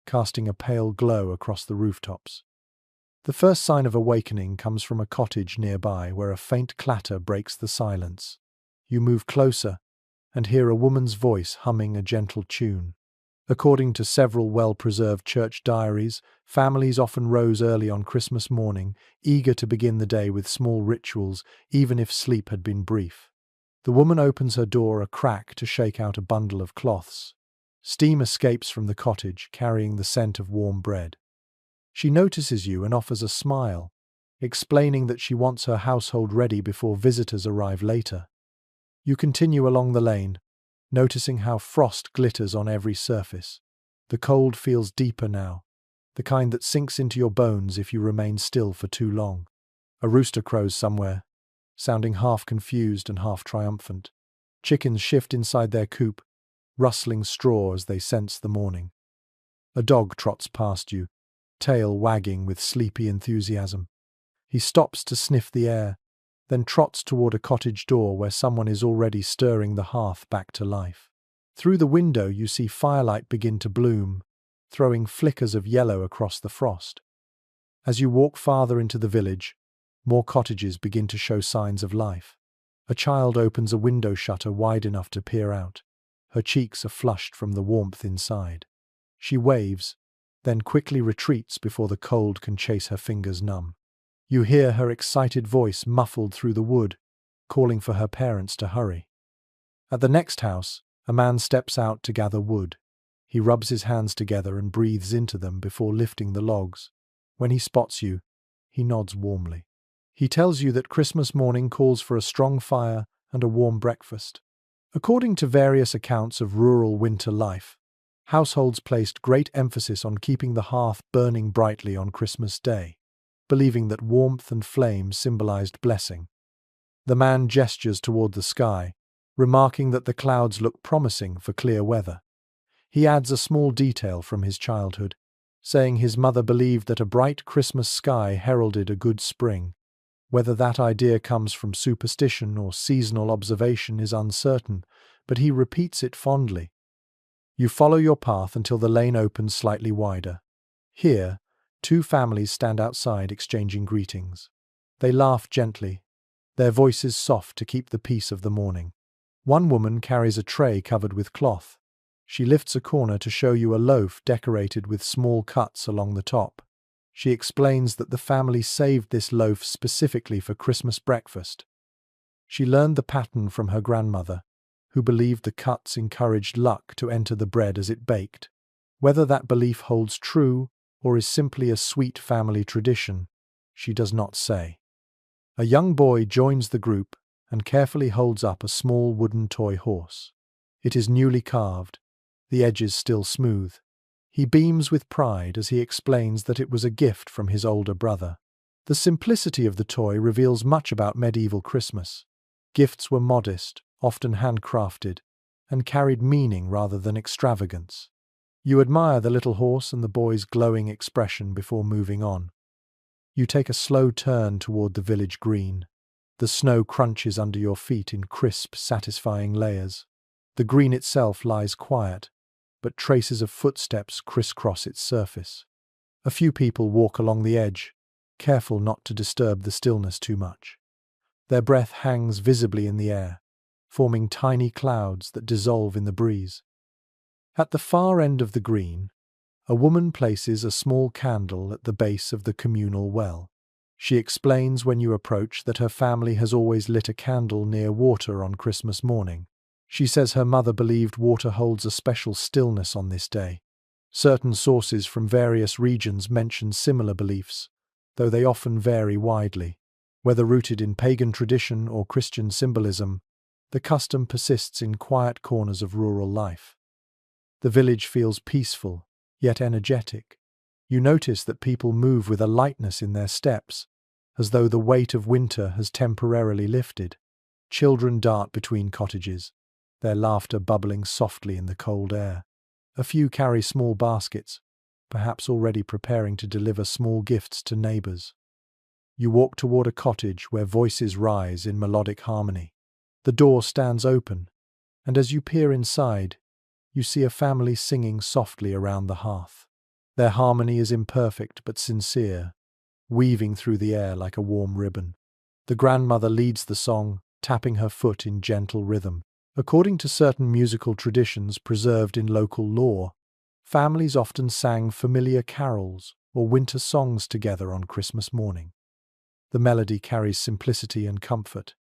casting a pale glow across the rooftops. The first sign of awakening comes from a cottage nearby where a faint clatter breaks the silence. You move closer and hear a woman's voice humming a gentle tune. According to several well-preserved church diaries, families often rose early on Christmas morning, eager to begin the day with small rituals, even if sleep had been brief. The woman opens her door a crack to shake out a bundle of cloths. Steam escapes from the cottage, carrying the scent of warm bread. She notices you and offers a smile, explaining that she wants her household ready before visitors arrive later. You continue along the lane, noticing how frost glitters on every surface. The cold feels deeper now, the kind that sinks into your bones if you remain still for too long. A rooster crows somewhere, sounding half confused and half triumphant. Chickens shift inside their coop, rustling straw as they sense the morning. A dog trots past you, tail wagging with sleepy enthusiasm. He stops to sniff the air, then trots toward a cottage door where someone is already stirring the hearth back to life. Through the window you see firelight begin to bloom, throwing flickers of yellow across the frost. As you walk farther into the village, more cottages begin to show signs of life. A child opens a window shutter wide enough to peer out. Her cheeks are flushed from the warmth inside. She waves, then quickly retreats before the cold can chase her fingers numb. You hear her excited voice muffled through the wood, calling for her parents to hurry. At the next house, a man steps out to gather wood. He rubs his hands together and breathes into them before lifting the logs. When he spots you, he nods warmly. He tells you that Christmas morning calls for a strong fire and a warm breakfast. According to various accounts of rural winter life, households placed great emphasis on keeping the hearth burning brightly on Christmas Day, believing that warmth and flame symbolized blessing. The man gestures toward the sky, remarking that the clouds look promising for clear weather. He adds a small detail from his childhood, saying his mother believed that a bright Christmas sky heralded a good spring. Whether that idea comes from superstition or seasonal observation is uncertain, but he repeats it fondly. You follow your path until the lane opens slightly wider. Here, two families stand outside exchanging greetings. They laugh gently, their voices soft to keep the peace of the morning. One woman carries a tray covered with cloth. She lifts a corner to show you a loaf decorated with small cuts along the top. She explains that the family saved this loaf specifically for Christmas breakfast. She learned the pattern from her grandmother, who believed the cuts encouraged luck to enter the bread as it baked. Whether that belief holds true or is simply a sweet family tradition, she does not say. A young boy joins the group and carefully holds up a small wooden toy horse. It is newly carved, the edges still smooth. He beams with pride as he explains that it was a gift from his older brother. The simplicity of the toy reveals much about medieval Christmas. Gifts were modest, often handcrafted, and carried meaning rather than extravagance. You admire the little horse and the boy's glowing expression before moving on. You take a slow turn toward the village green. The snow crunches under your feet in crisp, satisfying layers. The green itself lies quiet, but traces of footsteps crisscross its surface. A few people walk along the edge, careful not to disturb the stillness too much. Their breath hangs visibly in the air, forming tiny clouds that dissolve in the breeze. At the far end of the green, a woman places a small candle at the base of the communal well. She explains when you approach that her family has always lit a candle near water on Christmas morning. She says her mother believed water holds a special stillness on this day. Certain sources from various regions mention similar beliefs, though they often vary widely. Whether rooted in pagan tradition or Christian symbolism, the custom persists in quiet corners of rural life. The village feels peaceful, yet energetic. You notice that people move with a lightness in their steps, as though the weight of winter has temporarily lifted. Children dart between cottages, their laughter bubbling softly in the cold air. A few carry small baskets, perhaps already preparing to deliver small gifts to neighbors. You walk toward a cottage where voices rise in melodic harmony. The door stands open, and as you peer inside, you see a family singing softly around the hearth. Their harmony is imperfect but sincere, weaving through the air like a warm ribbon. The grandmother leads the song, tapping her foot in gentle rhythm. According to certain musical traditions preserved in local lore, families often sang familiar carols or winter songs together on Christmas morning. The melody carries simplicity and comfort.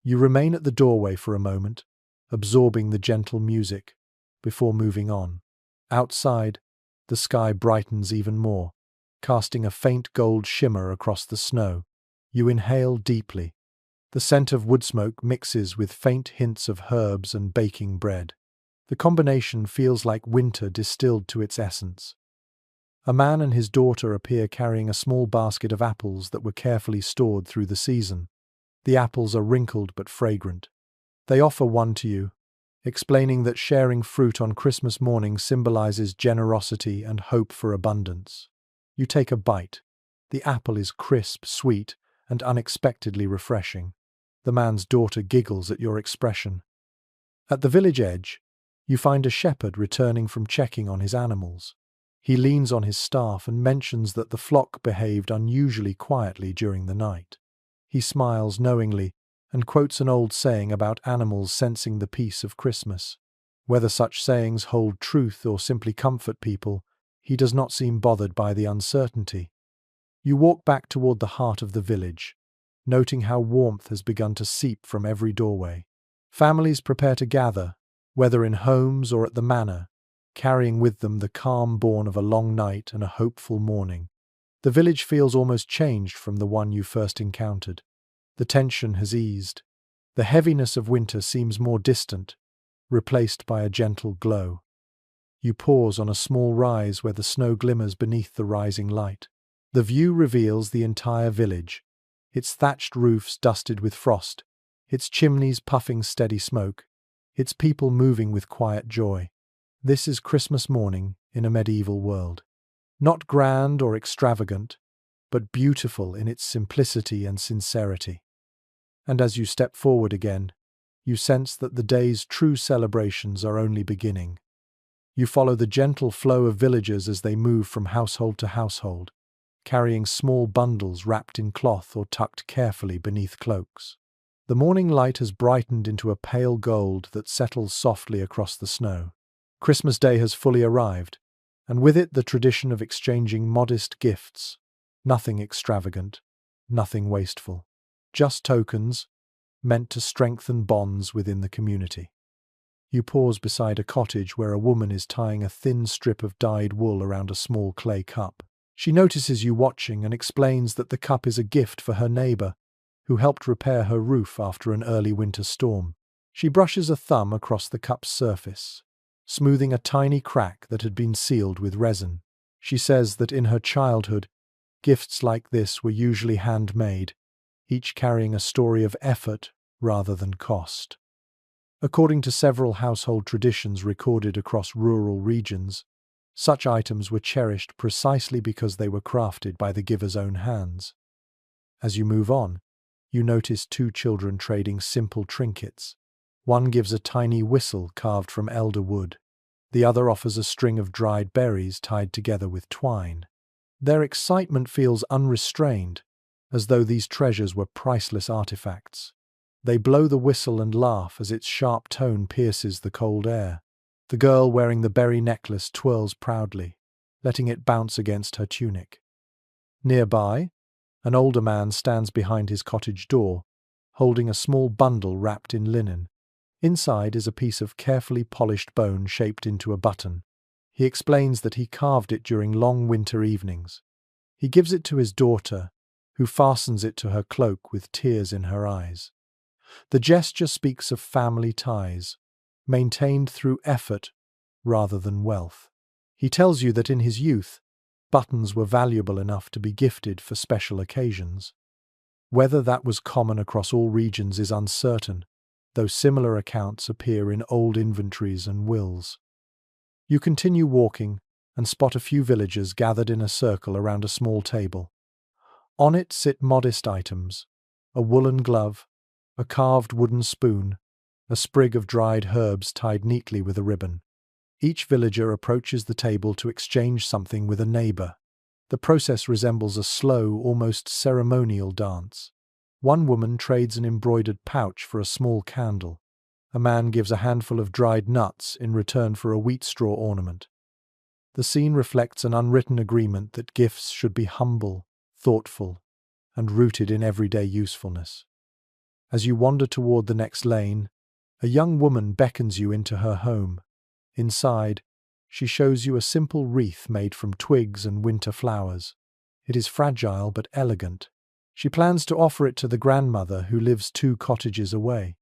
You remain at the doorway for a moment, absorbing the gentle music, before moving on. Outside, the sky brightens even more, casting a faint gold shimmer across the snow. You inhale deeply. The scent of wood smoke mixes with faint hints of herbs and baking bread. The combination feels like winter distilled to its essence. A man and his daughter appear carrying a small basket of apples that were carefully stored through the season. The apples are wrinkled but fragrant. They offer one to you, explaining that sharing fruit on Christmas morning symbolizes generosity and hope for abundance. You take a bite. The apple is crisp, sweet, and unexpectedly refreshing. The man's daughter giggles at your expression. At the village edge, you find a shepherd returning from checking on his animals. He leans on his staff and mentions that the flock behaved unusually quietly during the night. He smiles knowingly and quotes an old saying about animals sensing the peace of Christmas. Whether such sayings hold truth or simply comfort people, he does not seem bothered by the uncertainty. You walk back toward the heart of the village, noting how warmth has begun to seep from every doorway. Families prepare to gather, whether in homes or at the manor, carrying with them the calm born of a long night and a hopeful morning. The village feels almost changed from the one you first encountered. The tension has eased. The heaviness of winter seems more distant, replaced by a gentle glow. You pause on a small rise where the snow glimmers beneath the rising light. The view reveals the entire village, its thatched roofs dusted with frost, its chimneys puffing steady smoke, its people moving with quiet joy. This is Christmas morning in a medieval world. Not grand or extravagant, but beautiful in its simplicity and sincerity. And as you step forward again, you sense that the day's true celebrations are only beginning. You follow the gentle flow of villagers as they move from household to household, carrying small bundles wrapped in cloth or tucked carefully beneath cloaks. The morning light has brightened into a pale gold that settles softly across the snow. Christmas Day has fully arrived, and with it the tradition of exchanging modest gifts. Nothing extravagant, nothing wasteful. Just tokens, meant to strengthen bonds within the community. You pause beside a cottage where a woman is tying a thin strip of dyed wool around a small clay cup. She notices you watching and explains that the cup is a gift for her neighbor, who helped repair her roof after an early winter storm. She brushes a thumb across the cup's surface, smoothing a tiny crack that had been sealed with resin. She says that in her childhood, gifts like this were usually handmade, each carrying a story of effort rather than cost. According to several household traditions recorded across rural regions, such items were cherished precisely because they were crafted by the giver's own hands. As you move on, you notice two children trading simple trinkets. One gives a tiny whistle carved from elder wood. The other offers a string of dried berries tied together with twine. Their excitement feels unrestrained, as though these treasures were priceless artifacts. They blow the whistle and laugh as its sharp tone pierces the cold air. The girl wearing the berry necklace twirls proudly, letting it bounce against her tunic. Nearby, an older man stands behind his cottage door, holding a small bundle wrapped in linen. Inside is a piece of carefully polished bone shaped into a button. He explains that he carved it during long winter evenings. He gives it to his daughter, who fastens it to her cloak with tears in her eyes. The gesture speaks of family ties, maintained through effort rather than wealth. He tells you that in his youth, buttons were valuable enough to be gifted for special occasions. Whether that was common across all regions is uncertain, though similar accounts appear in old inventories and wills. You continue walking and spot a few villagers gathered in a circle around a small table. On it sit modest items: a woolen glove, a carved wooden spoon, a sprig of dried herbs tied neatly with a ribbon. Each villager approaches the table to exchange something with a neighbor. The process resembles a slow, almost ceremonial dance. One woman trades an embroidered pouch for a small candle. A man gives a handful of dried nuts in return for a wheat straw ornament. The scene reflects an unwritten agreement that gifts should be humble, thoughtful, and rooted in everyday usefulness. As you wander toward the next lane, a young woman beckons you into her home. Inside, she shows you a simple wreath made from twigs and winter flowers. It is fragile but elegant. She plans to offer it to the grandmother who lives 2 cottages away.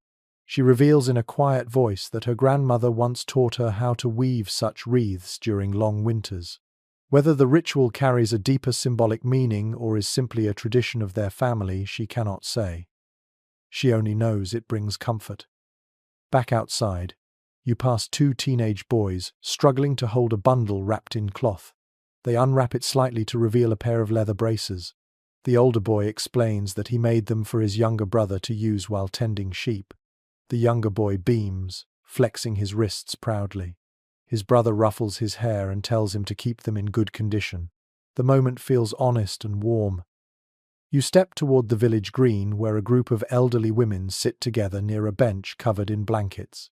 She reveals in a quiet voice that her grandmother once taught her how to weave such wreaths during long winters. Whether the ritual carries a deeper symbolic meaning or is simply a tradition of their family, she cannot say. She only knows it brings comfort. Back outside, you pass 2 teenage boys struggling to hold a bundle wrapped in cloth. They unwrap it slightly to reveal a pair of leather braces. The older boy explains that he made them for his younger brother to use while tending sheep. The younger boy beams, flexing his wrists proudly. His brother ruffles his hair and tells him to keep them in good condition. The moment feels honest and warm. You step toward the village green, where a group of elderly women sit together near a bench covered in blankets.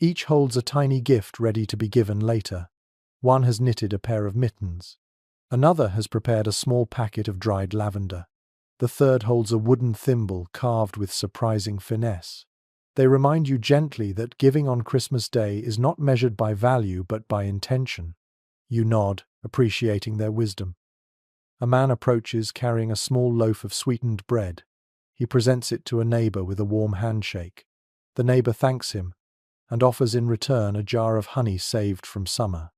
Each holds a tiny gift ready to be given later. One has knitted a pair of mittens. Another has prepared a small packet of dried lavender. The third holds a wooden thimble carved with surprising finesse. They remind you gently that giving on Christmas Day is not measured by value but by intention. You nod, appreciating their wisdom. A man approaches carrying a small loaf of sweetened bread. He presents it to a neighbor with a warm handshake. The neighbor thanks him and offers in return a jar of honey saved from summer.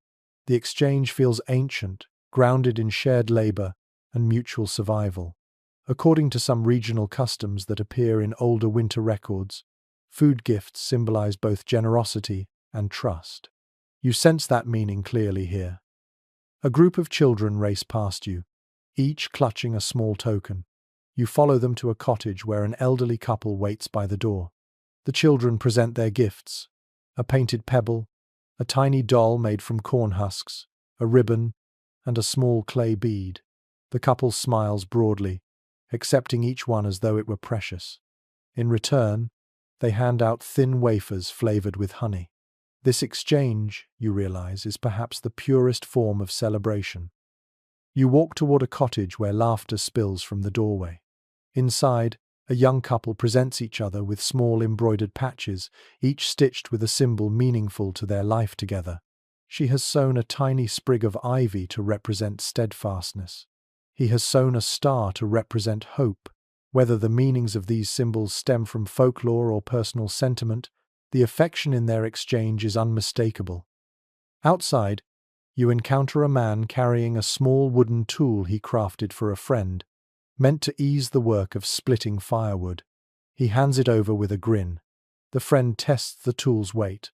The exchange feels ancient, grounded in shared labor and mutual survival. According to some regional customs that appear in older winter records, food gifts symbolize both generosity and trust. You sense that meaning clearly here. A group of children race past you, each clutching a small token. You follow them to a cottage where an elderly couple waits by the door. The children present their gifts: a painted pebble, a tiny doll made from corn husks, a ribbon, and a small clay bead. The couple smiles broadly, accepting each one as though it were precious. In return, they hand out thin wafers flavored with honey. This exchange, you realize, is perhaps the purest form of celebration. You walk toward a cottage where laughter spills from the doorway. Inside, a young couple presents each other with small embroidered patches, each stitched with a symbol meaningful to their life together. She has sewn a tiny sprig of ivy to represent steadfastness. He has sewn a star to represent hope. Whether the meanings of these symbols stem from folklore or personal sentiment, the affection in their exchange is unmistakable. Outside, you encounter a man carrying a small wooden tool he crafted for a friend, meant to ease the work of splitting firewood. He hands it over with a grin. The friend tests the tool's weight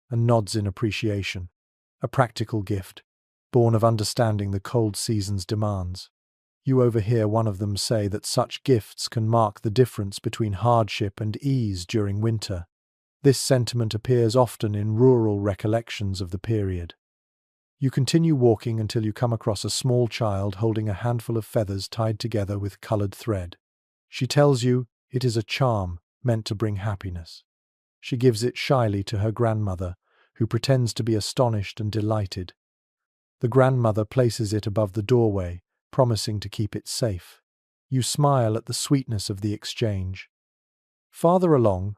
and nods in appreciation. A practical gift, born of understanding the cold season's demands. You overhear one of them say that such gifts can mark the difference between hardship and ease during winter. This sentiment appears often in rural recollections of the period. You continue walking until you come across a small child holding a handful of feathers tied together with colored thread. She tells you it is a charm meant to bring happiness. She gives it shyly to her grandmother, who pretends to be astonished and delighted. The grandmother places it above the doorway, promising to keep it safe. You smile at the sweetness of the exchange. Farther along,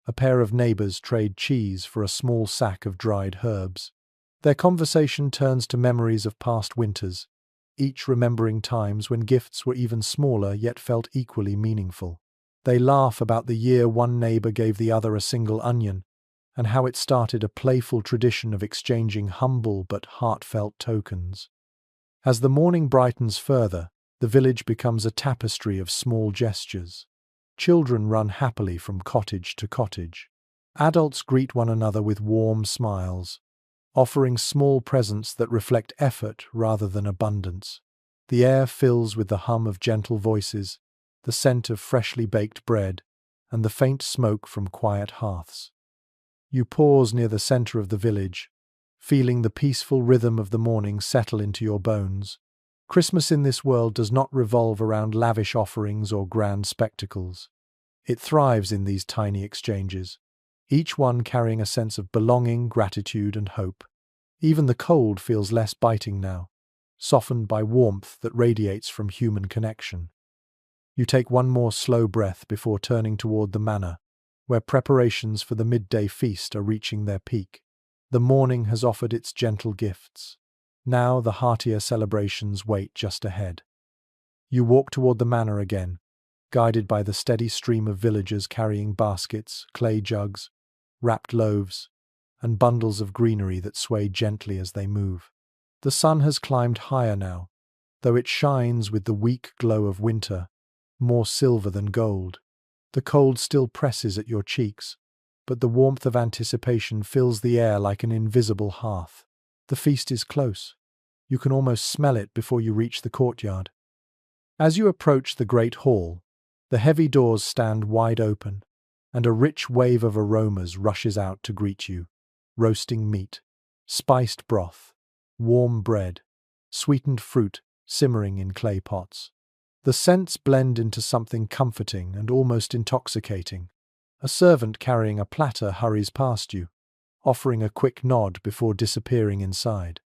a pair of neighbors trade cheese for a small sack of dried herbs. Their conversation turns to memories of past winters, each remembering times when gifts were even smaller yet felt equally meaningful. They laugh about the year one neighbor gave the other a single onion, and how it started a playful tradition of exchanging humble but heartfelt tokens. As the morning brightens further, the village becomes a tapestry of small gestures. Children run happily from cottage to cottage. Adults greet one another with warm smiles, offering small presents that reflect effort rather than abundance. The air fills with the hum of gentle voices, the scent of freshly baked bread, and the faint smoke from quiet hearths. You pause near the center of the village, feeling the peaceful rhythm of the morning settle into your bones. Christmas in this world does not revolve around lavish offerings or grand spectacles. It thrives in these tiny exchanges, each one carrying a sense of belonging, gratitude, and hope. Even the cold feels less biting now, softened by warmth that radiates from human connection. You take one more slow breath before turning toward the manor, where preparations for the midday feast are reaching their peak. The morning has offered its gentle gifts. Now the heartier celebrations wait just ahead. You walk toward the manor again, guided by the steady stream of villagers carrying baskets, clay jugs, wrapped loaves, and bundles of greenery that sway gently as they move. The sun has climbed higher now, though it shines with the weak glow of winter, more silver than gold. The cold still presses at your cheeks, but the warmth of anticipation fills the air like an invisible hearth. The feast is close. You can almost smell it before you reach the courtyard. As you approach the great hall, the heavy doors stand wide open, and a rich wave of aromas rushes out to greet you. Roasting meat, spiced broth, warm bread, sweetened fruit simmering in clay pots. The scents blend into something comforting and almost intoxicating. A servant carrying a platter hurries past you, offering a quick nod before disappearing inside.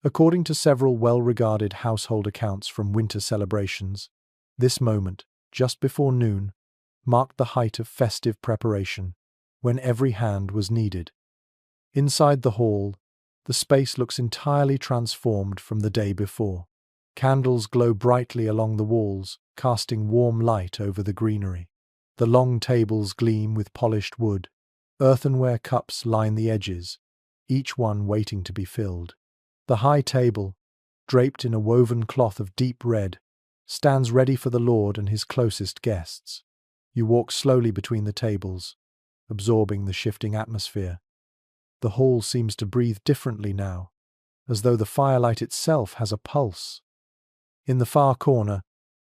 According to several well-regarded household accounts from winter celebrations, this moment, just before noon, marked the height of festive preparation, when every hand was needed. Inside the hall, the space looks entirely transformed from the day before. Candles glow brightly along the walls, casting warm light over the greenery. The long tables gleam with polished wood. Earthenware cups line the edges, each one waiting to be filled. The high table, draped in a woven cloth of deep red, stands ready for the Lord and his closest guests. You walk slowly between the tables, absorbing the shifting atmosphere. The hall seems to breathe differently now, as though the firelight itself has a pulse. In the far corner,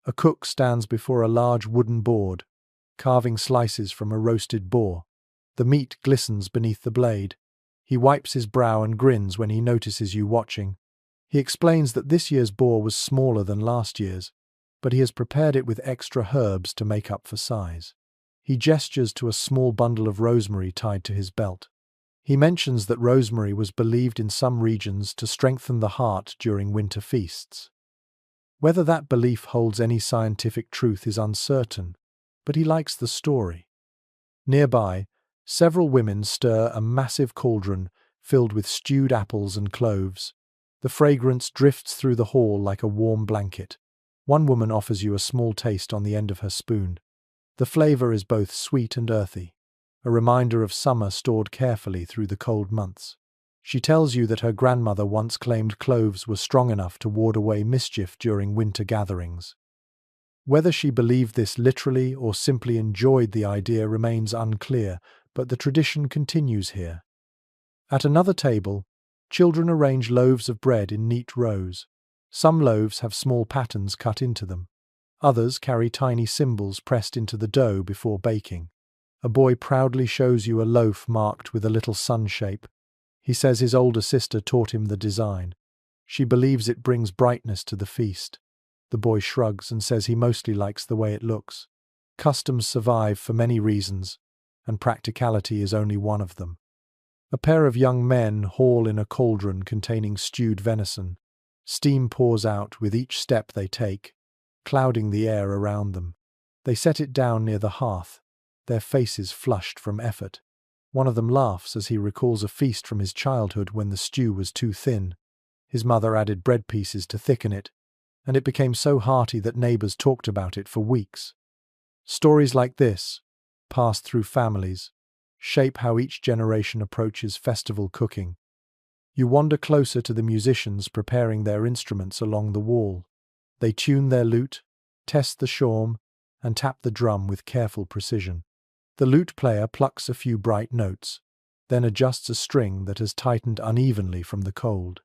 a cook stands before a large wooden board, carving slices from a roasted boar. The meat glistens beneath the blade. He wipes his brow and grins when he notices you watching. He explains that this year's boar was smaller than last year's, but he has prepared it with extra herbs to make up for size. He gestures to a small bundle of rosemary tied to his belt. He mentions that rosemary was believed in some regions to strengthen the heart during winter feasts. Whether that belief holds any scientific truth is uncertain, but he likes the story. Nearby, several women stir a massive cauldron filled with stewed apples and cloves. The fragrance drifts through the hall like a warm blanket. One woman offers you a small taste on the end of her spoon. The flavor is both sweet and earthy, a reminder of summer stored carefully through the cold months. She tells you that her grandmother once claimed cloves were strong enough to ward away mischief during winter gatherings. Whether she believed this literally or simply enjoyed the idea remains unclear, but the tradition continues here. At another table, children arrange loaves of bread in neat rows. Some loaves have small patterns cut into them. Others carry tiny symbols pressed into the dough before baking. A boy proudly shows you a loaf marked with a little sun shape. He says his older sister taught him the design. She believes it brings brightness to the feast. The boy shrugs and says he mostly likes the way it looks. Customs survive for many reasons, and practicality is only one of them. A pair of young men haul in a cauldron containing stewed venison. Steam pours out with each step they take, clouding the air around them. They set it down near the hearth, their faces flushed from effort. One of them laughs as he recalls a feast from his childhood when the stew was too thin. His mother added bread pieces to thicken it, and it became so hearty that neighbors talked about it for weeks. Stories like this, passed through families, shape how each generation approaches festival cooking. You wander closer to the musicians preparing their instruments along the wall. They tune their lute, test the shawm, and tap the drum with careful precision. The lute player plucks a few bright notes, then adjusts a string that has tightened unevenly from the cold.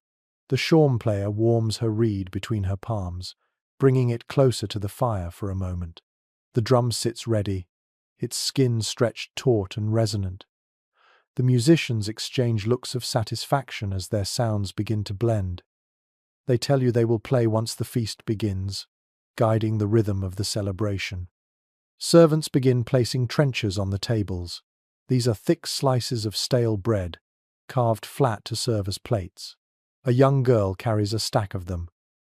The shawm player warms her reed between her palms, bringing it closer to the fire for a moment. The drum sits ready, its skin stretched taut and resonant. The musicians exchange looks of satisfaction as their sounds begin to blend. They tell you they will play once the feast begins, guiding the rhythm of the celebration. Servants begin placing trenchers on the tables. These are thick slices of stale bread, carved flat to serve as plates. A young girl carries a stack of them,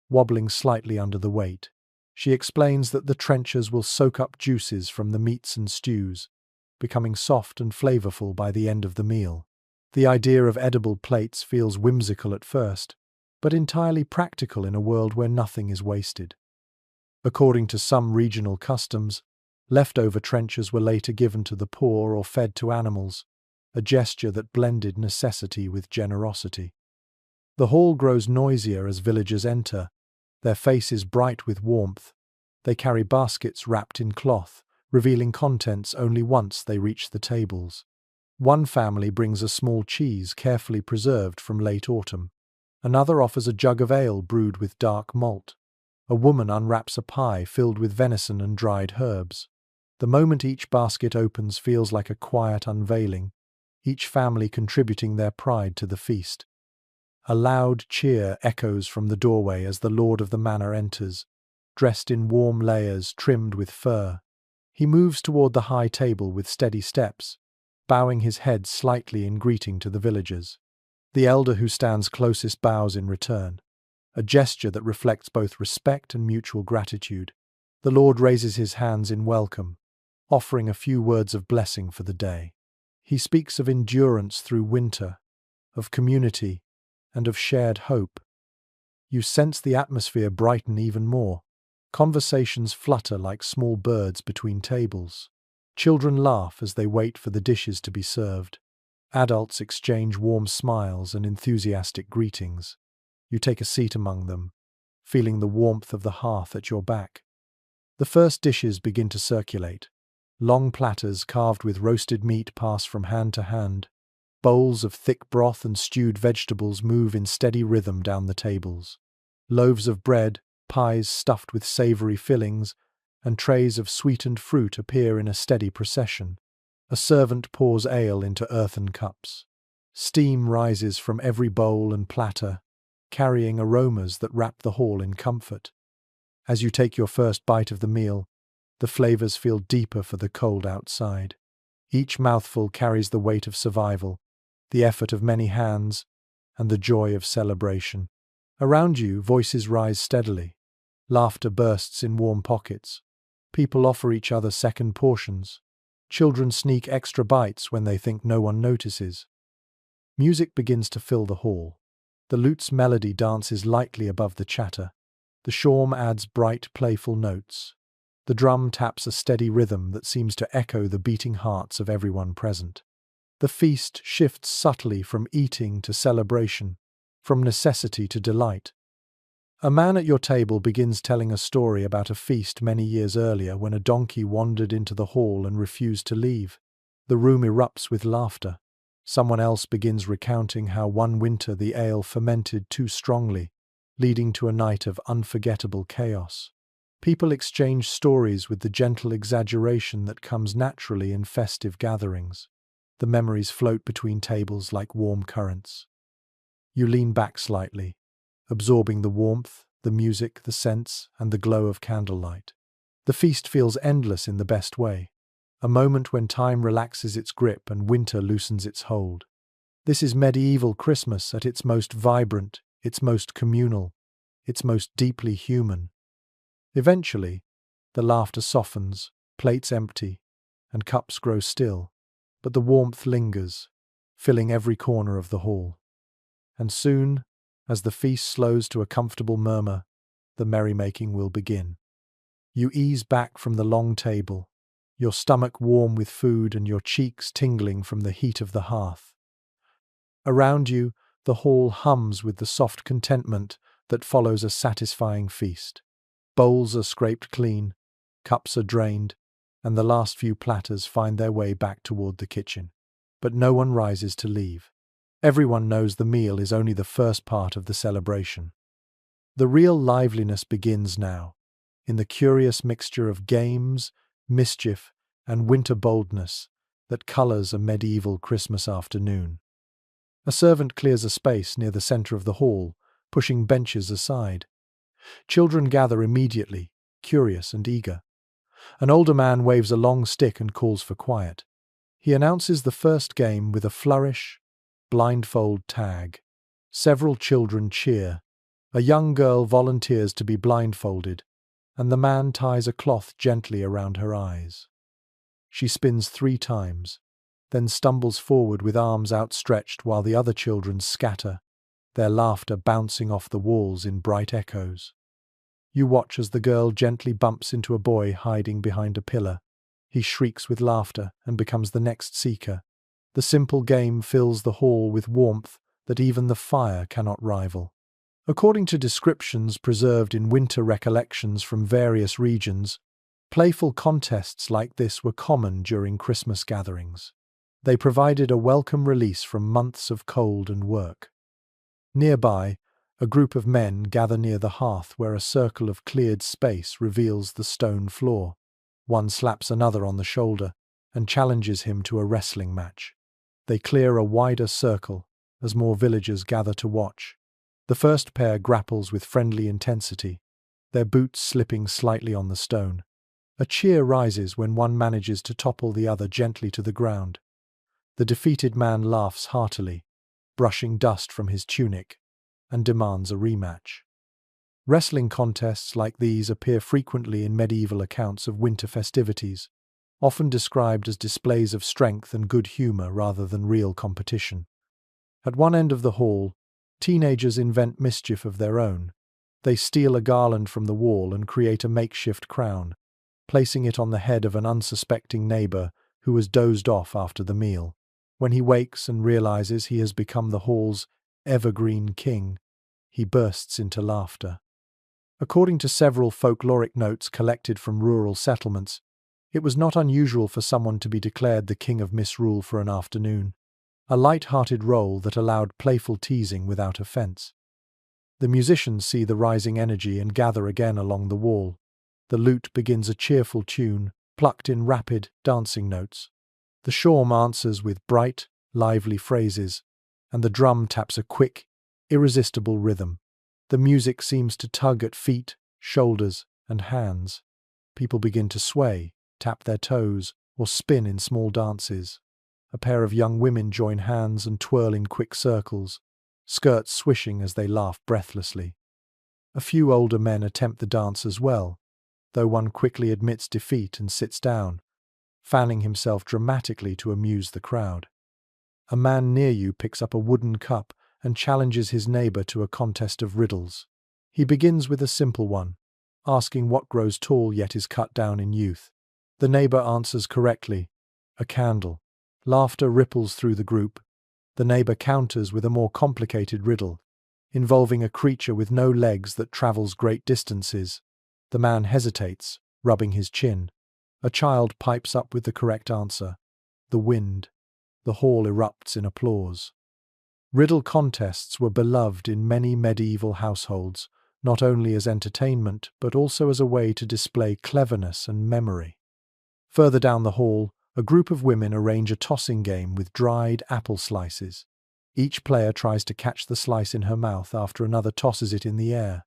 wobbling slightly under the weight. She explains that the trenchers will soak up juices from the meats and stews, becoming soft and flavorful by the end of the meal. The idea of edible plates feels whimsical at first, but entirely practical in a world where nothing is wasted. According to some regional customs, leftover trenchers were later given to the poor or fed to animals, a gesture that blended necessity with generosity. The hall grows noisier as villagers enter, their faces bright with warmth. They carry baskets wrapped in cloth, revealing contents only once they reach the tables. One family brings a small cheese carefully preserved from late autumn. Another offers a jug of ale brewed with dark malt. A woman unwraps a pie filled with venison and dried herbs. The moment each basket opens feels like a quiet unveiling, each family contributing their pride to the feast. A loud cheer echoes from the doorway as the lord of the manor enters, dressed in warm layers trimmed with fur. He moves toward the high table with steady steps, bowing his head slightly in greeting to the villagers. The elder who stands closest bows in return, a gesture that reflects both respect and mutual gratitude. The lord raises his hands in welcome, offering a few words of blessing for the day. He speaks of endurance through winter, of community, and of shared hope. You sense the atmosphere brighten even more. Conversations flutter like small birds between tables. Children laugh as they wait for the dishes to be served. Adults exchange warm smiles and enthusiastic greetings. You take a seat among them, feeling the warmth of the hearth at your back. The first dishes begin to circulate. Long platters carved with roasted meat pass from hand to hand. Bowls of thick broth and stewed vegetables move in steady rhythm down the tables. Loaves of bread, pies stuffed with savory fillings, and trays of sweetened fruit appear in a steady procession. A servant pours ale into earthen cups. Steam rises from every bowl and platter, carrying aromas that wrap the hall in comfort. As you take your first bite of the meal, the flavors feel deeper for the cold outside. Each mouthful carries the weight of survival, the effort of many hands, and the joy of celebration. Around you, voices rise steadily. Laughter bursts in warm pockets. People offer each other second portions. Children sneak extra bites when they think no one notices. Music begins to fill the hall. The lute's melody dances lightly above the chatter. The shawm adds bright, playful notes. The drum taps a steady rhythm that seems to echo the beating hearts of everyone present. The feast shifts subtly from eating to celebration, from necessity to delight. A man at your table begins telling a story about a feast many years earlier when a donkey wandered into the hall and refused to leave. The room erupts with laughter. Someone else begins recounting how one winter the ale fermented too strongly, leading to a night of unforgettable chaos. People exchange stories with the gentle exaggeration that comes naturally in festive gatherings. The memories float between tables like warm currents. You lean back slightly, absorbing the warmth, the music, the scents, and the glow of candlelight. The feast feels endless in the best way, a moment when time relaxes its grip and winter loosens its hold. This is medieval Christmas at its most vibrant, its most communal, its most deeply human. Eventually, the laughter softens, plates empty, and cups grow still, but the warmth lingers, filling every corner of the hall. And soon, as the feast slows to a comfortable murmur, the merrymaking will begin. You ease back from the long table, your stomach warm with food and your cheeks tingling from the heat of the hearth. Around you, the hall hums with the soft contentment that follows a satisfying feast. Bowls are scraped clean, cups are drained, and the last few platters find their way back toward the kitchen. But no one rises to leave. Everyone knows the meal is only the first part of the celebration. The real liveliness begins now, in the curious mixture of games, mischief, and winter boldness that colors a medieval Christmas afternoon. A servant clears a space near the center of the hall, pushing benches aside. Children gather immediately, curious and eager. An older man waves a long stick and calls for quiet. He announces the first game with a flourish, blindfold tag. Several children cheer. A young girl volunteers to be blindfolded, and the man ties a cloth gently around her eyes. She spins 3 times, then stumbles forward with arms outstretched while the other children scatter, their laughter bouncing off the walls in bright echoes. You watch as the girl gently bumps into a boy hiding behind a pillar. He shrieks with laughter and becomes the next seeker. The simple game fills the hall with warmth that even the fire cannot rival. According to descriptions preserved in winter recollections from various regions, playful contests like this were common during Christmas gatherings. They provided a welcome release from months of cold and work. Nearby, a group of men gather near the hearth where a circle of cleared space reveals the stone floor. One slaps another on the shoulder and challenges him to a wrestling match. They clear a wider circle as more villagers gather to watch. The first pair grapples with friendly intensity, their boots slipping slightly on the stone. A cheer rises when one manages to topple the other gently to the ground. The defeated man laughs heartily, brushing dust from his tunic, and demands a rematch. Wrestling contests like these appear frequently in medieval accounts of winter festivities, often described as displays of strength and good humor rather than real competition. At one end of the hall, teenagers invent mischief of their own. They steal a garland from the wall and create a makeshift crown, placing it on the head of an unsuspecting neighbor who has dozed off after the meal. When he wakes and realizes he has become the hall's evergreen king, he bursts into laughter. According to several folkloric notes collected from rural settlements, it was not unusual for someone to be declared the king of misrule for an afternoon, a light-hearted role that allowed playful teasing without offense. The musicians see the rising energy and gather again along the wall. The lute begins a cheerful tune, plucked in rapid, dancing notes. The shawm answers with bright, lively phrases, and the drum taps a quick, irresistible rhythm. The music seems to tug at feet, shoulders, and hands. People begin to sway, tap their toes, or spin in small dances. A pair of young women join hands and twirl in quick circles, skirts swishing as they laugh breathlessly. A few older men attempt the dance as well, though one quickly admits defeat and sits down, fanning himself dramatically to amuse the crowd. A man near you picks up a wooden cup and challenges his neighbor to a contest of riddles. He begins with a simple one, asking what grows tall yet is cut down in youth. The neighbor answers correctly, a candle. Laughter ripples through the group. The neighbor counters with a more complicated riddle, involving a creature with no legs that travels great distances. The man hesitates, rubbing his chin. A child pipes up with the correct answer. The wind. The hall erupts in applause. Riddle contests were beloved in many medieval households, not only as entertainment but also as a way to display cleverness and memory. Further down the hall, a group of women arrange a tossing game with dried apple slices. Each player tries to catch the slice in her mouth after another tosses it in the air.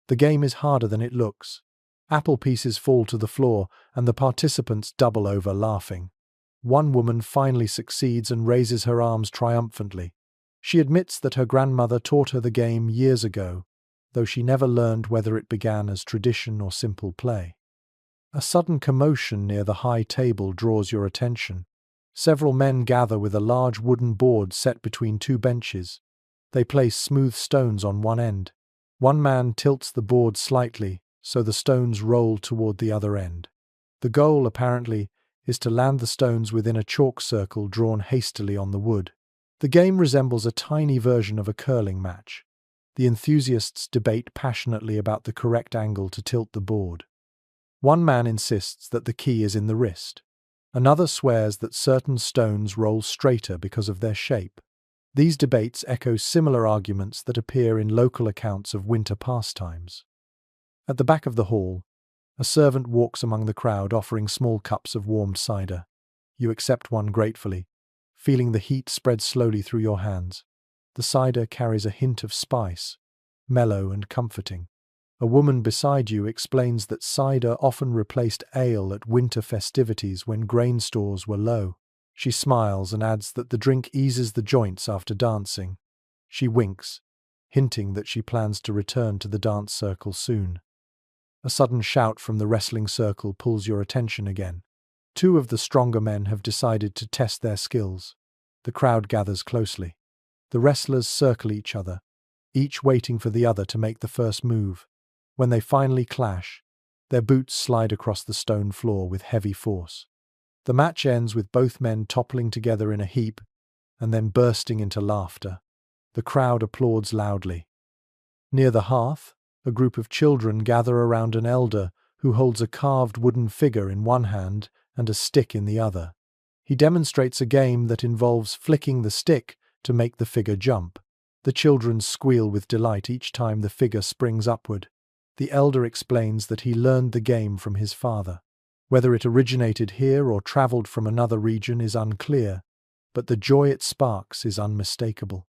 The game is harder than it looks. Apple pieces fall to the floor, and the participants double over laughing. One woman finally succeeds and raises her arms triumphantly. She admits that her grandmother taught her the game years ago, though she never learned whether it began as tradition or simple play. A sudden commotion near the high table draws your attention. Several men gather with a large wooden board set between two benches. They place smooth stones on one end. One man tilts the board slightly, so the stones roll toward the other end. The goal, apparently, is to land the stones within a chalk circle drawn hastily on the wood. The game resembles a tiny version of a curling match. The enthusiasts debate passionately about the correct angle to tilt the board. One man insists that the key is in the wrist. Another swears that certain stones roll straighter because of their shape. These debates echo similar arguments that appear in local accounts of winter pastimes. At the back of the hall, a servant walks among the crowd offering small cups of warmed cider. You accept one gratefully, feeling the heat spread slowly through your hands. The cider carries a hint of spice, mellow and comforting. A woman beside you explains that cider often replaced ale at winter festivities when grain stores were low. She smiles and adds that the drink eases the joints after dancing. She winks, hinting that she plans to return to the dance circle soon. A sudden shout from the wrestling circle pulls your attention again. Two of the stronger men have decided to test their skills. The crowd gathers closely. The wrestlers circle each other, each waiting for the other to make the first move. When they finally clash, their boots slide across the stone floor with heavy force. The match ends with both men toppling together in a heap and then bursting into laughter. The crowd applauds loudly. Near the hearth, a group of children gather around an elder who holds a carved wooden figure in one hand and a stick in the other. He demonstrates a game that involves flicking the stick to make the figure jump. The children squeal with delight each time the figure springs upward. The elder explains that he learned the game from his father. Whether it originated here or traveled from another region is unclear, but the joy it sparks is unmistakable.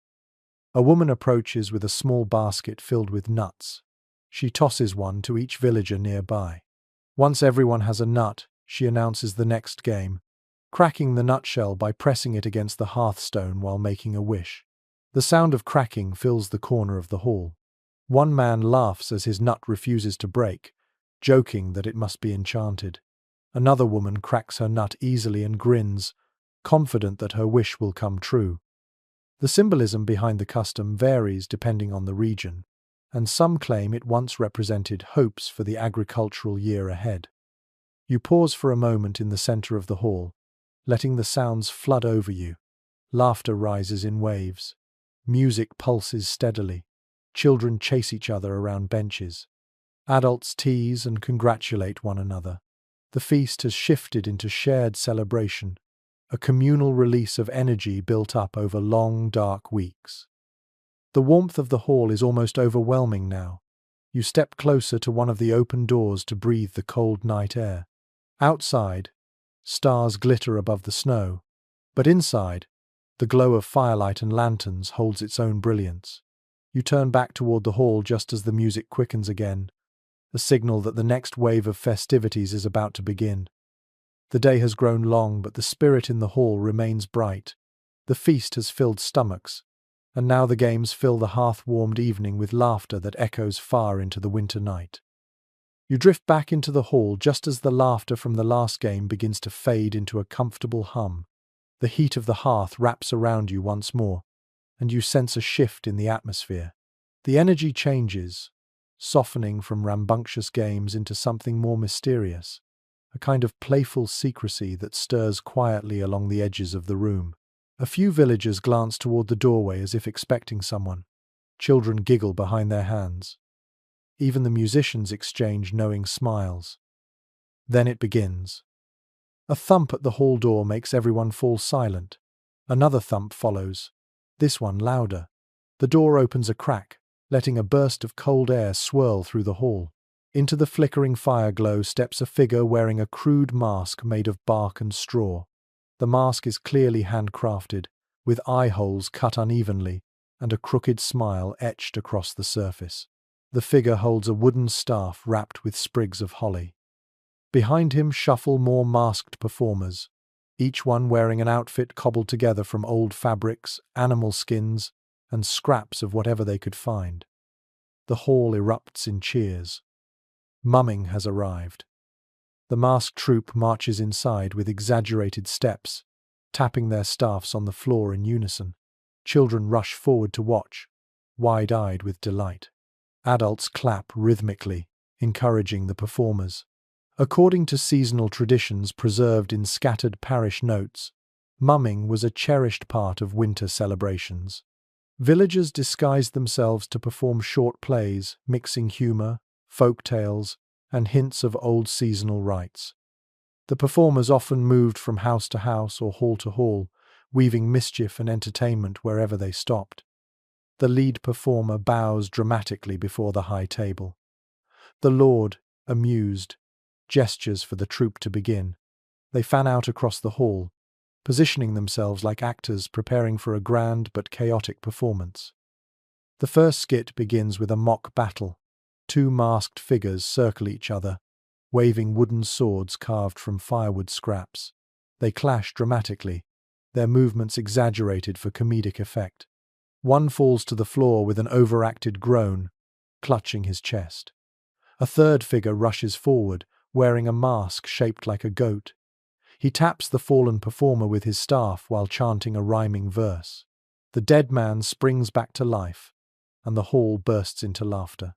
A woman approaches with a small basket filled with nuts. She tosses one to each villager nearby. Once everyone has a nut, she announces the next game, cracking the nutshell by pressing it against the hearthstone while making a wish. The sound of cracking fills the corner of the hall. One man laughs as his nut refuses to break, joking that it must be enchanted. Another woman cracks her nut easily and grins, confident that her wish will come true. The symbolism behind the custom varies depending on the region, and some claim it once represented hopes for the agricultural year ahead. You pause for a moment in the center of the hall, letting the sounds flood over you. Laughter rises in waves. Music pulses steadily. Children chase each other around benches. Adults tease and congratulate one another. The feast has shifted into shared celebration, a communal release of energy built up over long, dark weeks. The warmth of the hall is almost overwhelming now. You step closer to one of the open doors to breathe the cold night air. Outside, stars glitter above the snow, but inside, the glow of firelight and lanterns holds its own brilliance. You turn back toward the hall just as the music quickens again, a signal that the next wave of festivities is about to begin. The day has grown long, but the spirit in the hall remains bright. The feast has filled stomachs, and now the games fill the hearth-warmed evening with laughter that echoes far into the winter night. You drift back into the hall just as the laughter from the last game begins to fade into a comfortable hum. The heat of the hearth wraps around you once more, and you sense a shift in the atmosphere. The energy changes, softening from rambunctious games into something more mysterious, a kind of playful secrecy that stirs quietly along the edges of the room. A few villagers glance toward the doorway as if expecting someone. Children giggle behind their hands. Even the musicians exchange knowing smiles. Then it begins. A thump at the hall door makes everyone fall silent. Another thump follows, this one louder. The door opens a crack, letting a burst of cold air swirl through the hall. Into the flickering fire glow steps a figure wearing a crude mask made of bark and straw. The mask is clearly handcrafted, with eye holes cut unevenly and a crooked smile etched across the surface. The figure holds a wooden staff wrapped with sprigs of holly. Behind him shuffle more masked performers, each one wearing an outfit cobbled together from old fabrics, animal skins, and scraps of whatever they could find. The hall erupts in cheers. Mumming has arrived. The masked troupe marches inside with exaggerated steps, tapping their staffs on the floor in unison. Children rush forward to watch, wide-eyed with delight. Adults clap rhythmically, encouraging the performers. According to seasonal traditions preserved in scattered parish notes, mumming was a cherished part of winter celebrations. Villagers disguised themselves to perform short plays, mixing humor, folk tales, and hints of old seasonal rites. The performers often moved from house to house or hall to hall, weaving mischief and entertainment wherever they stopped. The lead performer bows dramatically before the high table. The lord, amused, gestures for the troupe to begin. They fan out across the hall, positioning themselves like actors preparing for a grand but chaotic performance. The first skit begins with a mock battle. Two masked figures circle each other, waving wooden swords carved from firewood scraps. They clash dramatically, their movements exaggerated for comedic effect. One falls to the floor with an overacted groan, clutching his chest. A third figure rushes forward, wearing a mask shaped like a goat. He taps the fallen performer with his staff while chanting a rhyming verse. The dead man springs back to life, and the hall bursts into laughter.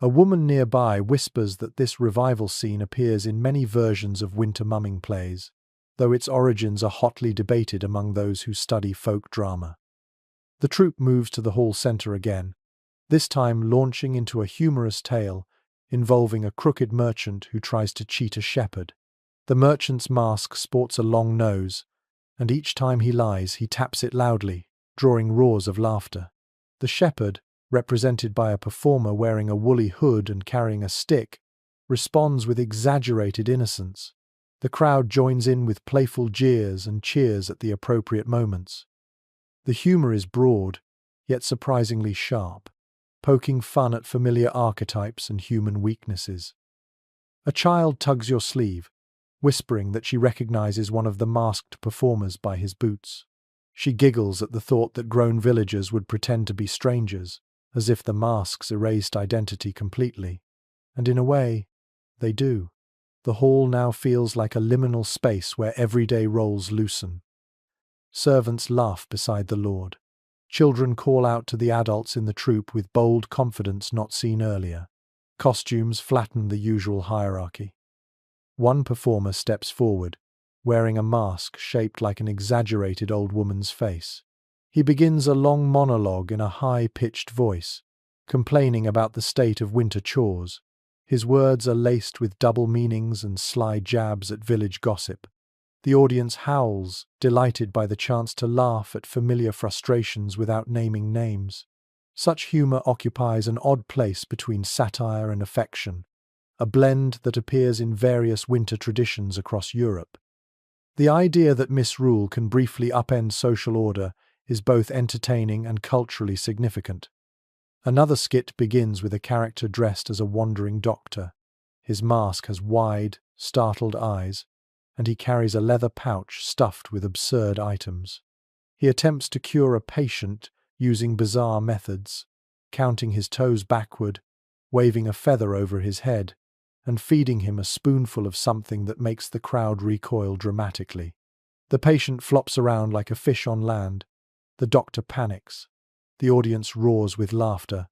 A woman nearby whispers that this revival scene appears in many versions of winter mumming plays, though its origins are hotly debated among those who study folk drama. The troupe moves to the hall center again, this time launching into a humorous tale involving a crooked merchant who tries to cheat a shepherd. The merchant's mask sports a long nose, and each time he lies, he taps it loudly, drawing roars of laughter. The shepherd, represented by a performer wearing a woolly hood and carrying a stick, responds with exaggerated innocence. The crowd joins in with playful jeers and cheers at the appropriate moments. The humor is broad, yet surprisingly sharp, poking fun at familiar archetypes and human weaknesses. A child tugs your sleeve, whispering that she recognizes one of the masked performers by his boots. She giggles at the thought that grown villagers would pretend to be strangers, as if the masks erased identity completely. And in a way, they do. The hall now feels like a liminal space where everyday roles loosen. Servants laugh beside the lord. Children call out to the adults in the troupe with bold confidence not seen earlier. Costumes flatten the usual hierarchy. One performer steps forward, wearing a mask shaped like an exaggerated old woman's face. He begins a long monologue in a high-pitched voice, complaining about the state of winter chores. His words are laced with double meanings and sly jabs at village gossip. The audience howls, delighted by the chance to laugh at familiar frustrations without naming names. Such humor occupies an odd place between satire and affection, a blend that appears in various winter traditions across Europe. The idea that misrule can briefly upend social order is both entertaining and culturally significant. Another skit begins with a character dressed as a wandering doctor. His mask has wide, startled eyes, and he carries a leather pouch stuffed with absurd items. He attempts to cure a patient using bizarre methods, counting his toes backward, waving a feather over his head, and feeding him a spoonful of something that makes the crowd recoil dramatically. The patient flops around like a fish on land. The doctor panics. The audience roars with laughter.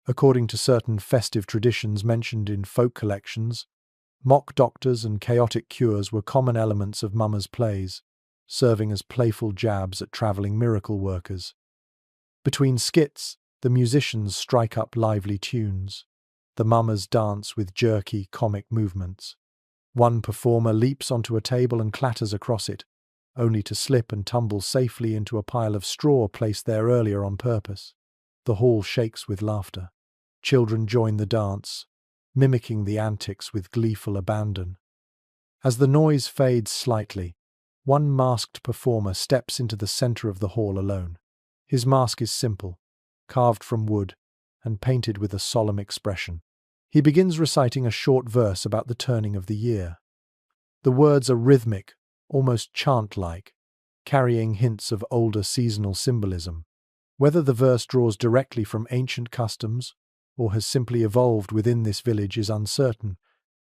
According to certain festive traditions mentioned in folk collections, mock doctors and chaotic cures were common elements of mummers' plays, serving as playful jabs at travelling miracle workers. Between skits, the musicians strike up lively tunes. The mummers dance with jerky, comic movements. One performer leaps onto a table and clatters across it, only to slip and tumble safely into a pile of straw placed there earlier on purpose. The hall shakes with laughter. Children join the dance, mimicking the antics with gleeful abandon. As the noise fades slightly, one masked performer steps into the center of the hall alone. His mask is simple, carved from wood, and painted with a solemn expression. He begins reciting a short verse about the turning of the year. The words are rhythmic, almost chant-like, carrying hints of older seasonal symbolism. Whether the verse draws directly from ancient customs or has simply evolved within this village is uncertain,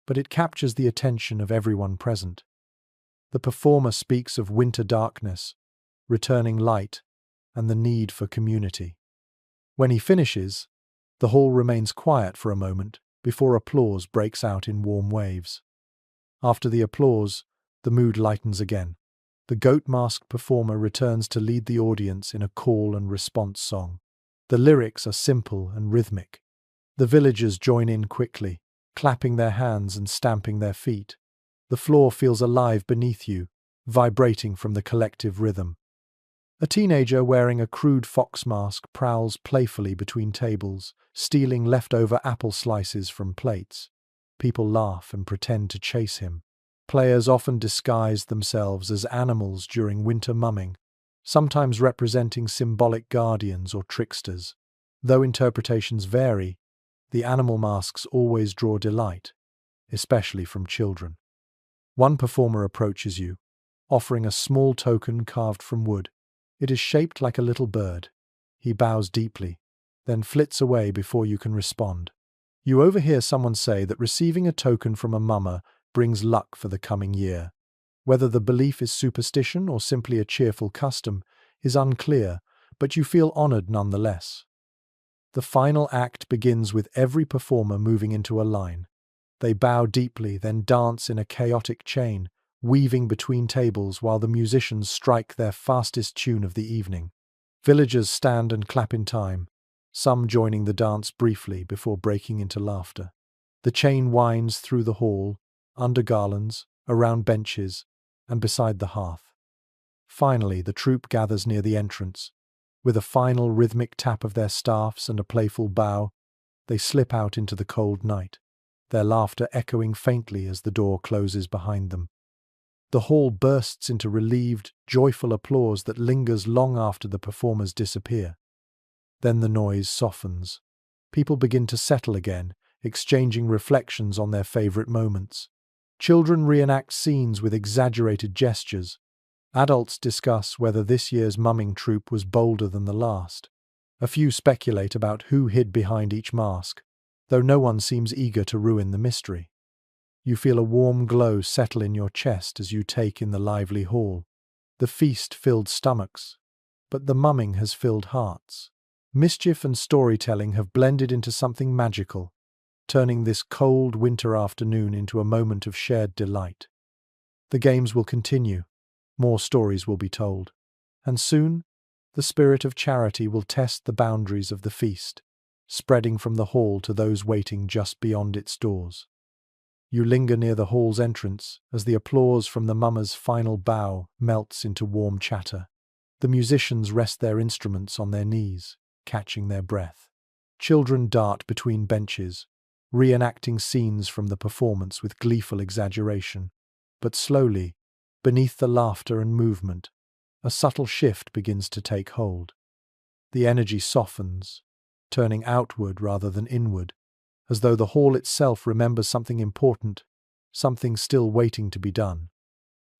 but it captures the attention of everyone present. The performer speaks of winter darkness, returning light, and the need for community. When he finishes, the hall remains quiet for a moment before applause breaks out in warm waves. After the applause, the mood lightens again. The goat-masked performer returns to lead the audience in a call and response song. The lyrics are simple and rhythmic. The villagers join in quickly, clapping their hands and stamping their feet. The floor feels alive beneath you, vibrating from the collective rhythm. A teenager wearing a crude fox mask prowls playfully between tables, stealing leftover apple slices from plates. People laugh and pretend to chase him. Players often disguise themselves as animals during winter mumming, sometimes representing symbolic guardians or tricksters. Though interpretations vary, the animal masks always draw delight, especially from children. One performer approaches you, offering a small token carved from wood. It is shaped like a little bird. He bows deeply, then flits away before you can respond. You overhear someone say that receiving a token from a mummer brings luck for the coming year. Whether the belief is superstition or simply a cheerful custom is unclear, but you feel honored nonetheless. The final act begins with every performer moving into a line. They bow deeply, then dance in a chaotic chain, weaving between tables while the musicians strike their fastest tune of the evening. Villagers stand and clap in time, some joining the dance briefly before breaking into laughter. The chain winds through the hall, under garlands, around benches, and beside the hearth. Finally, the troupe gathers near the entrance. With a final rhythmic tap of their staffs and a playful bow, they slip out into the cold night, their laughter echoing faintly as the door closes behind them. The hall bursts into relieved, joyful applause that lingers long after the performers disappear. Then the noise softens. People begin to settle again, exchanging reflections on their favorite moments. Children reenact scenes with exaggerated gestures. Adults discuss whether this year's mumming troupe was bolder than the last. A few speculate about who hid behind each mask, though no one seems eager to ruin the mystery. You feel a warm glow settle in your chest as you take in the lively hall. The feast filled stomachs, but the mumming has filled hearts. Mischief and storytelling have blended into something magical, turning this cold winter afternoon into a moment of shared delight. The games will continue, more stories will be told, and soon the spirit of charity will test the boundaries of the feast, spreading from the hall to those waiting just beyond its doors. You linger near the hall's entrance as the applause from the mummer's final bow melts into warm chatter. The musicians rest their instruments on their knees, catching their breath. Children dart between benches, reenacting scenes from the performance with gleeful exaggeration. But slowly, beneath the laughter and movement, a subtle shift begins to take hold. The energy softens, turning outward rather than inward, as though the hall itself remembers something important, something still waiting to be done.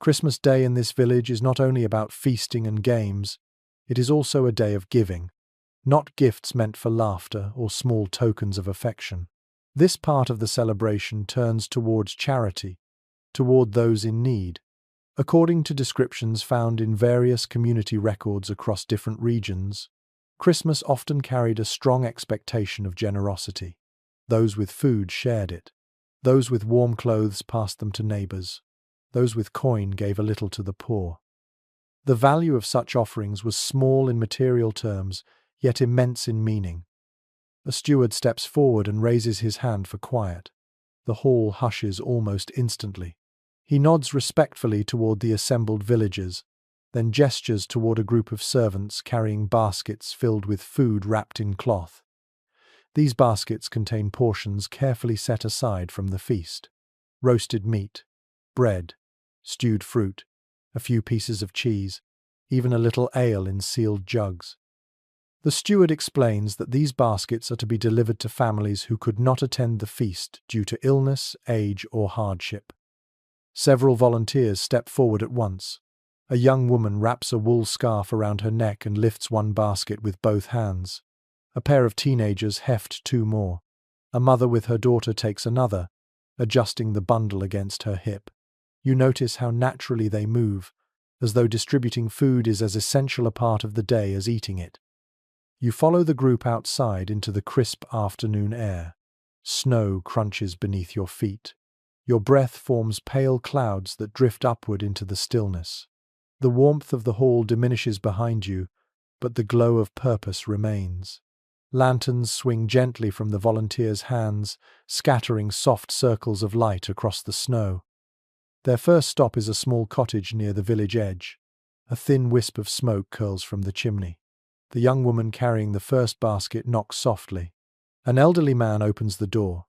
Christmas Day in this village is not only about feasting and games, it is also a day of giving, not gifts meant for laughter or small tokens of affection. This part of the celebration turns towards charity, toward those in need. According to descriptions found in various community records across different regions, Christmas often carried a strong expectation of generosity. Those with food shared it. Those with warm clothes passed them to neighbors. Those with coin gave a little to the poor. The value of such offerings was small in material terms, yet immense in meaning. A steward steps forward and raises his hand for quiet. The hall hushes almost instantly. He nods respectfully toward the assembled villagers, then gestures toward a group of servants carrying baskets filled with food wrapped in cloth. These baskets contain portions carefully set aside from the feast: roasted meat, bread, stewed fruit, a few pieces of cheese, even a little ale in sealed jugs. The steward explains that these baskets are to be delivered to families who could not attend the feast due to illness, age, or hardship. Several volunteers step forward at once. A young woman wraps a wool scarf around her neck and lifts one basket with both hands. A pair of teenagers heft two more. A mother with her daughter takes another, adjusting the bundle against her hip. You notice how naturally they move, as though distributing food is as essential a part of the day as eating it. You follow the group outside into the crisp afternoon air. Snow crunches beneath your feet. Your breath forms pale clouds that drift upward into the stillness. The warmth of the hall diminishes behind you, but the glow of purpose remains. Lanterns swing gently from the volunteers' hands, scattering soft circles of light across the snow. Their first stop is a small cottage near the village edge. A thin wisp of smoke curls from the chimney. The young woman carrying the first basket knocks softly. An elderly man opens the door,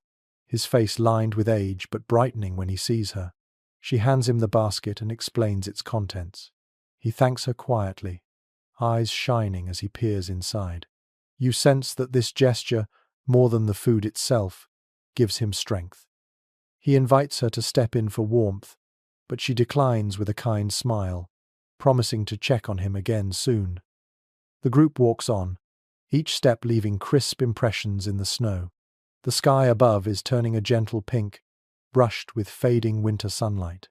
his face lined with age but brightening when he sees her. She hands him the basket and explains its contents. He thanks her quietly, eyes shining as he peers inside. You sense that this gesture, more than the food itself, gives him strength. He invites her to step in for warmth, but she declines with a kind smile, promising to check on him again soon. The group walks on, each step leaving crisp impressions in the snow. The sky above is turning a gentle pink, brushed with fading winter sunlight.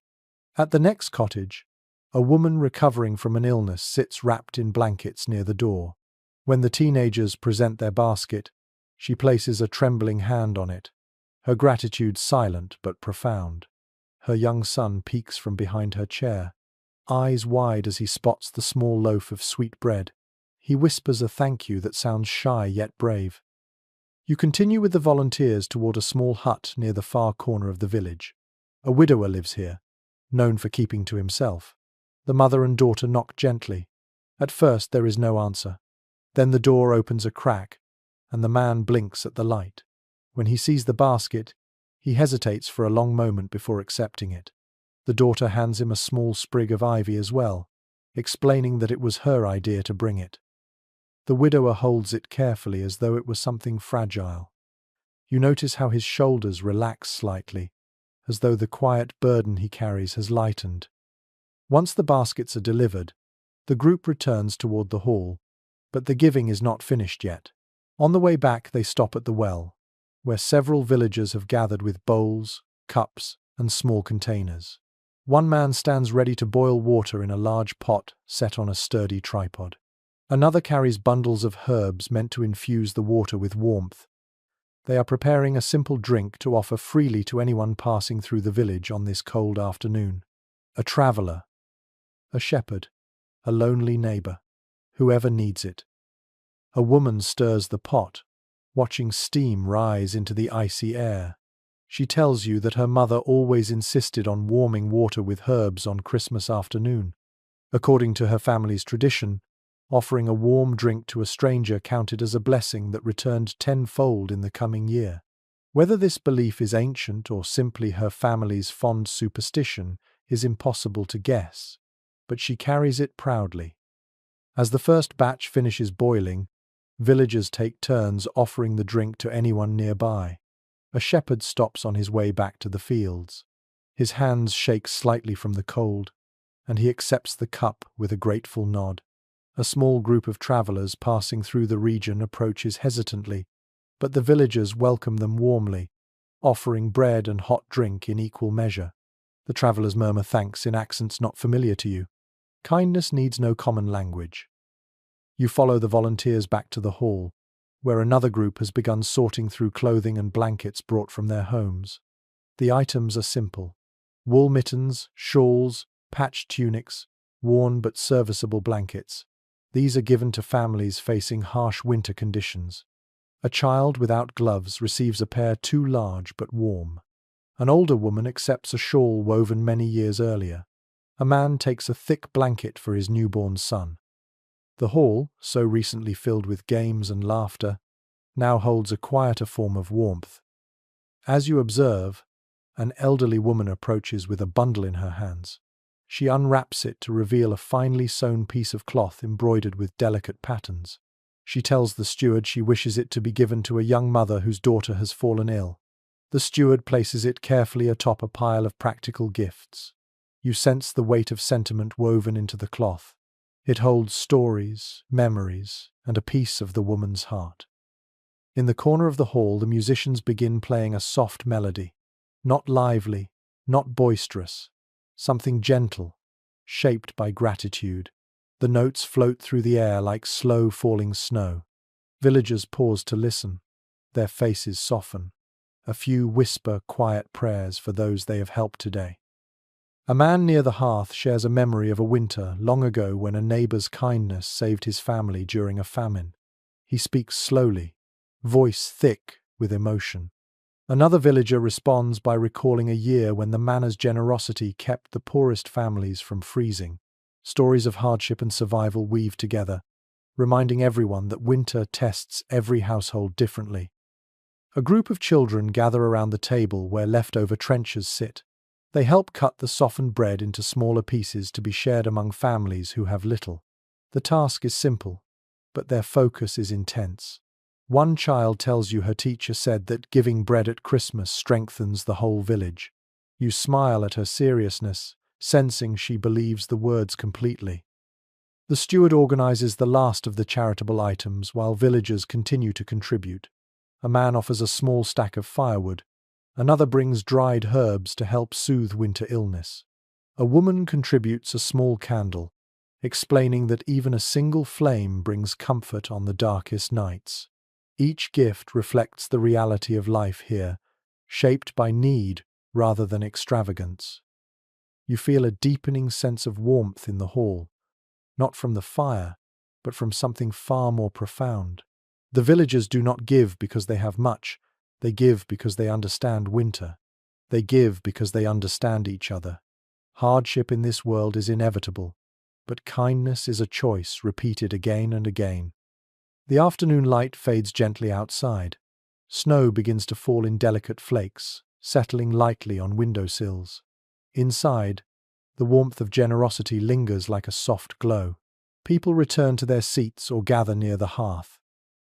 At the next cottage, a woman recovering from an illness sits wrapped in blankets near the door. When the teenagers present their basket, she places a trembling hand on it, her gratitude silent but profound. Her young son peeks from behind her chair, eyes wide as he spots the small loaf of sweet bread. He whispers a thank you that sounds shy yet brave. You continue with the volunteers toward a small hut near the far corner of the village. A widower lives here, known for keeping to himself. The mother and daughter knock gently. At first there is no answer. Then the door opens a crack, and the man blinks at the light. When he sees the basket, he hesitates for a long moment before accepting it. The daughter hands him a small sprig of ivy as well, explaining that it was her idea to bring it. The widower holds it carefully as though it was something fragile. You notice how his shoulders relax slightly, as though the quiet burden he carries has lightened. Once the baskets are delivered, the group returns toward the hall, but the giving is not finished yet. On the way back they stop at the well, where several villagers have gathered with bowls, cups, and small containers. One man stands ready to boil water in a large pot set on a sturdy tripod. Another carries bundles of herbs meant to infuse the water with warmth. They are preparing a simple drink to offer freely to anyone passing through the village on this cold afternoon. A traveler, a shepherd, a lonely neighbor, whoever needs it. A woman stirs the pot, watching steam rise into the icy air. She tells you that her mother always insisted on warming water with herbs on Christmas afternoon. According to her family's tradition, offering a warm drink to a stranger counted as a blessing that returned tenfold in the coming year. Whether this belief is ancient or simply her family's fond superstition is impossible to guess, but she carries it proudly. As the first batch finishes boiling, villagers take turns offering the drink to anyone nearby. A shepherd stops on his way back to the fields. His hands shake slightly from the cold, and he accepts the cup with a grateful nod. A small group of travelers passing through the region approaches hesitantly, but the villagers welcome them warmly, offering bread and hot drink in equal measure. The travelers murmur thanks in accents not familiar to you. Kindness needs no common language. You follow the volunteers back to the hall, where another group has begun sorting through clothing and blankets brought from their homes. The items are simple: wool mittens, shawls, patched tunics, worn but serviceable blankets. These are given to families facing harsh winter conditions. A child without gloves receives a pair too large but warm. An older woman accepts a shawl woven many years earlier. A man takes a thick blanket for his newborn son. The hall, so recently filled with games and laughter, now holds a quieter form of warmth. As you observe, an elderly woman approaches with a bundle in her hands. She unwraps it to reveal a finely sewn piece of cloth embroidered with delicate patterns. She tells the steward she wishes it to be given to a young mother whose daughter has fallen ill. The steward places it carefully atop a pile of practical gifts. You sense the weight of sentiment woven into the cloth. It holds stories, memories, and a piece of the woman's heart. In the corner of the hall, the musicians begin playing a soft melody. Not lively, not boisterous, something gentle, shaped by gratitude. The notes float through the air like slow falling snow. Villagers pause to listen. Their faces soften. A few whisper quiet prayers for those they have helped today. A man near the hearth shares a memory of a winter long ago when a neighbor's kindness saved his family during a famine. He speaks slowly, voice thick with emotion. Another villager responds by recalling a year when the manor's generosity kept the poorest families from freezing. Stories of hardship and survival weave together, reminding everyone that winter tests every household differently. A group of children gather around the table where leftover trenchers sit. They help cut the softened bread into smaller pieces to be shared among families who have little. The task is simple, but their focus is intense. One child tells you her teacher said that giving bread at Christmas strengthens the whole village. You smile at her seriousness, sensing she believes the words completely. The steward organizes the last of the charitable items while villagers continue to contribute. A man offers a small stack of firewood. Another brings dried herbs to help soothe winter illness. A woman contributes a small candle, explaining that even a single flame brings comfort on the darkest nights. Each gift reflects the reality of life here, shaped by need rather than extravagance. You feel a deepening sense of warmth in the hall, not from the fire, but from something far more profound. The villagers do not give because they have much, they give because they understand winter. They give because they understand each other. Hardship in this world is inevitable, but kindness is a choice repeated again and again. The afternoon light fades gently outside. Snow begins to fall in delicate flakes, settling lightly on windowsills. Inside, the warmth of generosity lingers like a soft glow. People return to their seats or gather near the hearth.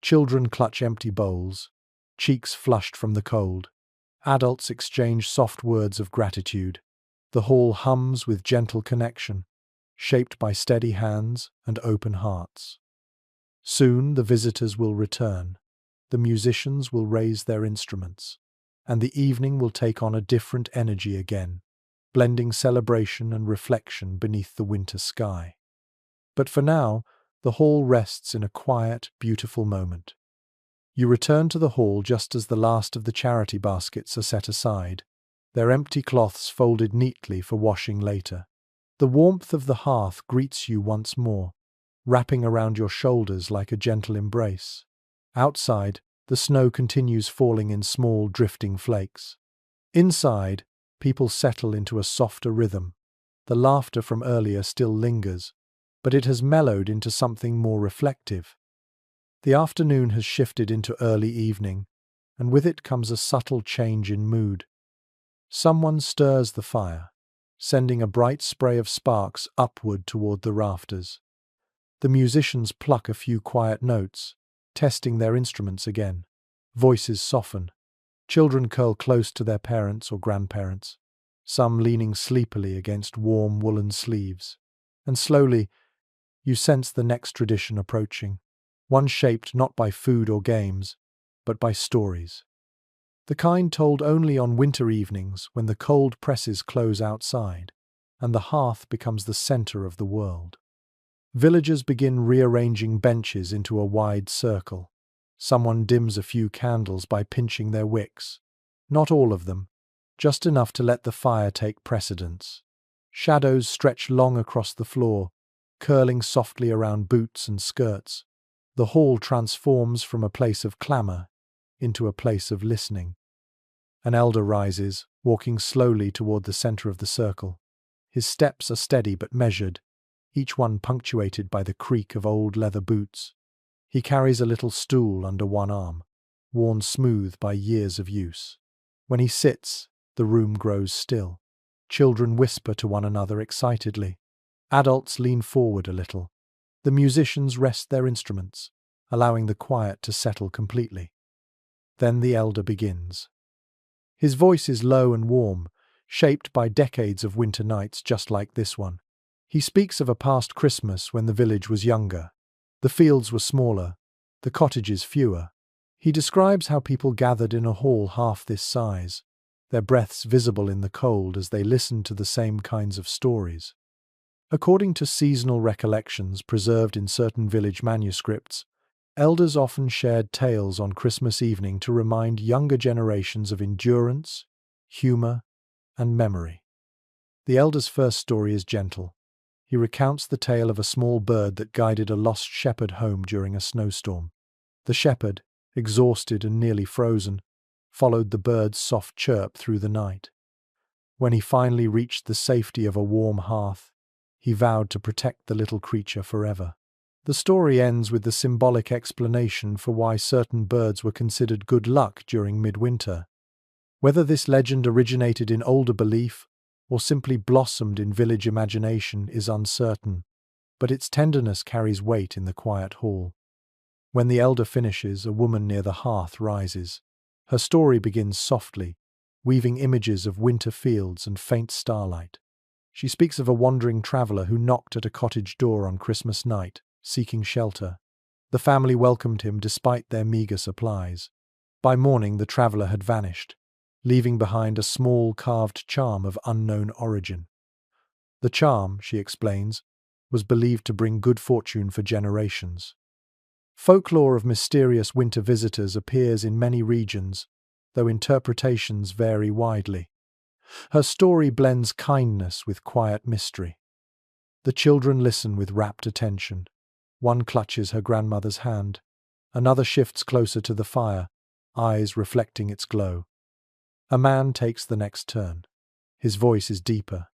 Children clutch empty bowls, cheeks flushed from the cold. Adults exchange soft words of gratitude. The hall hums with gentle connection, shaped by steady hands and open hearts. Soon the visitors will return. The musicians will raise their instruments, and the evening will take on a different energy again, blending celebration and reflection beneath the winter sky. But for now, the hall rests in a quiet, beautiful moment. You return to the hall just as the last of the charity baskets are set aside, their empty cloths folded neatly for washing later. The warmth of the hearth greets you once more, wrapping around your shoulders like a gentle embrace. Outside, the snow continues falling in small, drifting flakes. Inside, people settle into a softer rhythm. The laughter from earlier still lingers, but it has mellowed into something more reflective. The afternoon has shifted into early evening, and with it comes a subtle change in mood. Someone stirs the fire, sending a bright spray of sparks upward toward the rafters. The musicians pluck a few quiet notes, testing their instruments again. Voices soften. Children curl close to their parents or grandparents, some leaning sleepily against warm woolen sleeves. And slowly, you sense the next tradition approaching, one shaped not by food or games, but by stories. The kind told only on winter evenings when the cold presses close outside, and the hearth becomes the center of the world. Villagers begin rearranging benches into a wide circle. Someone dims a few candles by pinching their wicks. Not all of them, just enough to let the fire take precedence. Shadows stretch long across the floor, curling softly around boots and skirts. The hall transforms from a place of clamor into a place of listening. An elder rises, walking slowly toward the center of the circle. His steps are steady but measured, each one punctuated by the creak of old leather boots. He carries a little stool under one arm, worn smooth by years of use. When he sits, the room grows still. Children whisper to one another excitedly. Adults lean forward a little. The musicians rest their instruments, allowing the quiet to settle completely. Then the elder begins. His voice is low and warm, shaped by decades of winter nights just like this one. He speaks of a past Christmas when the village was younger. The fields were smaller, the cottages fewer. He describes how people gathered in a hall half this size, their breaths visible in the cold as they listened to the same kinds of stories. According to seasonal recollections preserved in certain village manuscripts, elders often shared tales on Christmas evening to remind younger generations of endurance, humor, and memory. The elder's first story is gentle. He recounts the tale of a small bird that guided a lost shepherd home during a snowstorm. The shepherd, exhausted and nearly frozen, followed the bird's soft chirp through the night. When he finally reached the safety of a warm hearth, he vowed to protect the little creature forever. The story ends with the symbolic explanation for why certain birds were considered good luck during midwinter. Whether this legend originated in older belief or simply blossomed in village imagination is uncertain, but its tenderness carries weight in the quiet hall. When the elder finishes, a woman near the hearth rises. Her story begins softly, weaving images of winter fields and faint starlight. She speaks of a wandering traveller who knocked at a cottage door on Christmas night, seeking shelter. The family welcomed him despite their meagre supplies. By morning, the traveller had vanished, leaving behind a small carved charm of unknown origin. The charm, she explains, was believed to bring good fortune for generations. Folklore of mysterious winter visitors appears in many regions, though interpretations vary widely. Her story blends kindness with quiet mystery. The children listen with rapt attention. One clutches her grandmother's hand. Another shifts closer to the fire, eyes reflecting its glow. A man takes the next turn. His voice is deeper,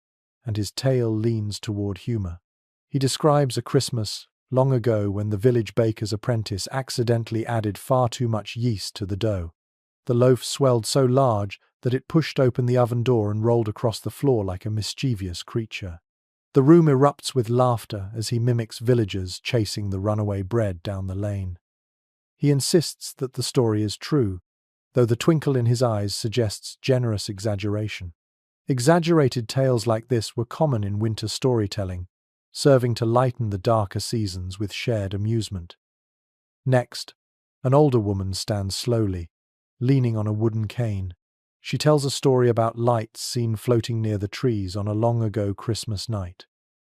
and his tale leans toward humor. He describes a Christmas long ago when the village baker's apprentice accidentally added far too much yeast to the dough. The loaf swelled so large that it pushed open the oven door and rolled across the floor like a mischievous creature. The room erupts with laughter as he mimics villagers chasing the runaway bread down the lane. He insists that the story is true, though the twinkle in his eyes suggests generous exaggeration. Exaggerated tales like this were common in winter storytelling, serving to lighten the darker seasons with shared amusement. Next, an older woman stands slowly, leaning on a wooden cane. She tells a story about lights seen floating near the trees on a long-ago Christmas night.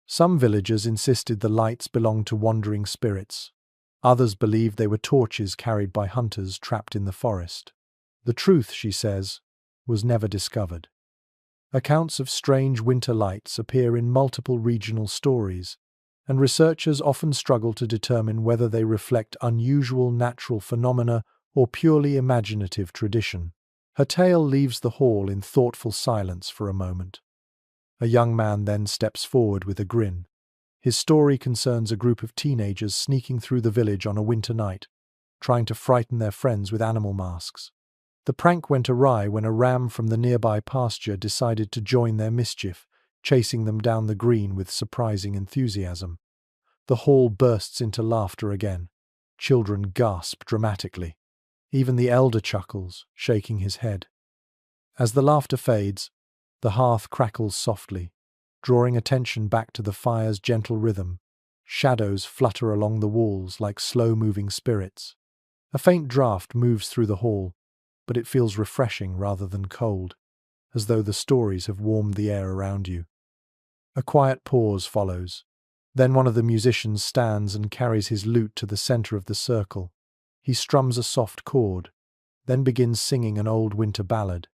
Some villagers insisted the lights belonged to wandering spirits. Others believed they were torches carried by hunters trapped in the forest. The truth, she says, was never discovered. Accounts of strange winter lights appear in multiple regional stories, and researchers often struggle to determine whether they reflect unusual natural phenomena or purely imaginative tradition. Her tale leaves the hall in thoughtful silence for a moment. A young man then steps forward with a grin. His story concerns a group of teenagers sneaking through the village on a winter night, trying to frighten their friends with animal masks. The prank went awry when a ram from the nearby pasture decided to join their mischief, chasing them down the green with surprising enthusiasm. The hall bursts into laughter again. Children gasp dramatically. Even the elder chuckles, shaking his head. As the laughter fades, the hearth crackles softly, drawing attention back to the fire's gentle rhythm. Shadows flutter along the walls like slow-moving spirits. A faint draft moves through the hall, but it feels refreshing rather than cold, as though the stories have warmed the air around you. A quiet pause follows. Then one of the musicians stands and carries his lute to the center of the circle. He strums a soft chord, then begins singing an old winter ballad.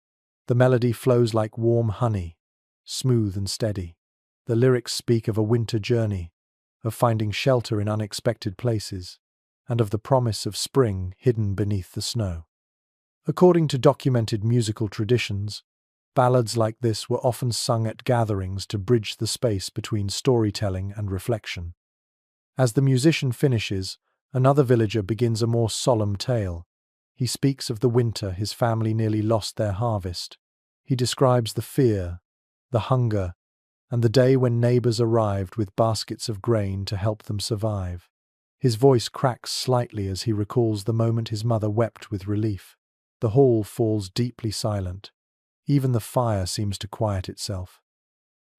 The melody flows like warm honey, smooth and steady. The lyrics speak of a winter journey, of finding shelter in unexpected places, and of the promise of spring hidden beneath the snow. According to documented musical traditions, Ballads like this were often sung at gatherings to bridge the space between storytelling and reflection. As the musician finishes, another villager begins a more solemn tale. He speaks of the winter his family nearly lost their harvest. He describes the fear, the hunger, and the day when neighbors arrived with baskets of grain to help them survive. His voice cracks slightly as he recalls the moment his mother wept with relief. The hall falls deeply silent. Even the fire seems to quiet itself.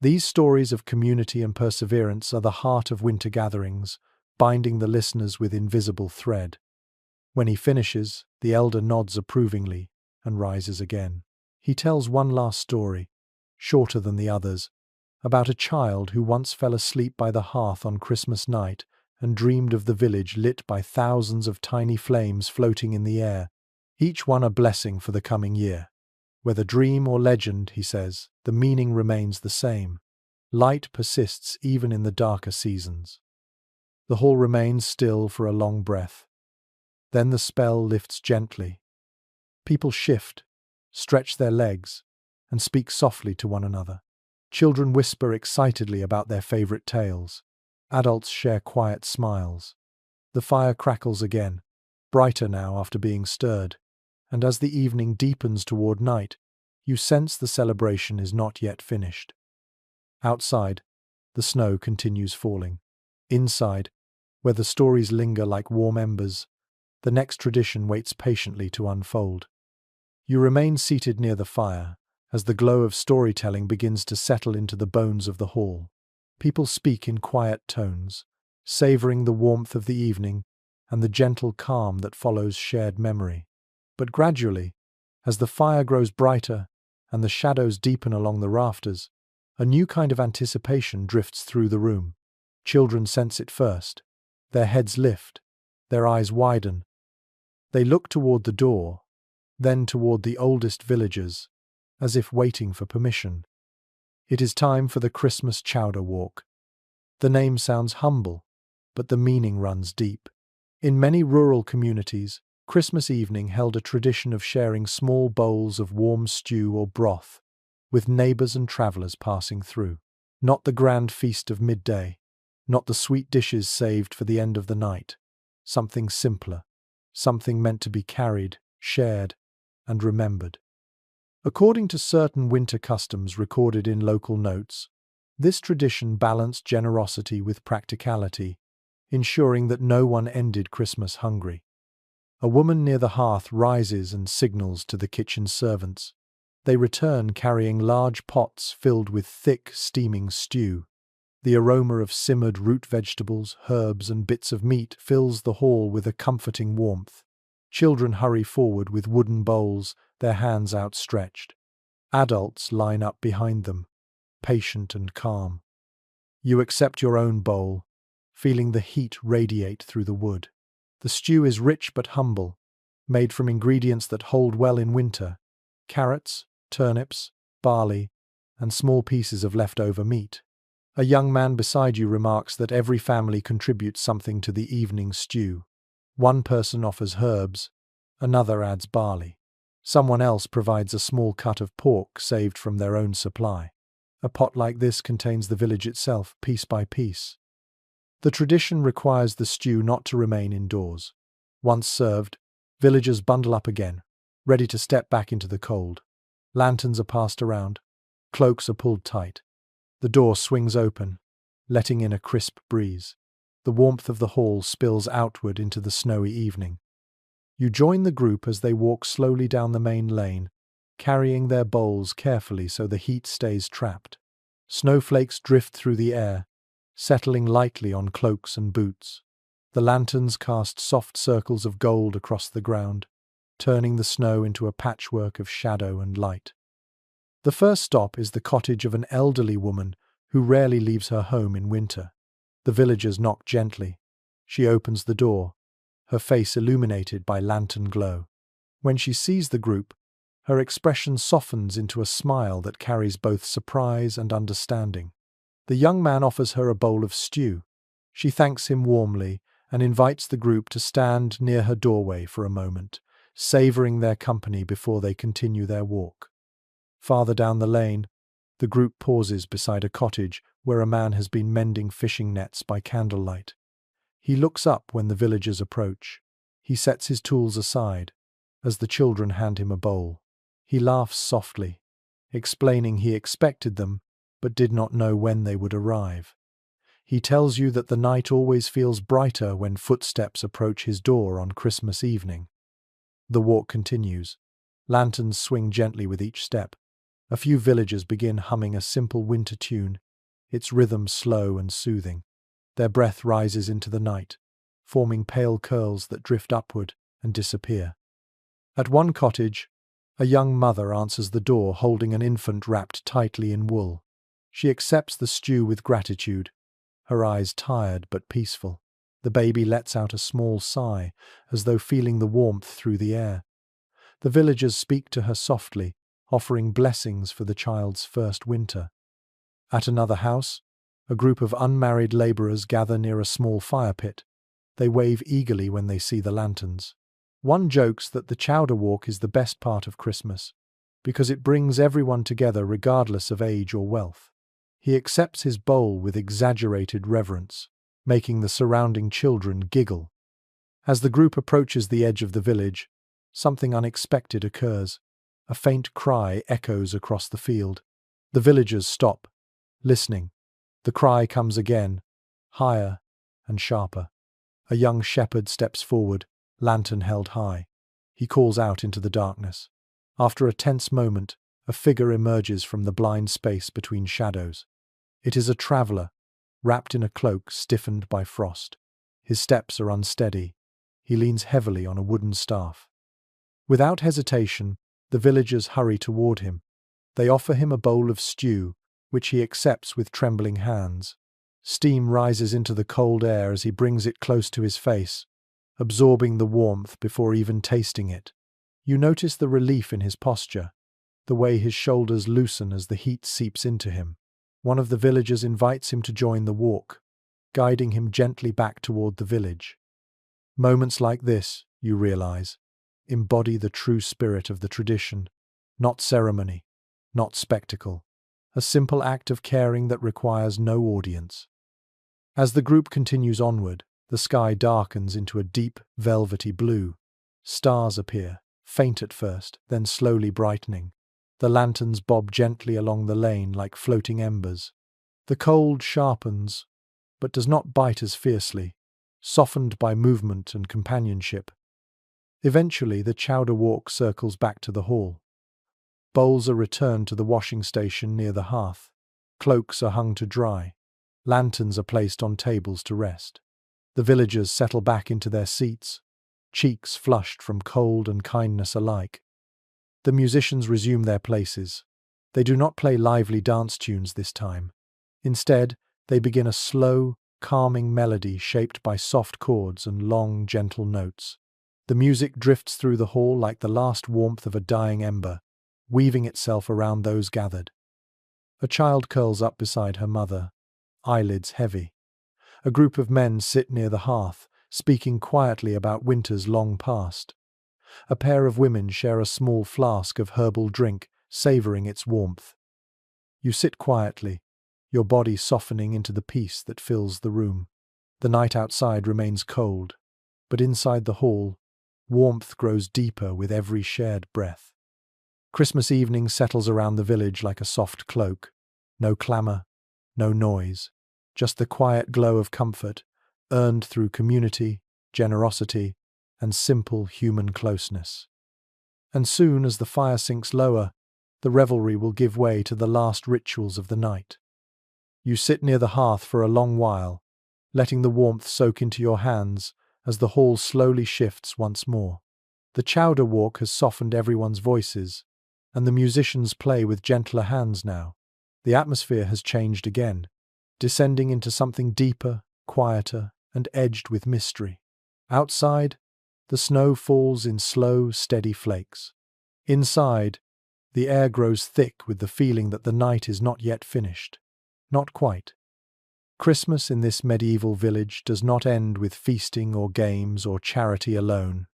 These stories of community and perseverance are the heart of winter gatherings, binding the listeners with invisible thread. When he finishes, the elder nods approvingly and rises again. He tells one last story, shorter than the others, about a child who once fell asleep by the hearth on Christmas night and dreamed of the village lit by thousands of tiny flames floating in the air, each one a blessing for the coming year. Whether dream or legend, he says, the meaning remains the same. Light persists even in the darker seasons. The hall remains still for a long breath. Then the spell lifts gently. People shift, stretch their legs, and speak softly to one another. Children whisper excitedly about their favorite tales. Adults share quiet smiles. The fire crackles again, brighter now after being stirred, and as the evening deepens toward night, you sense the celebration is not yet finished. Outside, the snow continues falling. Inside, where the stories linger like warm embers, the next tradition waits patiently to unfold. You remain seated near the fire, as the glow of storytelling begins to settle into the bones of the hall. People speak in quiet tones, savoring the warmth of the evening and the gentle calm that follows shared memory. But gradually, as the fire grows brighter and the shadows deepen along the rafters, a new kind of anticipation drifts through the room. Children sense it first. Their heads lift, their eyes widen. They look toward the door, then toward the oldest villagers, as if waiting for permission. It is time for the Christmas chowder walk. The name sounds humble, but the meaning runs deep. In many rural communities, Christmas evening held a tradition of sharing small bowls of warm stew or broth with neighbors and travelers passing through. Not the grand feast of midday, not the sweet dishes saved for the end of the night. Something simpler, something meant to be carried, shared, and remembered. According to certain winter customs recorded in local notes, this tradition balanced generosity with practicality, ensuring that no one ended Christmas hungry. A woman near the hearth rises and signals to the kitchen servants. They return carrying large pots filled with thick, steaming stew. The aroma of simmered root vegetables, herbs, and bits of meat fills the hall with a comforting warmth. Children hurry forward with wooden bowls, their hands outstretched. Adults line up behind them, patient and calm. You accept your own bowl, feeling the heat radiate through the wood. The stew is rich but humble, made from ingredients that hold well in winter: carrots, turnips, barley, and small pieces of leftover meat. A young man beside you remarks that every family contributes something to the evening stew. One person offers herbs, another adds barley. Someone else provides a small cut of pork saved from their own supply. A pot like this contains the village itself, piece by piece. The tradition requires the stew not to remain indoors. Once served, villagers bundle up again, ready to step back into the cold. Lanterns are passed around, cloaks are pulled tight. The door swings open, letting in a crisp breeze. The warmth of the hall spills outward into the snowy evening. You join the group as they walk slowly down the main lane, carrying their bowls carefully so the heat stays trapped. Snowflakes drift through the air, settling lightly on cloaks and boots. The lanterns cast soft circles of gold across the ground, turning the snow into a patchwork of shadow and light. The first stop is the cottage of an elderly woman who rarely leaves her home in winter. The villagers knock gently. She opens the door, her face illuminated by lantern glow. When she sees the group, her expression softens into a smile that carries both surprise and understanding. The young man offers her a bowl of stew. She thanks him warmly and invites the group to stand near her doorway for a moment, savoring their company before they continue their walk. Farther down the lane, the group pauses beside a cottage where a man has been mending fishing nets by candlelight. He looks up when the villagers approach. He sets his tools aside as the children hand him a bowl. He laughs softly, explaining he expected them but did not know when they would arrive. He tells you that the night always feels brighter when footsteps approach his door on Christmas evening. The walk continues. Lanterns swing gently with each step. A few villagers begin humming a simple winter tune, its rhythm slow and soothing. Their breath rises into the night, forming pale curls that drift upward and disappear. At one cottage, a young mother answers the door holding an infant wrapped tightly in wool. She accepts the stew with gratitude, her eyes tired but peaceful. The baby lets out a small sigh, as though feeling the warmth through the air. The villagers speak to her softly, offering blessings for the child's first winter. At another house, a group of unmarried labourers gather near a small fire pit. They wave eagerly when they see the lanterns. One jokes that the chowder walk is the best part of Christmas, because it brings everyone together regardless of age or wealth. He accepts his bowl with exaggerated reverence, making the surrounding children giggle. As the group approaches the edge of the village, something unexpected occurs. A faint cry echoes across the field. The villagers stop, listening. The cry comes again, higher and sharper. A young shepherd steps forward, lantern held high. He calls out into the darkness. After a tense moment, a figure emerges from the blind space between shadows. It is a traveller, wrapped in a cloak stiffened by frost. His steps are unsteady. He leans heavily on a wooden staff. Without hesitation, the villagers hurry toward him. They offer him a bowl of stew, which he accepts with trembling hands. Steam rises into the cold air as he brings it close to his face, absorbing the warmth before even tasting it. You notice the relief in his posture, the way his shoulders loosen as the heat seeps into him. One of the villagers invites him to join the walk, guiding him gently back toward the village. Moments like this, you realize, embody the true spirit of the tradition. Not ceremony, not spectacle. A simple act of caring that requires no audience. As the group continues onward, the sky darkens into a deep, velvety blue. Stars appear, faint at first, then slowly brightening. The lanterns bob gently along the lane like floating embers. The cold sharpens, but does not bite as fiercely, softened by movement and companionship. Eventually, the chowder walk circles back to the hall. Bowls are returned to the washing station near the hearth. Cloaks are hung to dry. Lanterns are placed on tables to rest. The villagers settle back into their seats, cheeks flushed from cold and kindness alike. The musicians resume their places. They do not play lively dance tunes this time. Instead, they begin a slow, calming melody shaped by soft chords and long, gentle notes. The music drifts through the hall like the last warmth of a dying ember, weaving itself around those gathered. A child curls up beside her mother, eyelids heavy. A group of men sit near the hearth, speaking quietly about winters long past. A pair of women share a small flask of herbal drink, savouring its warmth. You sit quietly, your body softening into the peace that fills the room. The night outside remains cold, but inside the hall, warmth grows deeper with every shared breath. Christmas evening settles around the village like a soft cloak. No clamour, no noise, just the quiet glow of comfort, earned through community, generosity, and simple human closeness. And soon as the fire sinks lower, the revelry will give way to the last rituals of the night. You sit near the hearth for a long while, letting the warmth soak into your hands as the hall slowly shifts once more. The chowder walk has softened everyone's voices, and the musicians play with gentler hands now. The atmosphere has changed again, descending into something deeper, quieter, and edged with mystery. Outside, the snow falls in slow, steady flakes. Inside, the air grows thick with the feeling that the night is not yet finished. Not quite. Christmas in this medieval village does not end with feasting or games or charity alone.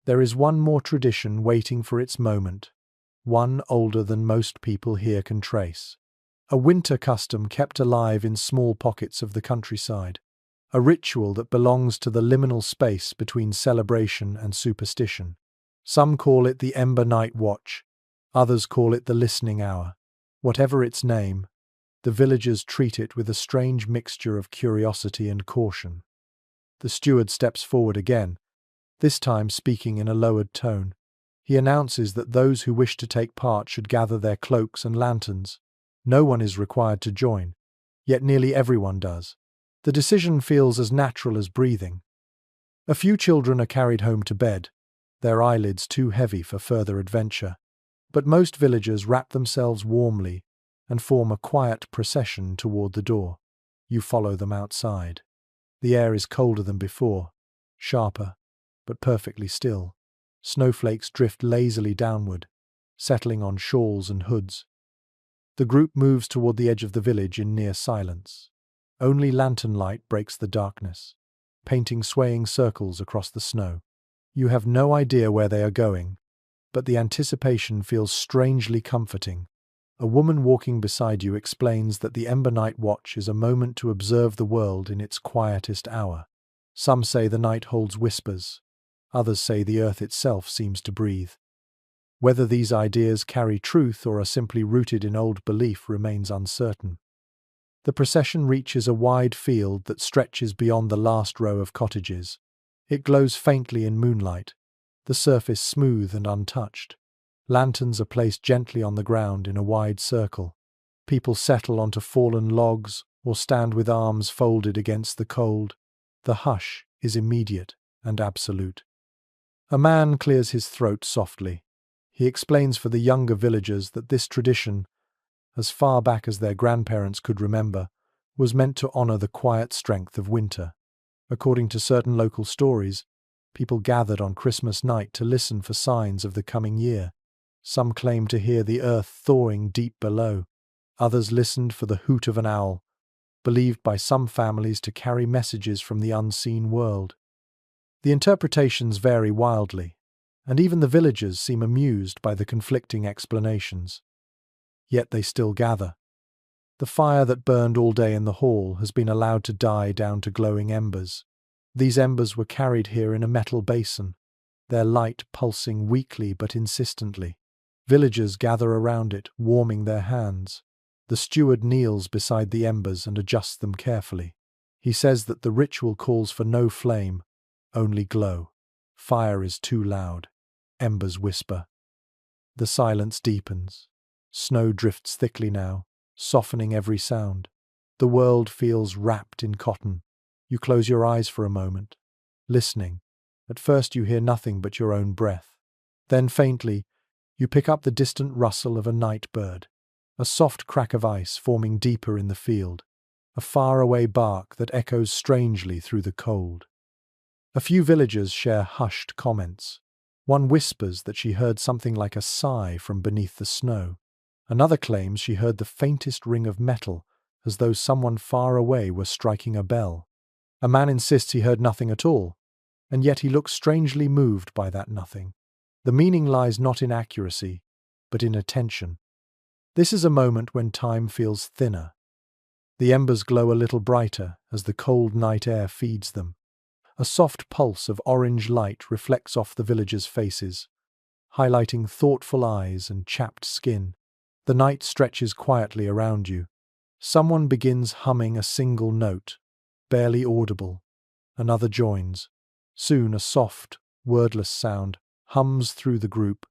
There is one more tradition waiting for its moment, one older than most people here can trace. A winter custom kept alive in small pockets of the countryside. A ritual that belongs to the liminal space between celebration and superstition. Some call it the Ember Night Watch, others call it the Listening Hour. Whatever its name, the villagers treat it with a strange mixture of curiosity and caution. The steward steps forward again, this time speaking in a lowered tone. He announces that those who wish to take part should gather their cloaks and lanterns. No one is required to join, yet nearly everyone does. The decision feels as natural as breathing. A few children are carried home to bed, their eyelids too heavy for further adventure. But most villagers wrap themselves warmly and form a quiet procession toward the door. You follow them outside. The air is colder than before, sharper, but perfectly still. Snowflakes drift lazily downward, settling on shawls and hoods. The group moves toward the edge of the village in near silence. Only lantern light breaks the darkness, painting swaying circles across the snow. You have no idea where they are going, but the anticipation feels strangely comforting. A woman walking beside you explains that the Ember Night Watch is a moment to observe the world in its quietest hour. Some say the night holds whispers, others say the earth itself seems to breathe. Whether these ideas carry truth or are simply rooted in old belief remains uncertain. The procession reaches a wide field that stretches beyond the last row of cottages. It glows faintly in moonlight, the surface smooth and untouched. Lanterns are placed gently on the ground in a wide circle. People settle onto fallen logs or stand with arms folded against the cold. The hush is immediate and absolute. A man clears his throat softly. He explains for the younger villagers that this tradition, as far back as their grandparents could remember, was meant to honor the quiet strength of winter. According to certain local stories, people gathered on Christmas night to listen for signs of the coming year. Some claimed to hear the earth thawing deep below. Others listened for the hoot of an owl, believed by some families to carry messages from the unseen world. The interpretations vary wildly, and even the villagers seem amused by the conflicting explanations. Yet they still gather. The fire that burned all day in the hall has been allowed to die down to glowing embers. These embers were carried here in a metal basin, their light pulsing weakly but insistently. Villagers gather around it, warming their hands. The steward kneels beside the embers and adjusts them carefully. He says that the ritual calls for no flame, only glow. Fire is too loud. Embers whisper. The silence deepens. Snow drifts thickly now, softening every sound. The world feels wrapped in cotton. You close your eyes for a moment, listening. At first you hear nothing but your own breath. Then faintly, you pick up the distant rustle of a night bird, a soft crack of ice forming deeper in the field, a faraway bark that echoes strangely through the cold. A few villagers share hushed comments. One whispers that she heard something like a sigh from beneath the snow. Another claims she heard the faintest ring of metal, as though someone far away were striking a bell. A man insists he heard nothing at all, and yet he looks strangely moved by that nothing. The meaning lies not in accuracy, but in attention. This is a moment when time feels thinner. The embers glow a little brighter as the cold night air feeds them. A soft pulse of orange light reflects off the villagers' faces, highlighting thoughtful eyes and chapped skin. The night stretches quietly around you. Someone begins humming a single note, barely audible. Another joins. Soon a soft, wordless sound hums through the group,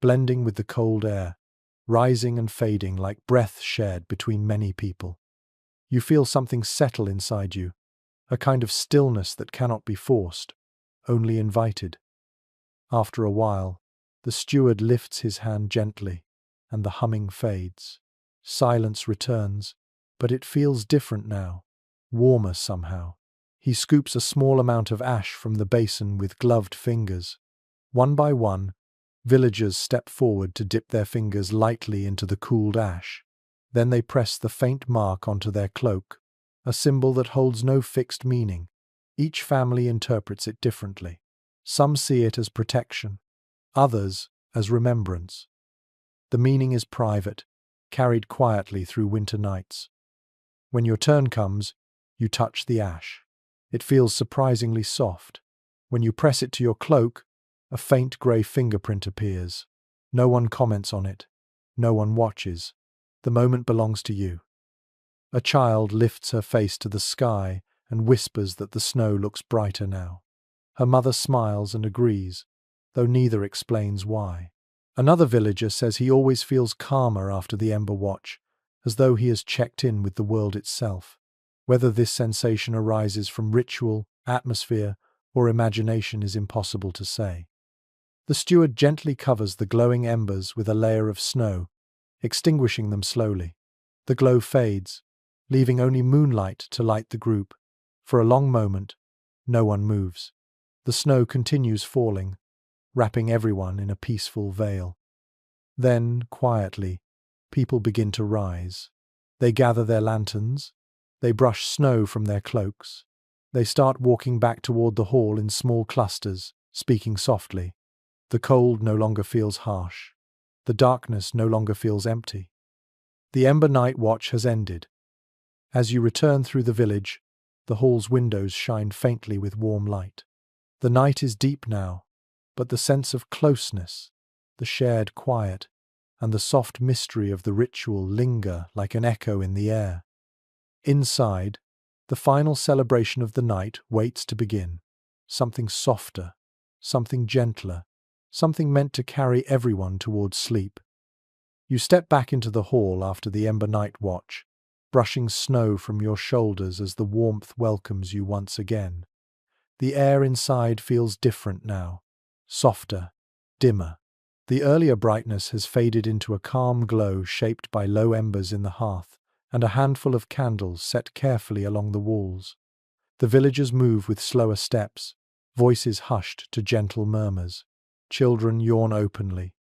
blending with the cold air, rising and fading like breath shared between many people. You feel something settle inside you, a kind of stillness that cannot be forced, only invited. After a while, the steward lifts his hand gently, and the humming fades. Silence returns, but it feels different now, warmer somehow. He scoops a small amount of ash from the basin with gloved fingers. One by one, villagers step forward to dip their fingers lightly into the cooled ash. Then they press the faint mark onto their cloak, a symbol that holds no fixed meaning. Each family interprets it differently. Some see it as protection, others as remembrance. The meaning is private, carried quietly through winter nights. When your turn comes, you touch the ash. It feels surprisingly soft. When you press it to your cloak, a faint grey fingerprint appears. No one comments on it. No one watches. The moment belongs to you. A child lifts her face to the sky and whispers that the snow looks brighter now. Her mother smiles and agrees, though neither explains why. Another villager says he always feels calmer after the Ember Watch, as though he has checked in with the world itself. Whether this sensation arises from ritual, atmosphere, or imagination is impossible to say. The steward gently covers the glowing embers with a layer of snow, extinguishing them slowly. The glow fades, leaving only moonlight to light the group. For a long moment, no one moves. The snow continues falling, wrapping everyone in a peaceful veil. Then, quietly, people begin to rise. They gather their lanterns. They brush snow from their cloaks. They start walking back toward the hall in small clusters, speaking softly. The cold no longer feels harsh. The darkness no longer feels empty. The Ember Night Watch has ended. As you return through the village, the hall's windows shine faintly with warm light. The night is deep now, but the sense of closeness, the shared quiet, and the soft mystery of the ritual linger like an echo in the air. Inside, the final celebration of the night waits to begin. Something softer, something gentler, something meant to carry everyone towards sleep. You step back into the hall after the Ember Night Watch, brushing snow from your shoulders as the warmth welcomes you once again. The air inside feels different now, softer, dimmer. The earlier brightness has faded into a calm glow shaped by low embers in the hearth and a handful of candles set carefully along the walls. The villagers move with slower steps, voices hushed to gentle murmurs. Children yawn openly.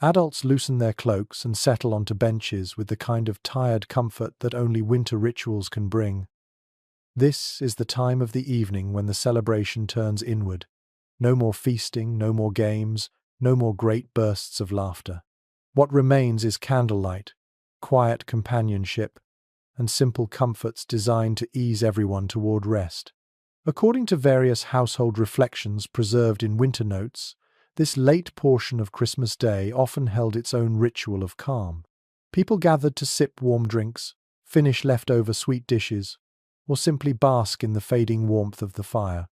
Adults loosen their cloaks and settle onto benches with the kind of tired comfort that only winter rituals can bring. This is the time of the evening when the celebration turns inward. No more feasting, no more games, no more great bursts of laughter. What remains is candlelight, quiet companionship, and simple comforts designed to ease everyone toward rest. According to various household reflections preserved in winter notes, this late portion of Christmas Day often held its own ritual of calm. People gathered to sip warm drinks, finish leftover sweet dishes, or simply bask in the fading warmth of the fire.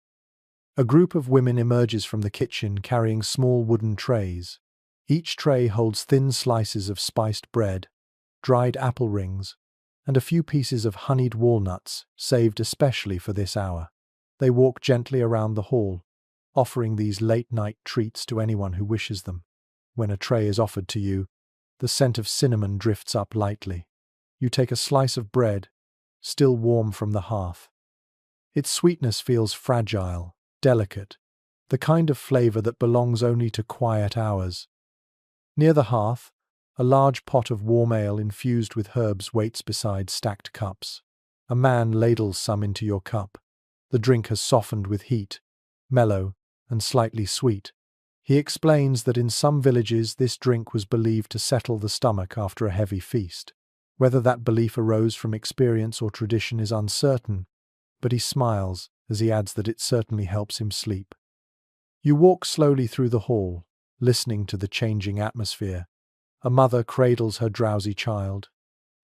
A group of women emerges from the kitchen carrying small wooden trays. Each tray holds thin slices of spiced bread, dried apple rings, and a few pieces of honeyed walnuts saved especially for this hour. They walk gently around the hall, offering these late-night treats to anyone who wishes them. When a tray is offered to you, the scent of cinnamon drifts up lightly. You take a slice of bread, still warm from the hearth. Its sweetness feels fragile, delicate, the kind of flavor that belongs only to quiet hours. Near the hearth, a large pot of warm ale infused with herbs waits beside stacked cups. A man ladles some into your cup. The drink has softened with heat, mellow and slightly sweet. He explains that in some villages this drink was believed to settle the stomach after a heavy feast. Whether that belief arose from experience or tradition is uncertain, but he smiles as he adds that it certainly helps him sleep. You walk slowly through the hall, listening to the changing atmosphere. A mother cradles her drowsy child,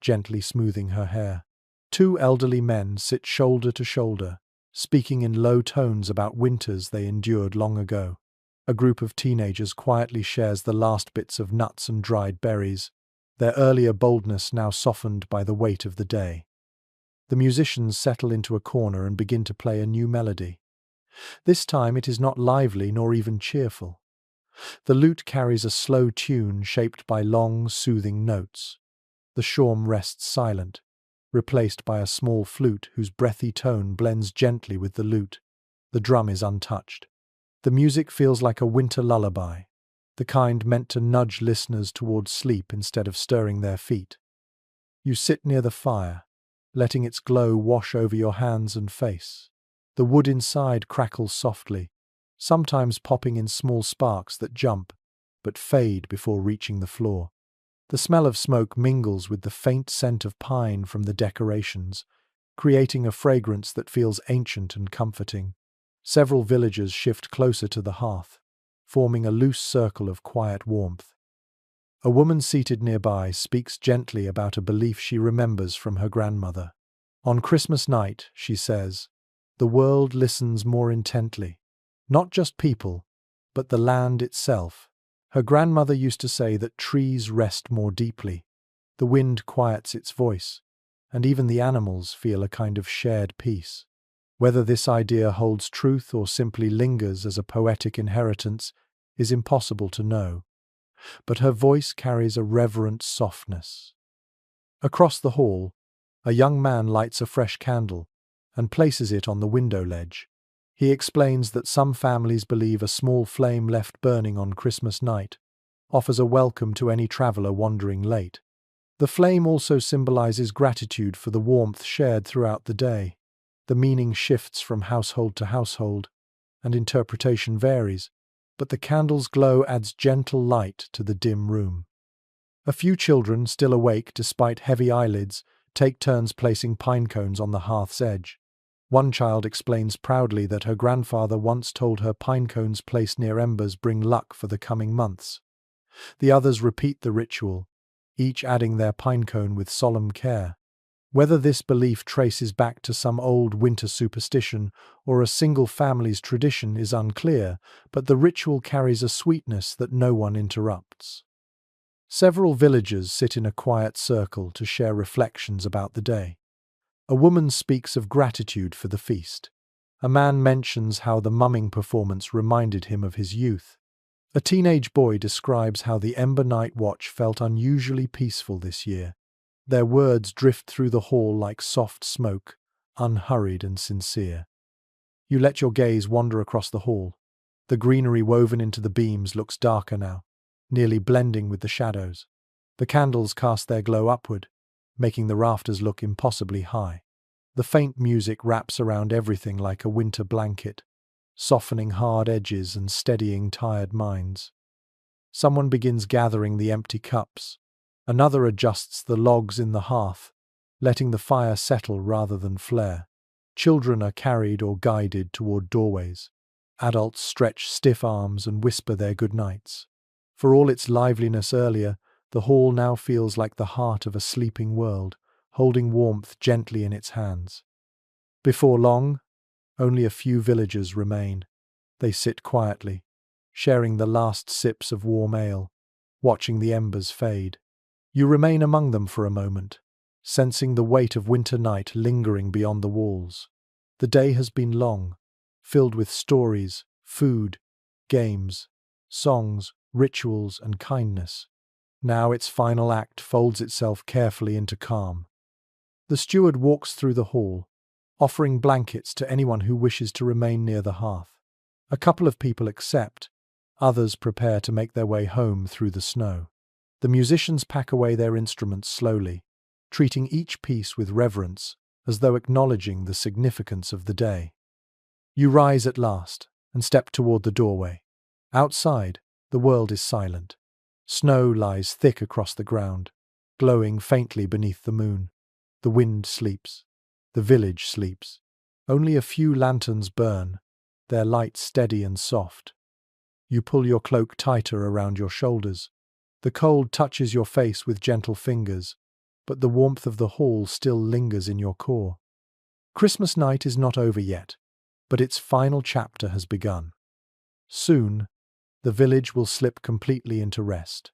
gently smoothing her hair. Two elderly men sit shoulder to shoulder, speaking in low tones about winters they endured long ago. A group of teenagers quietly shares the last bits of nuts and dried berries, their earlier boldness now softened by the weight of the day. The musicians settle into a corner and begin to play a new melody. This time it is not lively nor even cheerful. The lute carries a slow tune shaped by long, soothing notes. The shawm rests silent, replaced by a small flute whose breathy tone blends gently with the lute. The drum is untouched. The music feels like a winter lullaby, the kind meant to nudge listeners towards sleep instead of stirring their feet. You sit near the fire, letting its glow wash over your hands and face. The wood inside crackles softly, sometimes popping in small sparks that jump, but fade before reaching the floor. The smell of smoke mingles with the faint scent of pine from the decorations, creating a fragrance that feels ancient and comforting. Several villagers shift closer to the hearth, forming a loose circle of quiet warmth. A woman seated nearby speaks gently about a belief she remembers from her grandmother. On Christmas night, she says, the world listens more intently. Not just people, but the land itself. Her grandmother used to say that trees rest more deeply. The wind quiets its voice, and even the animals feel a kind of shared peace. Whether this idea holds truth or simply lingers as a poetic inheritance is impossible to know, but her voice carries a reverent softness. Across the hall, a young man lights a fresh candle and places it on the window ledge. He explains that some families believe a small flame left burning on Christmas night offers a welcome to any traveler wandering late. The flame also symbolizes gratitude for the warmth shared throughout the day. The meaning shifts from household to household, and interpretation varies, but the candle's glow adds gentle light to the dim room. A few children, still awake despite heavy eyelids, take turns placing pine cones on the hearth's edge. One child explains proudly that her grandfather once told her pine cones placed near embers bring luck for the coming months. The others repeat the ritual, each adding their pine cone with solemn care. Whether this belief traces back to some old winter superstition or a single family's tradition is unclear, but the ritual carries a sweetness that no one interrupts. Several villagers sit in a quiet circle to share reflections about the day. A woman speaks of gratitude for the feast. A man mentions how the mumming performance reminded him of his youth. A teenage boy describes how the Ember Night Watch felt unusually peaceful this year. Their words drift through the hall like soft smoke, unhurried and sincere. You let your gaze wander across the hall. The greenery woven into the beams looks darker now, nearly blending with the shadows. The candles cast their glow upward, making the rafters look impossibly high. The faint music wraps around everything like a winter blanket, softening hard edges and steadying tired minds. Someone begins gathering the empty cups. Another adjusts the logs in the hearth, letting the fire settle rather than flare. Children are carried or guided toward doorways. Adults stretch stiff arms and whisper their goodnights. For all its liveliness earlier, the hall now feels like the heart of a sleeping world, holding warmth gently in its hands. Before long, only a few villagers remain. They sit quietly, sharing the last sips of warm ale, watching the embers fade. You remain among them for a moment, sensing the weight of winter night lingering beyond the walls. The day has been long, filled with stories, food, games, songs, rituals, and kindness. Now its final act folds itself carefully into calm. The steward walks through the hall, offering blankets to anyone who wishes to remain near the hearth. A couple of people accept, others prepare to make their way home through the snow. The musicians pack away their instruments slowly, treating each piece with reverence, as though acknowledging the significance of the day. You rise at last and step toward the doorway. Outside, the world is silent. Snow lies thick across the ground, glowing faintly beneath the moon. The wind sleeps. The village sleeps. Only a few lanterns burn, their light steady and soft. You pull your cloak tighter around your shoulders. The cold touches your face with gentle fingers, but the warmth of the hall still lingers in your core. Christmas night is not over yet, but its final chapter has begun. Soon, the village will slip completely into rest.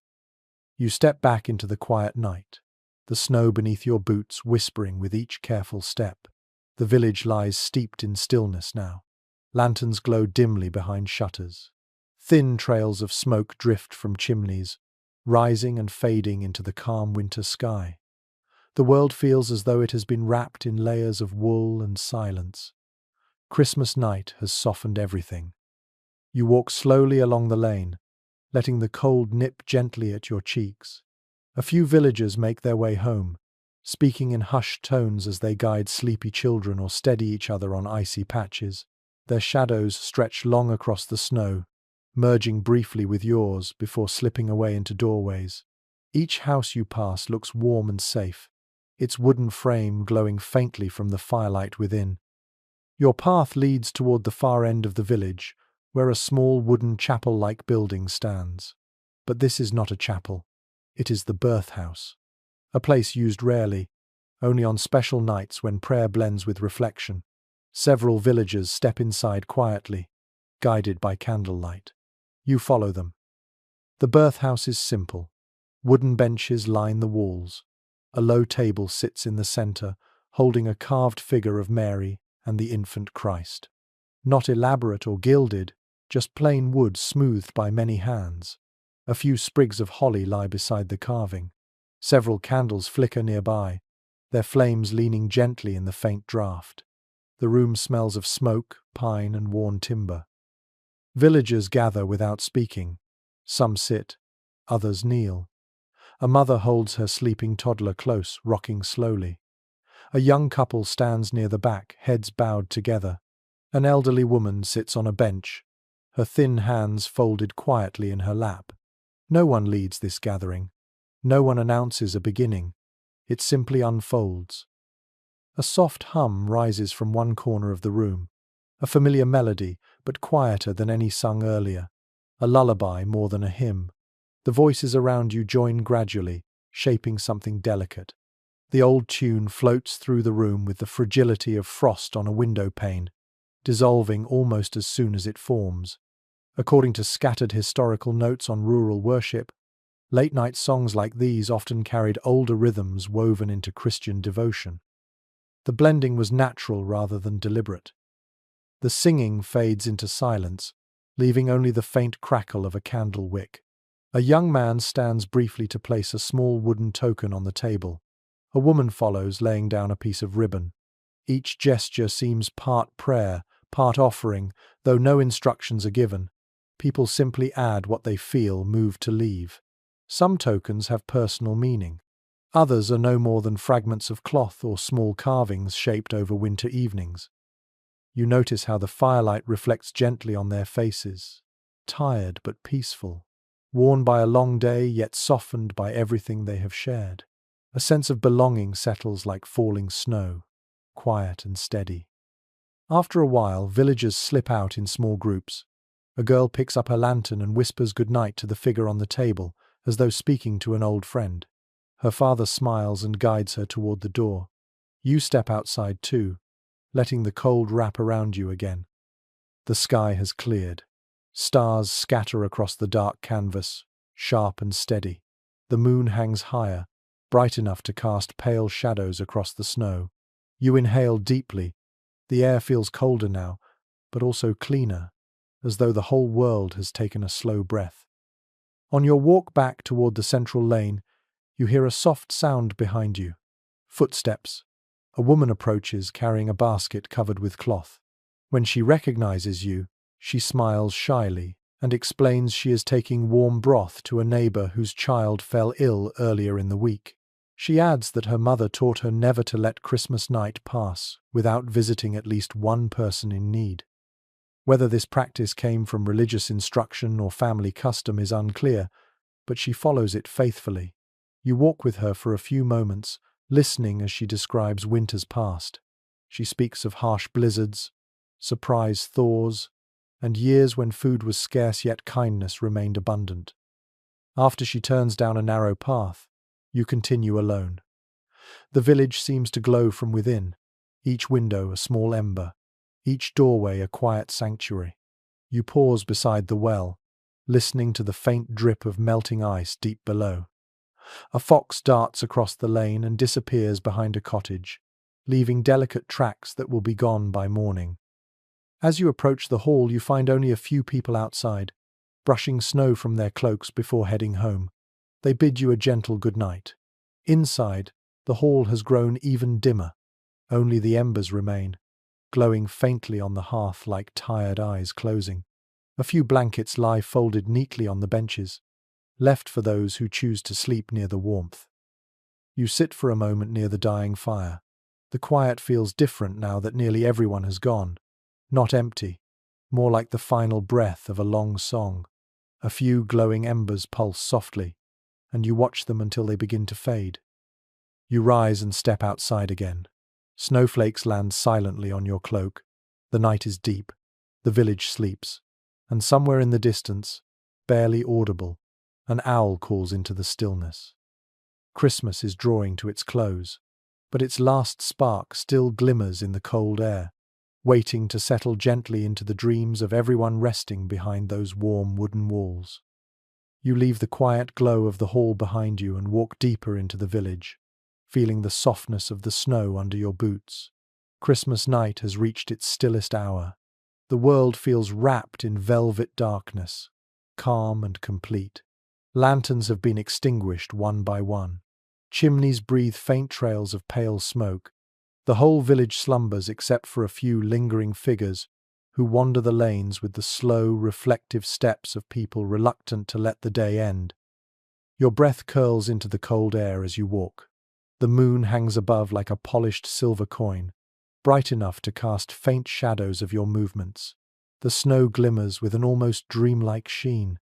You step back into the quiet night, the snow beneath your boots whispering with each careful step. The village lies steeped in stillness now. Lanterns glow dimly behind shutters. Thin trails of smoke drift from chimneys, rising and fading into the calm winter sky. The world feels as though it has been wrapped in layers of wool and silence. Christmas night has softened everything. You walk slowly along the lane, letting the cold nip gently at your cheeks. A few villagers make their way home, speaking in hushed tones as they guide sleepy children or steady each other on icy patches. Their shadows stretch long across the snow, merging briefly with yours before slipping away into doorways. Each house you pass looks warm and safe, its wooden frame glowing faintly from the firelight within. Your path leads toward the far end of the village, where a small wooden chapel-like building stands. But this is not a chapel. It is the birth house, a place used rarely, only on special nights when prayer blends with reflection. Several villagers step inside quietly, guided by candlelight. You follow them. The birth house is simple. Wooden benches line the walls. A low table sits in the center, holding a carved figure of Mary and the infant Christ. Not elaborate or gilded, just plain wood smoothed by many hands. A few sprigs of holly lie beside the carving. Several candles flicker nearby, their flames leaning gently in the faint draught. The room smells of smoke, pine, and worn timber. Villagers gather without speaking. Some sit, others kneel. A mother holds her sleeping toddler close, rocking slowly. A young couple stands near the back, heads bowed together. An elderly woman sits on a bench, her thin hands folded quietly in her lap. No one leads this gathering. No one announces a beginning. It simply unfolds. A soft hum rises from one corner of the room. A familiar melody, but quieter than any sung earlier. A lullaby more than a hymn. The voices around you join gradually, shaping something delicate. The old tune floats through the room with the fragility of frost on a window pane, dissolving almost as soon as it forms. According to scattered historical notes on rural worship, late-night songs like these often carried older rhythms woven into Christian devotion. The blending was natural rather than deliberate. The singing fades into silence, leaving only the faint crackle of a candle wick. A young man stands briefly to place a small wooden token on the table. A woman follows, laying down a piece of ribbon. Each gesture seems part prayer, part offering, though no instructions are given. People simply add what they feel moved to leave. Some tokens have personal meaning. Others are no more than fragments of cloth or small carvings shaped over winter evenings. You notice how the firelight reflects gently on their faces, tired but peaceful, worn by a long day yet softened by everything they have shared. A sense of belonging settles like falling snow, quiet and steady. After a while, villagers slip out in small groups. A girl picks up her lantern and whispers goodnight to the figure on the table, as though speaking to an old friend. Her father smiles and guides her toward the door. You step outside too, letting the cold wrap around you again. The sky has cleared. Stars scatter across the dark canvas, sharp and steady. The moon hangs higher, bright enough to cast pale shadows across the snow. You inhale deeply. The air feels colder now, but also cleaner, as though the whole world has taken a slow breath. On your walk back toward the central lane, you hear a soft sound behind you. Footsteps. A woman approaches, carrying a basket covered with cloth. When she recognizes you, she smiles shyly and explains she is taking warm broth to a neighbor whose child fell ill earlier in the week. She adds that her mother taught her never to let Christmas night pass without visiting at least one person in need. Whether this practice came from religious instruction or family custom is unclear, but she follows it faithfully. You walk with her for a few moments, listening as she describes winters past. She speaks of harsh blizzards, surprise thaws, and years when food was scarce yet kindness remained abundant. After she turns down a narrow path, you continue alone. The village seems to glow from within, each window a small ember, each doorway a quiet sanctuary. You pause beside the well, listening to the faint drip of melting ice deep below. A fox darts across the lane and disappears behind a cottage, leaving delicate tracks that will be gone by morning. As you approach the hall, you find only a few people outside, brushing snow from their cloaks before heading home. They bid you a gentle good night. Inside, the hall has grown even dimmer. Only the embers remain, glowing faintly on the hearth like tired eyes closing. A few blankets lie folded neatly on the benches, left for those who choose to sleep near the warmth. You sit for a moment near the dying fire. The quiet feels different now that nearly everyone has gone. Not empty, more like the final breath of a long song. A few glowing embers pulse softly, and you watch them until they begin to fade. You rise and step outside again. Snowflakes land silently on your cloak. The night is deep. The village sleeps. And somewhere in the distance, barely audible, an owl calls into the stillness. Christmas is drawing to its close, but its last spark still glimmers in the cold air, waiting to settle gently into the dreams of everyone resting behind those warm wooden walls. You leave the quiet glow of the hall behind you and walk deeper into the village, feeling the softness of the snow under your boots. Christmas night has reached its stillest hour. The world feels wrapped in velvet darkness, calm and complete. Lanterns have been extinguished one by one. Chimneys breathe faint trails of pale smoke. The whole village slumbers except for a few lingering figures who wander the lanes with the slow, reflective steps of people reluctant to let the day end. Your breath curls into the cold air as you walk. The moon hangs above like a polished silver coin, bright enough to cast faint shadows of your movements. The snow glimmers with an almost dreamlike sheen.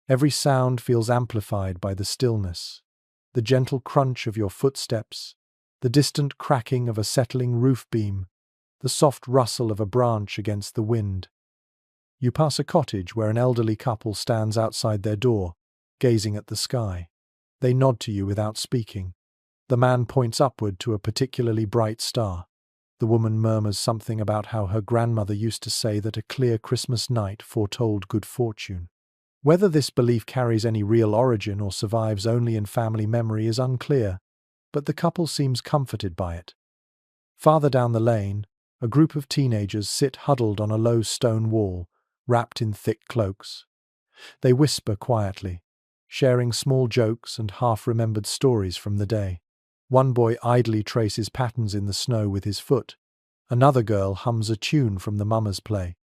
Every sound feels amplified by the stillness. The gentle crunch of your footsteps, the distant cracking of a settling roof beam, the soft rustle of a branch against the wind. You pass a cottage where an elderly couple stands outside their door, gazing at the sky. They nod to you without speaking. The man points upward to a particularly bright star. The woman murmurs something about how her grandmother used to say that a clear Christmas night foretold good fortune. Whether this belief carries any real origin or survives only in family memory is unclear, but the couple seems comforted by it. Farther down the lane, a group of teenagers sit huddled on a low stone wall, wrapped in thick cloaks. They whisper quietly, sharing small jokes and half-remembered stories from the day. One boy idly traces patterns in the snow with his foot. Another girl hums a tune from the Mama's Play.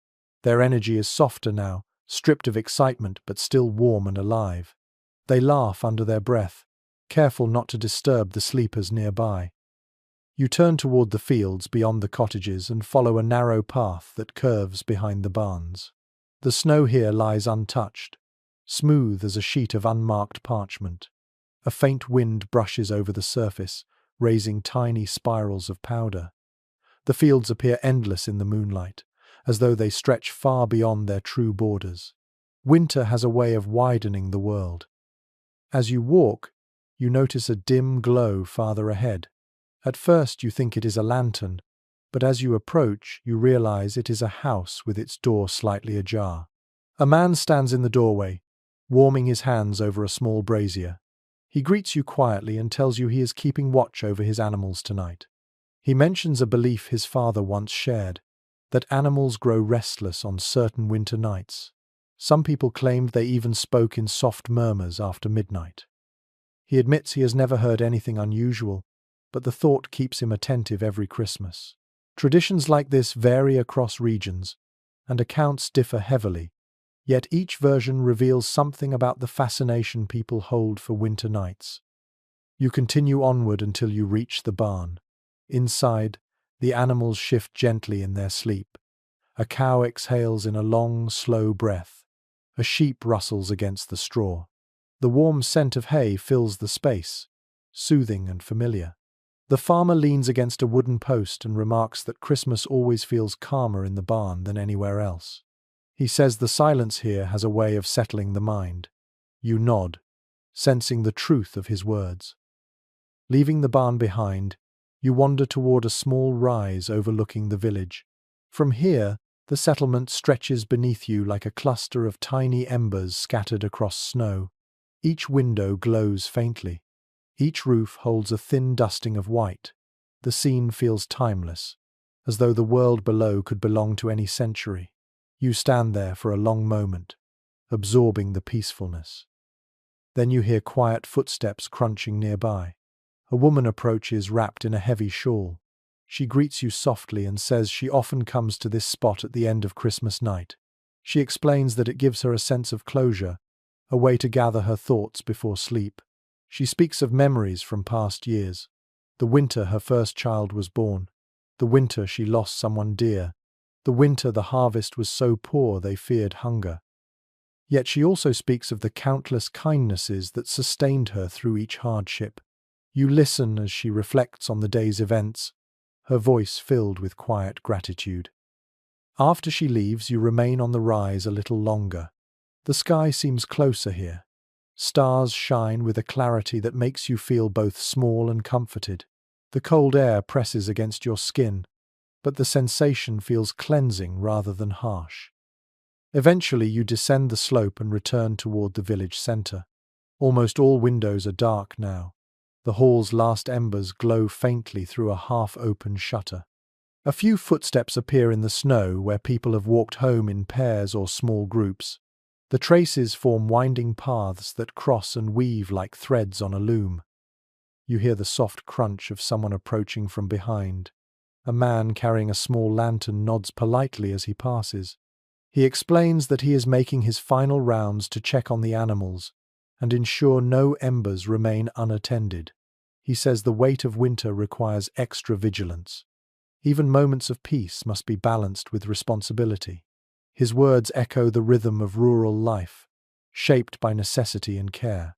Their energy is softer now, stripped of excitement but still warm and alive. They laugh under their breath, careful not to disturb the sleepers nearby. You turn toward the fields beyond the cottages and follow a narrow path that curves behind the barns. The snow here lies untouched, smooth as a sheet of unmarked parchment. A faint wind brushes over the surface, raising tiny spirals of powder. The fields appear endless in the moonlight, as though they stretch far beyond their true borders. Winter has a way of widening the world. As you walk, you notice a dim glow farther ahead. At first you think it is a lantern, but as you approach, you realize it is a house with its door slightly ajar. A man stands in the doorway, warming his hands over a small brazier. He greets you quietly and tells you he is keeping watch over his animals tonight. He mentions a belief his father once shared, that animals grow restless on certain winter nights. Some people claimed they even spoke in soft murmurs after midnight. He admits he has never heard anything unusual, but the thought keeps him attentive every Christmas. Traditions like this vary across regions, and accounts differ heavily, yet each version reveals something about the fascination people hold for winter nights. You continue onward until you reach the barn. Inside, the animals shift gently in their sleep. A cow exhales in a long, slow breath. A sheep rustles against the straw. The warm scent of hay fills the space, soothing and familiar. The farmer leans against a wooden post and remarks that Christmas always feels calmer in the barn than anywhere else. He says the silence here has a way of settling the mind. You nod, sensing the truth of his words. Leaving the barn behind, you wander toward a small rise overlooking the village. From here, the settlement stretches beneath you like a cluster of tiny embers scattered across snow. Each window glows faintly. Each roof holds a thin dusting of white. The scene feels timeless, as though the world below could belong to any century. You stand there for a long moment, absorbing the peacefulness. Then you hear quiet footsteps crunching nearby. A woman approaches wrapped in a heavy shawl. She greets you softly and says she often comes to this spot at the end of Christmas night. She explains that it gives her a sense of closure, a way to gather her thoughts before sleep. She speaks of memories from past years. The winter her first child was born. The winter she lost someone dear. The winter the harvest was so poor they feared hunger. Yet she also speaks of the countless kindnesses that sustained her through each hardship. You listen as she reflects on the day's events, her voice filled with quiet gratitude. After she leaves, you remain on the rise a little longer. The sky seems closer here. Stars shine with a clarity that makes you feel both small and comforted. The cold air presses against your skin, but the sensation feels cleansing rather than harsh. Eventually, you descend the slope and return toward the village center. Almost all windows are dark now. The hall's last embers glow faintly through a half-open shutter. A few footsteps appear in the snow where people have walked home in pairs or small groups. The traces form winding paths that cross and weave like threads on a loom. You hear the soft crunch of someone approaching from behind. A man carrying a small lantern nods politely as he passes. He explains that he is making his final rounds to check on the animals and ensure no embers remain unattended. He says the weight of winter requires extra vigilance. Even moments of peace must be balanced with responsibility. His words echo the rhythm of rural life, shaped by necessity and care.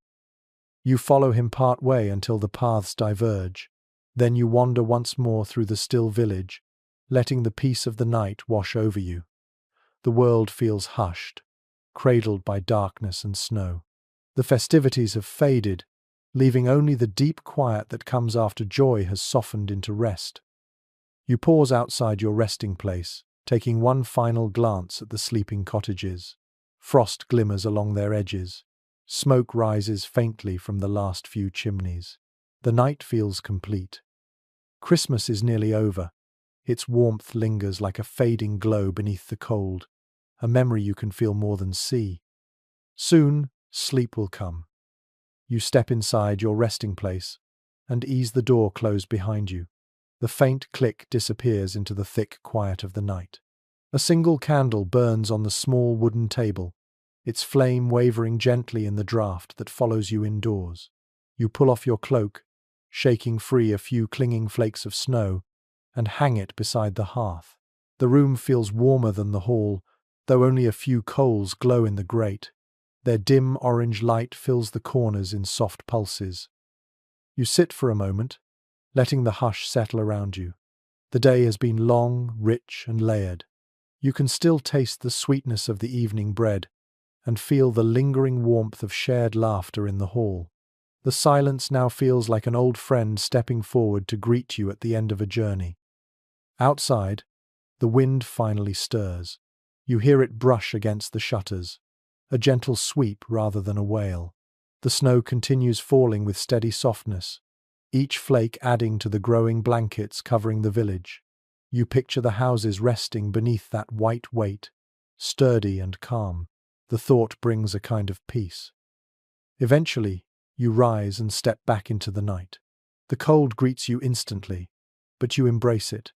You follow him part way until the paths diverge. Then you wander once more through the still village, letting the peace of the night wash over you. The world feels hushed, cradled by darkness and snow. The festivities have faded, leaving only the deep quiet that comes after joy has softened into rest. You pause outside your resting place, taking one final glance at the sleeping cottages. Frost glimmers along their edges. Smoke rises faintly from the last few chimneys. The night feels complete. Christmas is nearly over. Its warmth lingers like a fading glow beneath the cold, a memory you can feel more than see. Soon, sleep will come. You step inside your resting place and ease the door closed behind you. The faint click disappears into the thick quiet of the night. A single candle burns on the small wooden table, its flame wavering gently in the draught that follows you indoors. You pull off your cloak, shaking free a few clinging flakes of snow, and hang it beside the hearth. The room feels warmer than the hall, though only a few coals glow in the grate. Their dim orange light fills the corners in soft pulses. You sit for a moment, letting the hush settle around you. The day has been long, rich, and layered. You can still taste the sweetness of the evening bread and feel the lingering warmth of shared laughter in the hall. The silence now feels like an old friend stepping forward to greet you at the end of a journey. Outside, the wind finally stirs. You hear it brush against the shutters, a gentle sweep rather than a wail. The snow continues falling with steady softness, each flake adding to the growing blankets covering the village. You picture the houses resting beneath that white weight, sturdy and calm. The thought brings a kind of peace. Eventually, you rise and step back into the night. The cold greets you instantly, but you embrace it.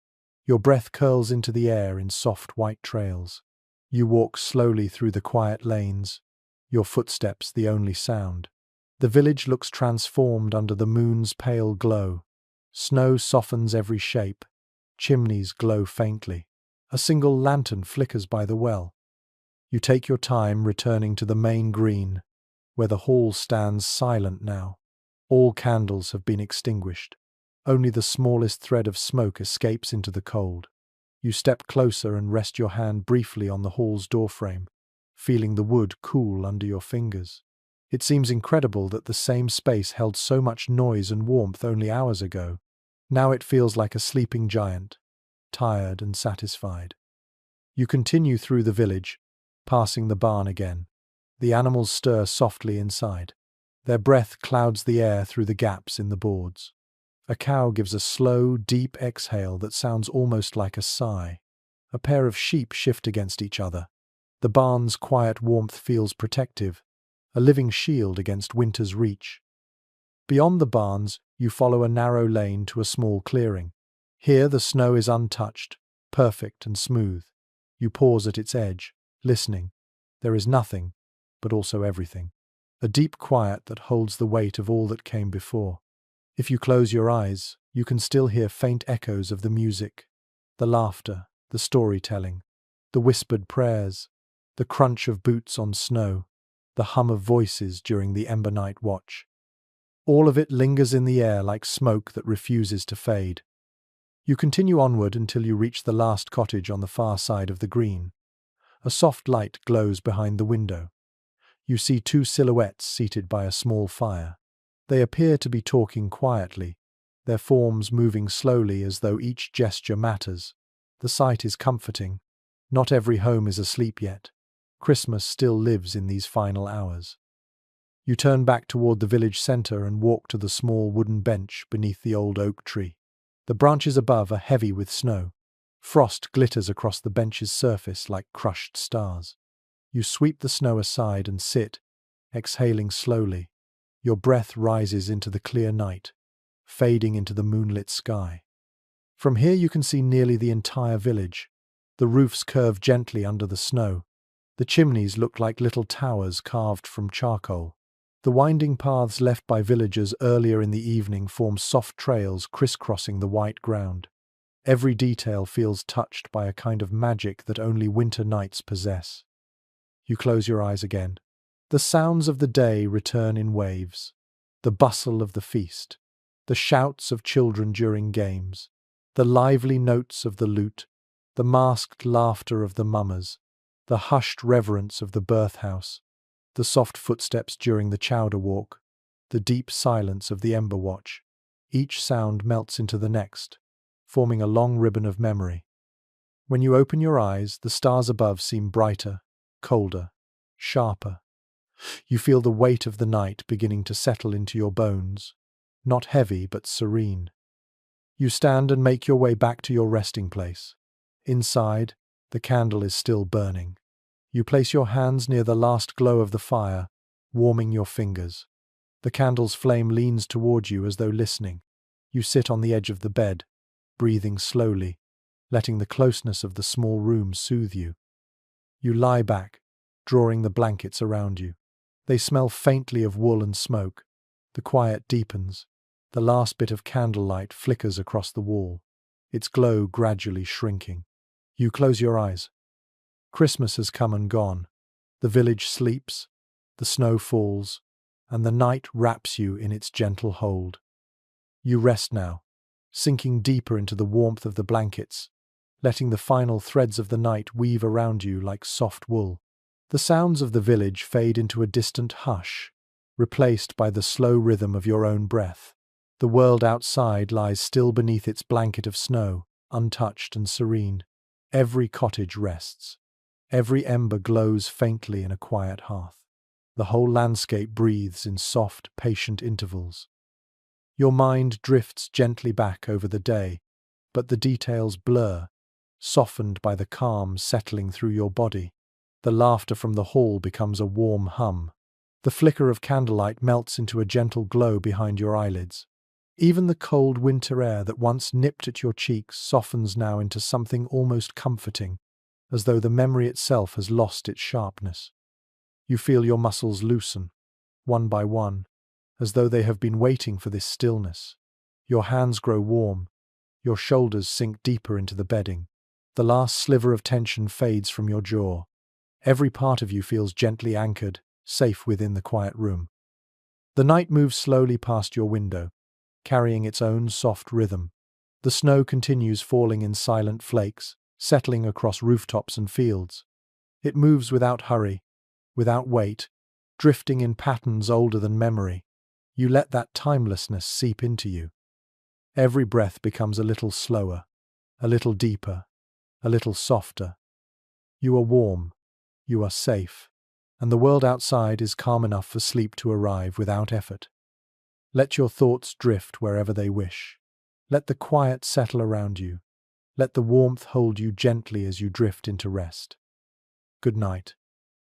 Your breath curls into the air in soft white trails. You walk slowly through the quiet lanes, your footsteps the only sound. The village looks transformed under the moon's pale glow. Snow softens every shape. Chimneys glow faintly. A single lantern flickers by the well. You take your time returning to the main green, where the hall stands silent now. All candles have been extinguished. Only the smallest thread of smoke escapes into the cold. You step closer and rest your hand briefly on the hall's doorframe, feeling the wood cool under your fingers. It seems incredible that the same space held so much noise and warmth only hours ago. Now it feels like a sleeping giant, tired and satisfied. You continue through the village, passing the barn again. The animals stir softly inside. Their breath clouds the air through the gaps in the boards. A cow gives a slow, deep exhale that sounds almost like a sigh. A pair of sheep shift against each other. The barn's quiet warmth feels protective, a living shield against winter's reach. Beyond the barns, you follow a narrow lane to a small clearing. Here the snow is untouched, perfect and smooth. You pause at its edge, listening. There is nothing, but also everything. A deep quiet that holds the weight of all that came before. If you close your eyes, you can still hear faint echoes of the music, the laughter, the storytelling, the whispered prayers, the crunch of boots on snow. the hum of voices during the ember night watch. All of it lingers in the air like smoke that refuses to fade. You continue onward until you reach the last cottage on the far side of the green. A soft light glows behind the window. You see two silhouettes seated by a small fire. They appear to be talking quietly, their forms moving slowly as though each gesture matters. The sight is comforting. Not every home is asleep yet. Christmas still lives in these final hours. You turn back toward the village center and walk to the small wooden bench beneath the old oak tree. The branches above are heavy with snow. Frost glitters across the bench's surface like crushed stars. You sweep the snow aside and sit, exhaling slowly. Your breath rises into the clear night, fading into the moonlit sky. From here you can see nearly the entire village. The roofs curve gently under the snow. The chimneys look like little towers carved from charcoal. The winding paths left by villagers earlier in the evening form soft trails crisscrossing the white ground. Every detail feels touched by a kind of magic that only winter nights possess. You close your eyes again. The sounds of the day return in waves. The bustle of the feast, the shouts of children during games, the lively notes of the lute, the masked laughter of the mummers, the hushed reverence of the birthhouse, the soft footsteps during the chowder walk, the deep silence of the ember watch. Each sound melts into the next, forming a long ribbon of memory. When you open your eyes, the stars above seem brighter, colder, sharper. You feel the weight of the night beginning to settle into your bones, not heavy but serene. You stand and make your way back to your resting place. Inside, the candle is still burning. You place your hands near the last glow of the fire, warming your fingers. The candle's flame leans toward you as though listening. You sit on the edge of the bed, breathing slowly, letting the closeness of the small room soothe you. You lie back, drawing the blankets around you. They smell faintly of wool and smoke. The quiet deepens. The last bit of candlelight flickers across the wall, its glow gradually shrinking. You close your eyes. Christmas has come and gone. The village sleeps, the snow falls, and the night wraps you in its gentle hold. You rest now, sinking deeper into the warmth of the blankets, letting the final threads of the night weave around you like soft wool. The sounds of the village fade into a distant hush, replaced by the slow rhythm of your own breath. The world outside lies still beneath its blanket of snow, untouched and serene. Every cottage rests. Every ember glows faintly in a quiet hearth. The whole landscape breathes in soft, patient intervals. Your mind drifts gently back over the day, but the details blur, softened by the calm settling through your body. The laughter from the hall becomes a warm hum. The flicker of candlelight melts into a gentle glow behind your eyelids. Even the cold winter air that once nipped at your cheeks softens now into something almost comforting, as though the memory itself has lost its sharpness. You feel your muscles loosen, one by one, as though they have been waiting for this stillness. Your hands grow warm, your shoulders sink deeper into the bedding. The last sliver of tension fades from your jaw. Every part of you feels gently anchored, safe within the quiet room. The night moves slowly past your window, carrying its own soft rhythm. The snow continues falling in silent flakes, settling across rooftops and fields. It moves without hurry, without weight, drifting in patterns older than memory. You let that timelessness seep into you. Every breath becomes a little slower, a little deeper, a little softer. You are warm, you are safe, and the world outside is calm enough for sleep to arrive without effort. Let your thoughts drift wherever they wish. Let the quiet settle around you. Let the warmth hold you gently as you drift into rest. Good night.